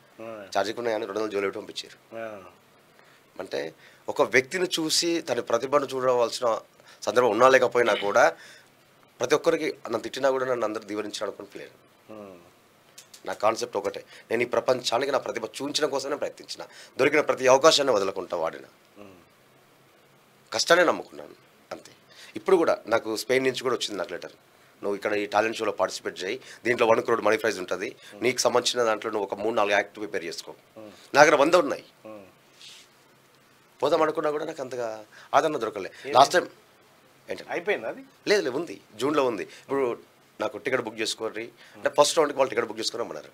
ఛార్జీకున్నా కానీ 200 జోలు పంపించారు అంటే ఒక వ్యక్తిని చూసి తన ప్రతిభను చూడవలసిన సందర్భం ఉన్నా లేకపోయినా కూడా ప్రతి ఒక్కరికి నన్ను తిట్టినా కూడా నన్ను అందరూ దీవరించాను అనుకుని ఫీల్ నా కాన్సెప్ట్ ఒకటే నేను ఈ ప్రపంచానికి నా ప్రతిభ చూపించడం కోసమే ప్రయత్నించిన దొరికిన ప్రతి అవకాశాన్ని వదలకుంటా వాడిన కష్టాన్ని నమ్ముకున్నాను అంతే ఇప్పుడు కూడా నాకు స్పెయిన్ నుంచి కూడా వచ్చింది నాకు లెటర్ నువ్వు ఇక్కడ ఈ టాలెంట్ షోలో పార్టిసిపేట్ చేయి దీంట్లో 1 crore మనీ ప్రైజ్ ఉంటుంది నీకు సంబంధించిన దాంట్లో నువ్వు ఒక 3-4 యాక్ట్ ప్రిపేర్ చేసుకో నా దగ్గర 100 ఉన్నాయి పోదాం అనుకున్నా కూడా నాకు అంతగా ఆదరణ దొరకలే లాస్ట్ టైం ఏంటంటే అయిపోయింది అది లేదు ఉంది జూన్లో ఉంది ఇప్పుడు నాకు టికెట్ బుక్ చేసుకోండి అంటే ఫస్ట్ రౌండ్కి వాళ్ళు టికెట్ బుక్ చేసుకుని రమ్మన్నారు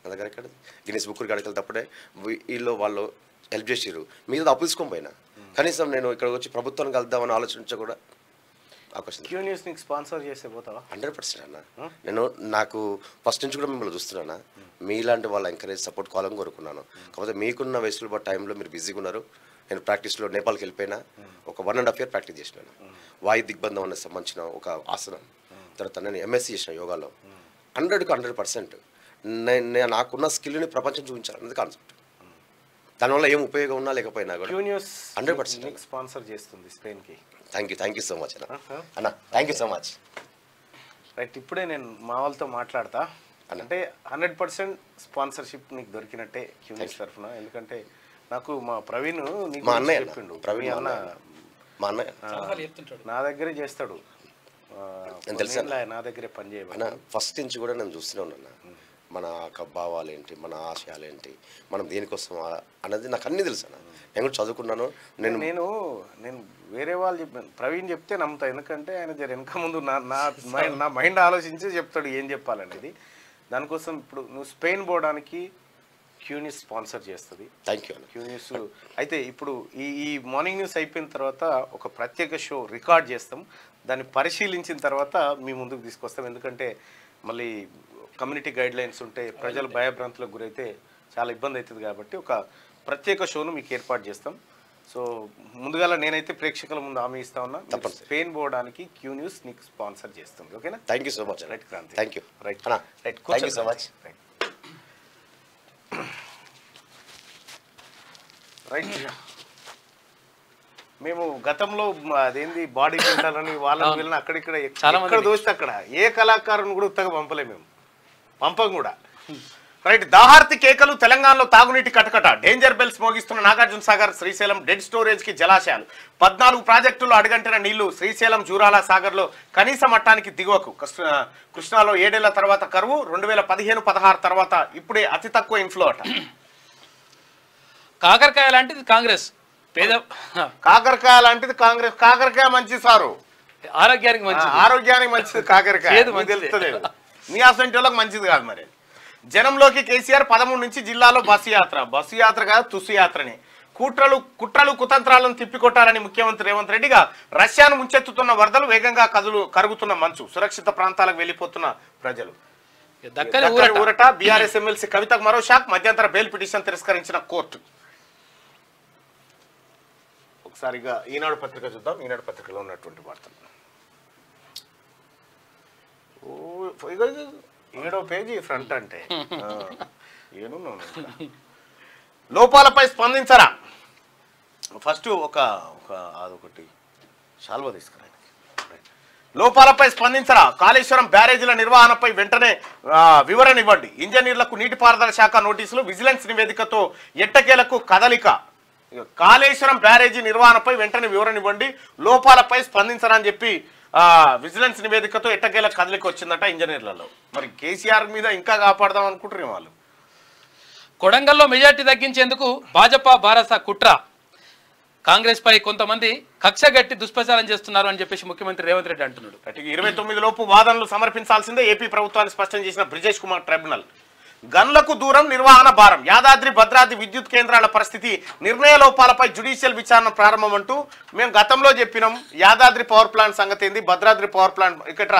నా దగ్గర ఎక్కడ గిన్నీస్ బుక్ కాడికి వెళ్తేప్పుడే వీళ్ళు వాళ్ళు హెల్ప్ చేసారు మీద అప్పు తీసుకొని పోయినా కనీసం నేను ఇక్కడ వచ్చి ప్రభుత్వాన్ని కలుద్దామని ఆలోచించ కూడా అవకాశం క్యూ న్యూస్ నీకు స్పాన్సర్ చేసే పోతావా 100% అన్న నేను నాకు ఫస్ట్ నుంచి కూడా మిమ్మల్ని చూస్తున్నాను మీలాంటి వాళ్ళ ఎంకరేజ్ సపోర్ట్ కావాలని కోరుకున్నాను కాకపోతే మీకున్న వెసులుబాటు టైంలో మీరు బిజీగా ఉన్నారు నేను ప్రాక్టీస్లో నేపాల్కి వెళ్ళిపోయినా ఒక 1.5 year ప్రాక్టీస్ చేసినాను వాయు దిగ్బంధం అనేది సంబంధించిన ఒక ఆసనం తర్వాత నేను ఎంఎస్సీ చేసిన యోగాలో 100% నేను నాకున్న స్కిల్ని ప్రపంచం చూపించాలన్నది కాన్సెప్ట్ దానివల్ల ఏం ఉపయోగం ఉన్నా లేకపోయినా కూడా 100% స్పాన్సర్ చేస్తుంది స్పెయిన్కి థ్యాంక్ యూ సో మచ్ అన్న thank you so much right ఇప్పుడే నేను మా వాళ్ళతో మాట్లాడతా అంటే 100% స్పాన్సర్షిప్ నీకు దొరికినట్టే క్యూ న్యూస్ తరఫున ఎందుకంటే నాకు మా ప్రవీణ్ మా అన్నయ్య చెప్పిండు ప్రవీణ్ అన్న మా అన్నయ్య నా దగ్గరే చేస్తాడు తెలుసా నా దగ్గరే పని చేయమని అన్న ఫస్ట్ నుంచి కూడా నేను చూస్తూనే ఉన్నాను మన భావాలు ఏంటి మన ఆశయాలు ఏంటి మనం దేనికోసం అన్నది నాకు అన్నీ తెలుసు అన్న నేను కూడా చదువుకున్నాను నేను వేరే వాళ్ళు చెప్పాను ప్రవీణ్ చెప్తే నమ్ముతా ఎందుకంటే ఆయన వెనక ముందు నా మైండ్ ఆలోచించి చెప్తాడు ఏం చెప్పాలనేది దానికోసం ఇప్పుడు నువ్వు స్పెయిన్ పోవడానికి క్యూ న్యూస్ స్పాన్సర్ చేస్తుంది థ్యాంక్ యూ క్యూ న్యూస్ అయితే ఇప్పుడు ఈ మార్నింగ్ న్యూస్ అయిపోయిన తర్వాత ఒక ప్రత్యేక షో రికార్డ్ చేస్తాం దాన్ని పరిశీలించిన తర్వాత మీ ముందుకు తీసుకొస్తాం ఎందుకంటే మళ్ళీ కమ్యూనిటీ గైడ్ లైన్స్ ఉంటే ప్రజలు భయభ్రాంతులకు గురైతే చాలా ఇబ్బంది అవుతుంది కాబట్టి ఒక ప్రత్యేక షోను మీకు ఏర్పాటు చేస్తాం సో ముందుగా నేనైతే ప్రేక్షకుల ముందు హామీ ఇస్తా ఉన్నా స్పెయిన్ పోవడానికి క్యూ న్యూస్ నీకు స్పాన్సర్ చేస్తుంది ఓకేనా thank you so much right Kranthi thank you right right thank you so much right మేము గతంలో అదేంది బాడీ బిల్డర్లని వాళ్ళని వెళ్ళిన అక్కడిక్కడ చాలా దోస్తే అక్కడ ఏ కళాకారుని కూడా ఉత్తగా పంపలే మేము పంపం కూడా. రైట్. దాహార్తి కేకలు, తెలంగాణలో తాగునీటి కటకట, డేంజర్ బెల్స్ మోగిస్తున్న నాగార్జున సాగర్, శ్రీశైలం డెడ్ స్టోరేజ్ కి జలాశయాలు. 14 ప్రాజెక్టుల్లో అడుగంటిన నీళ్లు. శ్రీశైలం, జూరాల సాగర్ లో కనీస మట్టానికి దిగువకు. కృష్ణాలో 7 ఏళ్ల తర్వాత కరువు, 2015-16 తర్వాత ఇప్పుడే అతి తక్కువ ఇన్ఫ్లో అట. కాకరకాయ లాంటిది కాంగ్రెస్, పేద కాకరకాయ లాంటిది కాంగ్రెస్. కాకరకాయ మంచి సారు, ఆరోగ్యానికి మంచిది, ఆరోగ్యానికి మంచిది కాకరకాయ, తెలుస్తలేదు. మీ అసంటోళ్ళకి మంచిది కాదు. మరి జనంలోకి కేసీఆర్ 13 నుంచి జిల్లాలో బస్సు యాత్ర. బస్సు యాత్ర కాదు, తుస్సు యాత్రని. కుట్రలు కుతంత్రాలను తిప్పికొట్టాలని ముఖ్యమంత్రి రేవంత్ రెడ్డిగా రష్యాను ముంచెత్తుతున్న వరదలు, వేగంగా కరుగుతున్న మంచు, సురక్షిత ప్రాంతాలకు వెళ్లిపోతున్న ప్రజలు. ఊరట. బీఆర్ఎస్ ఎమ్మెల్సీ కవితకు మరో షాక్, మధ్యంతర బెయిల్ పిటిషన్ తిరస్కరించిన కోర్టు. ఒకసారిగా ఈనాడు పత్రిక చూద్దాం. ఈనాడు పత్రికలో ఉన్నటువంటి వార్తలు. 7వ పేజీ ఫ్రంట్ అంటే ఏనున్నాను. లోపాలపై స్పందించరా. ఫస్ట్ అదొకటి శాల్వ తీసుకురా. లోపాలపై స్పందించరా. కాళేశ్వరం బ్యారేజీల నిర్వహణపై వెంటనే వివరణ ఇవ్వండి. ఇంజనీర్లకు నీటిపారుదల శాఖ నోటీసులు. విజిలెన్స్ నివేదికతో ఎట్టకేలకు కదలిక. కాళేశ్వరం బ్యారేజీ నిర్వహణపై వెంటనే వివరణ ఇవ్వండి, లోపాలపై స్పందించరా అని చెప్పి విజిలెన్స్ నివేదికతో ఎట్టకేలకు కదలిక వచ్చిందట ఇంజనీర్లలో. మరి కేసీఆర్ మీద ఇంకా కాపాడదాం అనుకుంటున్నారు వాళ్ళు. కొడంగల్లో మెజార్టీ తగ్గించేందుకు భాజపా భారత కుట్ర. కాంగ్రెస్ పై కొంతమంది కక్ష గట్టి దుష్ప్రచారం చేస్తున్నారు అని చెప్పేసి ముఖ్యమంత్రి రేవంత్ రెడ్డి అంటున్నాడు. 29 లోపు వాదనలు సమర్పించాల్సిందే ఏపీ ప్రభుత్వాన్ని స్పష్టం చేసిన బ్రిజేష్ కుమార్ ట్రైబ్యునల్. గన్లకు దూరం, నిర్వహణ భారం. యాదాద్రి భద్రాద్రి విద్యుత్ కేంద్రాల పరిస్థితి, నిర్ణయ లోపాలపై జ్యుడిషియల్ విచారణ ప్రారంభం అంటూ మేము గతంలో చెప్పినాం. యాదాద్రి పవర్ ప్లాంట్ సంగతి ఏంది, భద్రాద్రి పవర్ ప్లాంట్ ఇక్కడ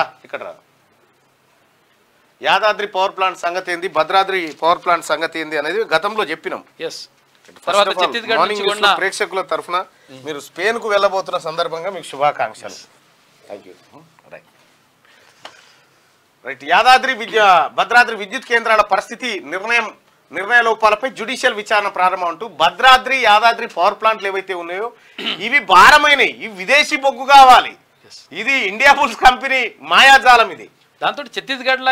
యాదాద్రి పవర్ ప్లాంట్ సంగతి ఏంది, భద్రాద్రి పవర్ ప్లాంట్ సంగతి ఏంది అనేది గతంలో చెప్పినాం. ప్రేక్షకుల తరఫున మీరు స్పెయిన్ కు వెళ్ళబోతున్న సందర్భంగా మీకు శుభాకాంక్షలు. Thank you. రైట్. భద్రాద్రి విద్యుత్ కేంద్రాల పరిస్థితి, నిర్ణయ లోపాలపై జ్యుడిషియల్ విచారణ ప్రారంభం అంటూ భద్రాద్రి, యాదాద్రి పవర్ ప్లాంట్లు ఏవైతే ఉన్నాయో ఇవి భారమైనవి. ఇవి విదేశీ బొగ్గు కావాలి. ఇది ఇండియా బుల్స్ కంపెనీ మాయాజాలం. ఇది దాంతో ఛత్తీస్గఢ్ లో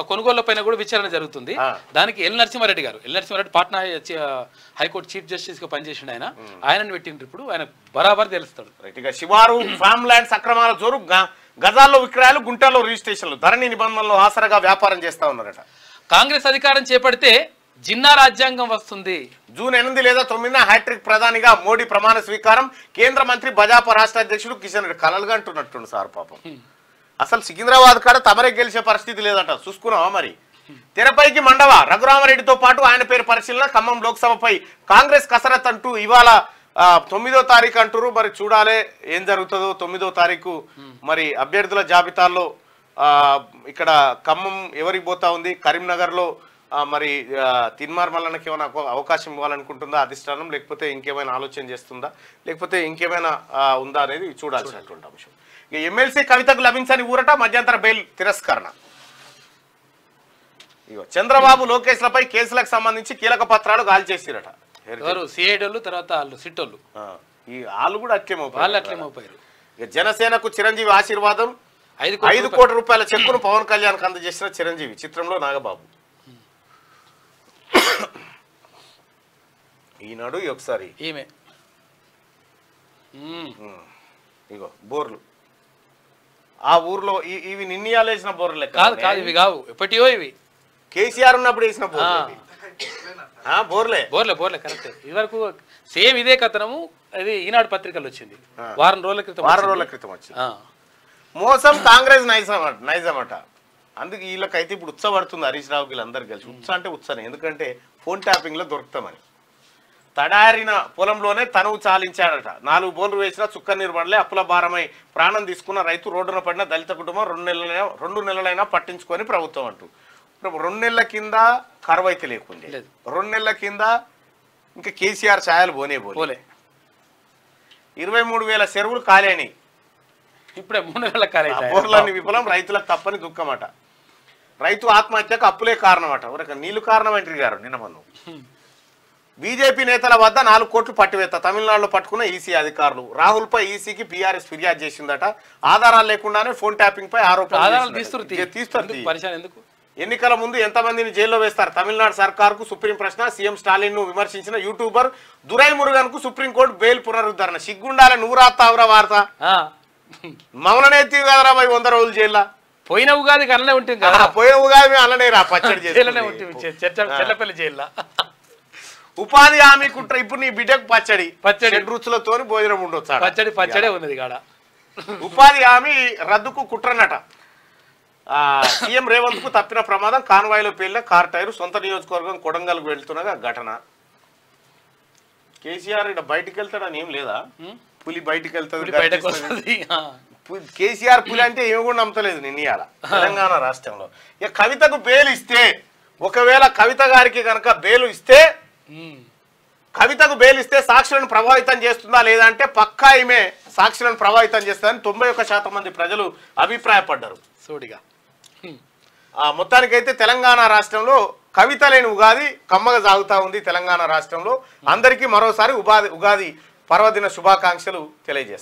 కొనుగోళ్ల పైన కూడా విచారణ జరుగుతుంది. దానికి L Narasimha Reddy Patna high court chief justice గా పనిచేసిండు. ఆయనను పెట్టిండ్రు. ఇప్పుడు ఆయన బరాబర్ తెలుస్తాడు. రైట్. ఇక శివారు ఫామ్ ల్యాండ్స్ అక్రమాల జోరు, గజాల్లో విక్రయాలు, గుంటల్లో రిజిస్ట్రేషన్లు, ధరణి నిబంధనలు ఆసరగా వ్యాపారం చేస్తా ఉన్నారట. కాంగ్రెస్ అధికారం చేపడితే జిన్నా రాజ్యాంగం వస్తుంది. జూన్ 8 లేదా 9 హ్యాట్రిక్ ప్రధానిగా మోడీ ప్రమాణ స్వీకారం. కేంద్ర మంత్రి భాజపా రాష్ట్ర అధ్యక్షుడు కిషన్ రెడ్డి కలలుగా అంటున్నట్టు సార్ పాపం. అసలు సికింద్రాబాద్ కాడ తమరే గెలిచే పరిస్థితి లేదట. చూసుకున్నావా మరి. తెరపైకి మండవ. రఘురామరెడ్డితో పాటు ఆయన పేరు పరిశీలన. ఖమ్మం లోక్సభపై కాంగ్రెస్ కసరత్ అంటూ ఇవాళ 9వ తారీఖు అంటారు. మరి చూడాలి ఏం జరుగుతుందో. 9వ తారీఖు మరి అభ్యర్థుల జాబితాల్లో ఇక్కడ ఖమ్మం ఎవరికి పోతా ఉంది, కరీంనగర్లో మరి తిన్మార్ మల్లన్నకి ఏమైనా అవకాశం ఇవ్వాలనుకుంటుందా అధిష్టానం, లేకపోతే ఇంకేమైనా ఆలోచన చేస్తుందా, లేకపోతే ఇంకేమైనా ఉందా అనేది చూడాల్సినటువంటి అంశం. ఇక ఎమ్మెల్సీ కవితకు లభించని ఊరట, మధ్యంతర బెయిల్ తిరస్కరణ. ఇగో చంద్రబాబు లోకేష్లపై కేసులకు సంబంధించి కీలక పత్రాలు గాలి చేసిరట. సిఐడోళ్ళు, తర్వాత వాళ్ళు సిట్టోళ్ళు, ఈ వాళ్ళు కూడా అట్లేమోపారు. ఇక జనసేనకు చిరంజీవి ఆశీర్వాదం. 5 కోట్ల రూపాయల చెక్కును పవన్ కళ్యాణ్కి అందజేసిన చిరంజీవి. చిత్రంలో నాగబాబు. ఈనాడు ఒకసారి ఈమె ఇగో బోర్లు ఆ ఊర్లో ఇవి నిన్నయాలు వేసిన బోర్లు లెక్క కాదు, ఇవి కావు, ఎప్పటియో ఇవి. కేసీఆర్ ఉన్నప్పుడు వేసిన బోర్లే బోర్లే కరెక్ట్. ఇది వరకు సేమ్ ఇదే కథనము. ఇది ఈనాడు పత్రికలు వచ్చింది వారం రోజుల క్రితం వచ్చింది. మోసం కాంగ్రెస్ నైజమట. అందుకే వీళ్ళకైతే ఇప్పుడు ఉత్సపడుతుంది. హరీష్ రావు వీళ్ళందరూ కలిసి అంటే ఉత్సాహం. ఎందుకంటే ఫోన్ ట్యాపింగ్ లో దొరుకుతామని. తడారిన పొలంలోనే తనువు చాలించాడట. 4 బోర్లు వేసినా చుక్క నీరు పడలే. అప్పుల భారమై ప్రాణం తీసుకున్న రైతు, రోడ్డున పడిన దళిత కుటుంబం 2 నెలలైనా పట్టించుకొని ప్రభుత్వం అంటూ. 2 నెలల కింద కరువు అయితే లేకుండే, 2 నెలల కింద ఇంకా కేసీఆర్ ఛాయలు పోలే. 23,000 చెరువులు ఖాళీ. ఇప్పుడే 3 నెలల ఖాళీ. బోర్లన్నీ విఫలం, రైతులకు తప్పని దుఃఖమట. రైతు ఆత్మహత్యకు అప్పులే కారణమట. ఒక నీళ్లు కారణం అంటారు గారు నిన్న మొన్న. బీజేపీ నేతల వద్ద 4 కోట్లు పట్టివేత. తమిళనాడులో పట్టుకున్న ఈసీ అధికారులు. రాహుల్ పై ఈసీకి బీఆర్ఎస్ ఫిర్యాదు చేసిందట. ఆధారాలు లేకుండానే ఫోన్ ట్యాపింగ్ పై ఆరోపణలు. ఎన్నికల ముందు ఎంతమందిని జైల్లో వేస్తారు? తమిళనాడు సర్కార్కు సుప్రీం ప్రశ్న. సీఎం స్టాలిన్ ను విమర్శించిన యూట్యూబర్ దురై మురుగన్ కు సుప్రీంకోర్టు బెయిల్ పునరుద్ధరణ. సిగ్గుండాల నూరాత్తావురా వార్త. మౌననేతి కదరా 100 రోజులు జైల్లో. పోయిన ఉగాదికి అల్లనే ఉంటుంది కదా. పోయిన ఉగాది అల్లనే రా పచ్చడి చెల్లపల్లి జైల్లో. ఉపాధి హామీ కుట్ర. ఇప్పుడు నీ బిడ్డకు పచ్చడి రుచులతో భోజనం ఉండొచ్చు. పచ్చడే ఉన్నది కాడ. ఉపాధి హామీ రద్దుకు కుట్రనట. సీఎం రేవంత్ కు తప్పిన ప్రమాదం. కాన్వాయ్లో పేలిన కార్ టైరు. సొంత నియోజకవర్గం కొడంగల్కు వెళ్తున్నగా ఘటన. కేసీఆర్ ఇక్కడ బయటికి వెళ్తాడని ఏం లేదా? పులి బయటికి వెళ్తాడు. కేసీఆర్ పులి అంటే ఏమి కూడా నమ్మతలేదు నిన్న ఇవాళ తెలంగాణ రాష్ట్రంలో. ఇక కవితకు బెయిల్ ఇస్తే, ఒకవేళ కవిత గారికి కనుక బెయిల్ ఇస్తే, కవితకు బెయిల్ ఇస్తే సాక్షులను ప్రభావితం చేస్తుందా లేదా అంటే పక్కా ఈమె సాక్షులను ప్రభావితం చేస్తుందని 91% మంది ప్రజలు అభిప్రాయపడ్డారు. సోడిగా మొత్తానికైతే తెలంగాణ రాష్ట్రంలో కవిత లేని ఉగాది కమ్మగా సాగుతా ఉంది. తెలంగాణ రాష్ట్రంలో అందరికీ మరోసారి ఉగాది పర్వదిన శుభాకాంక్షలు తెలియజేస్తారు.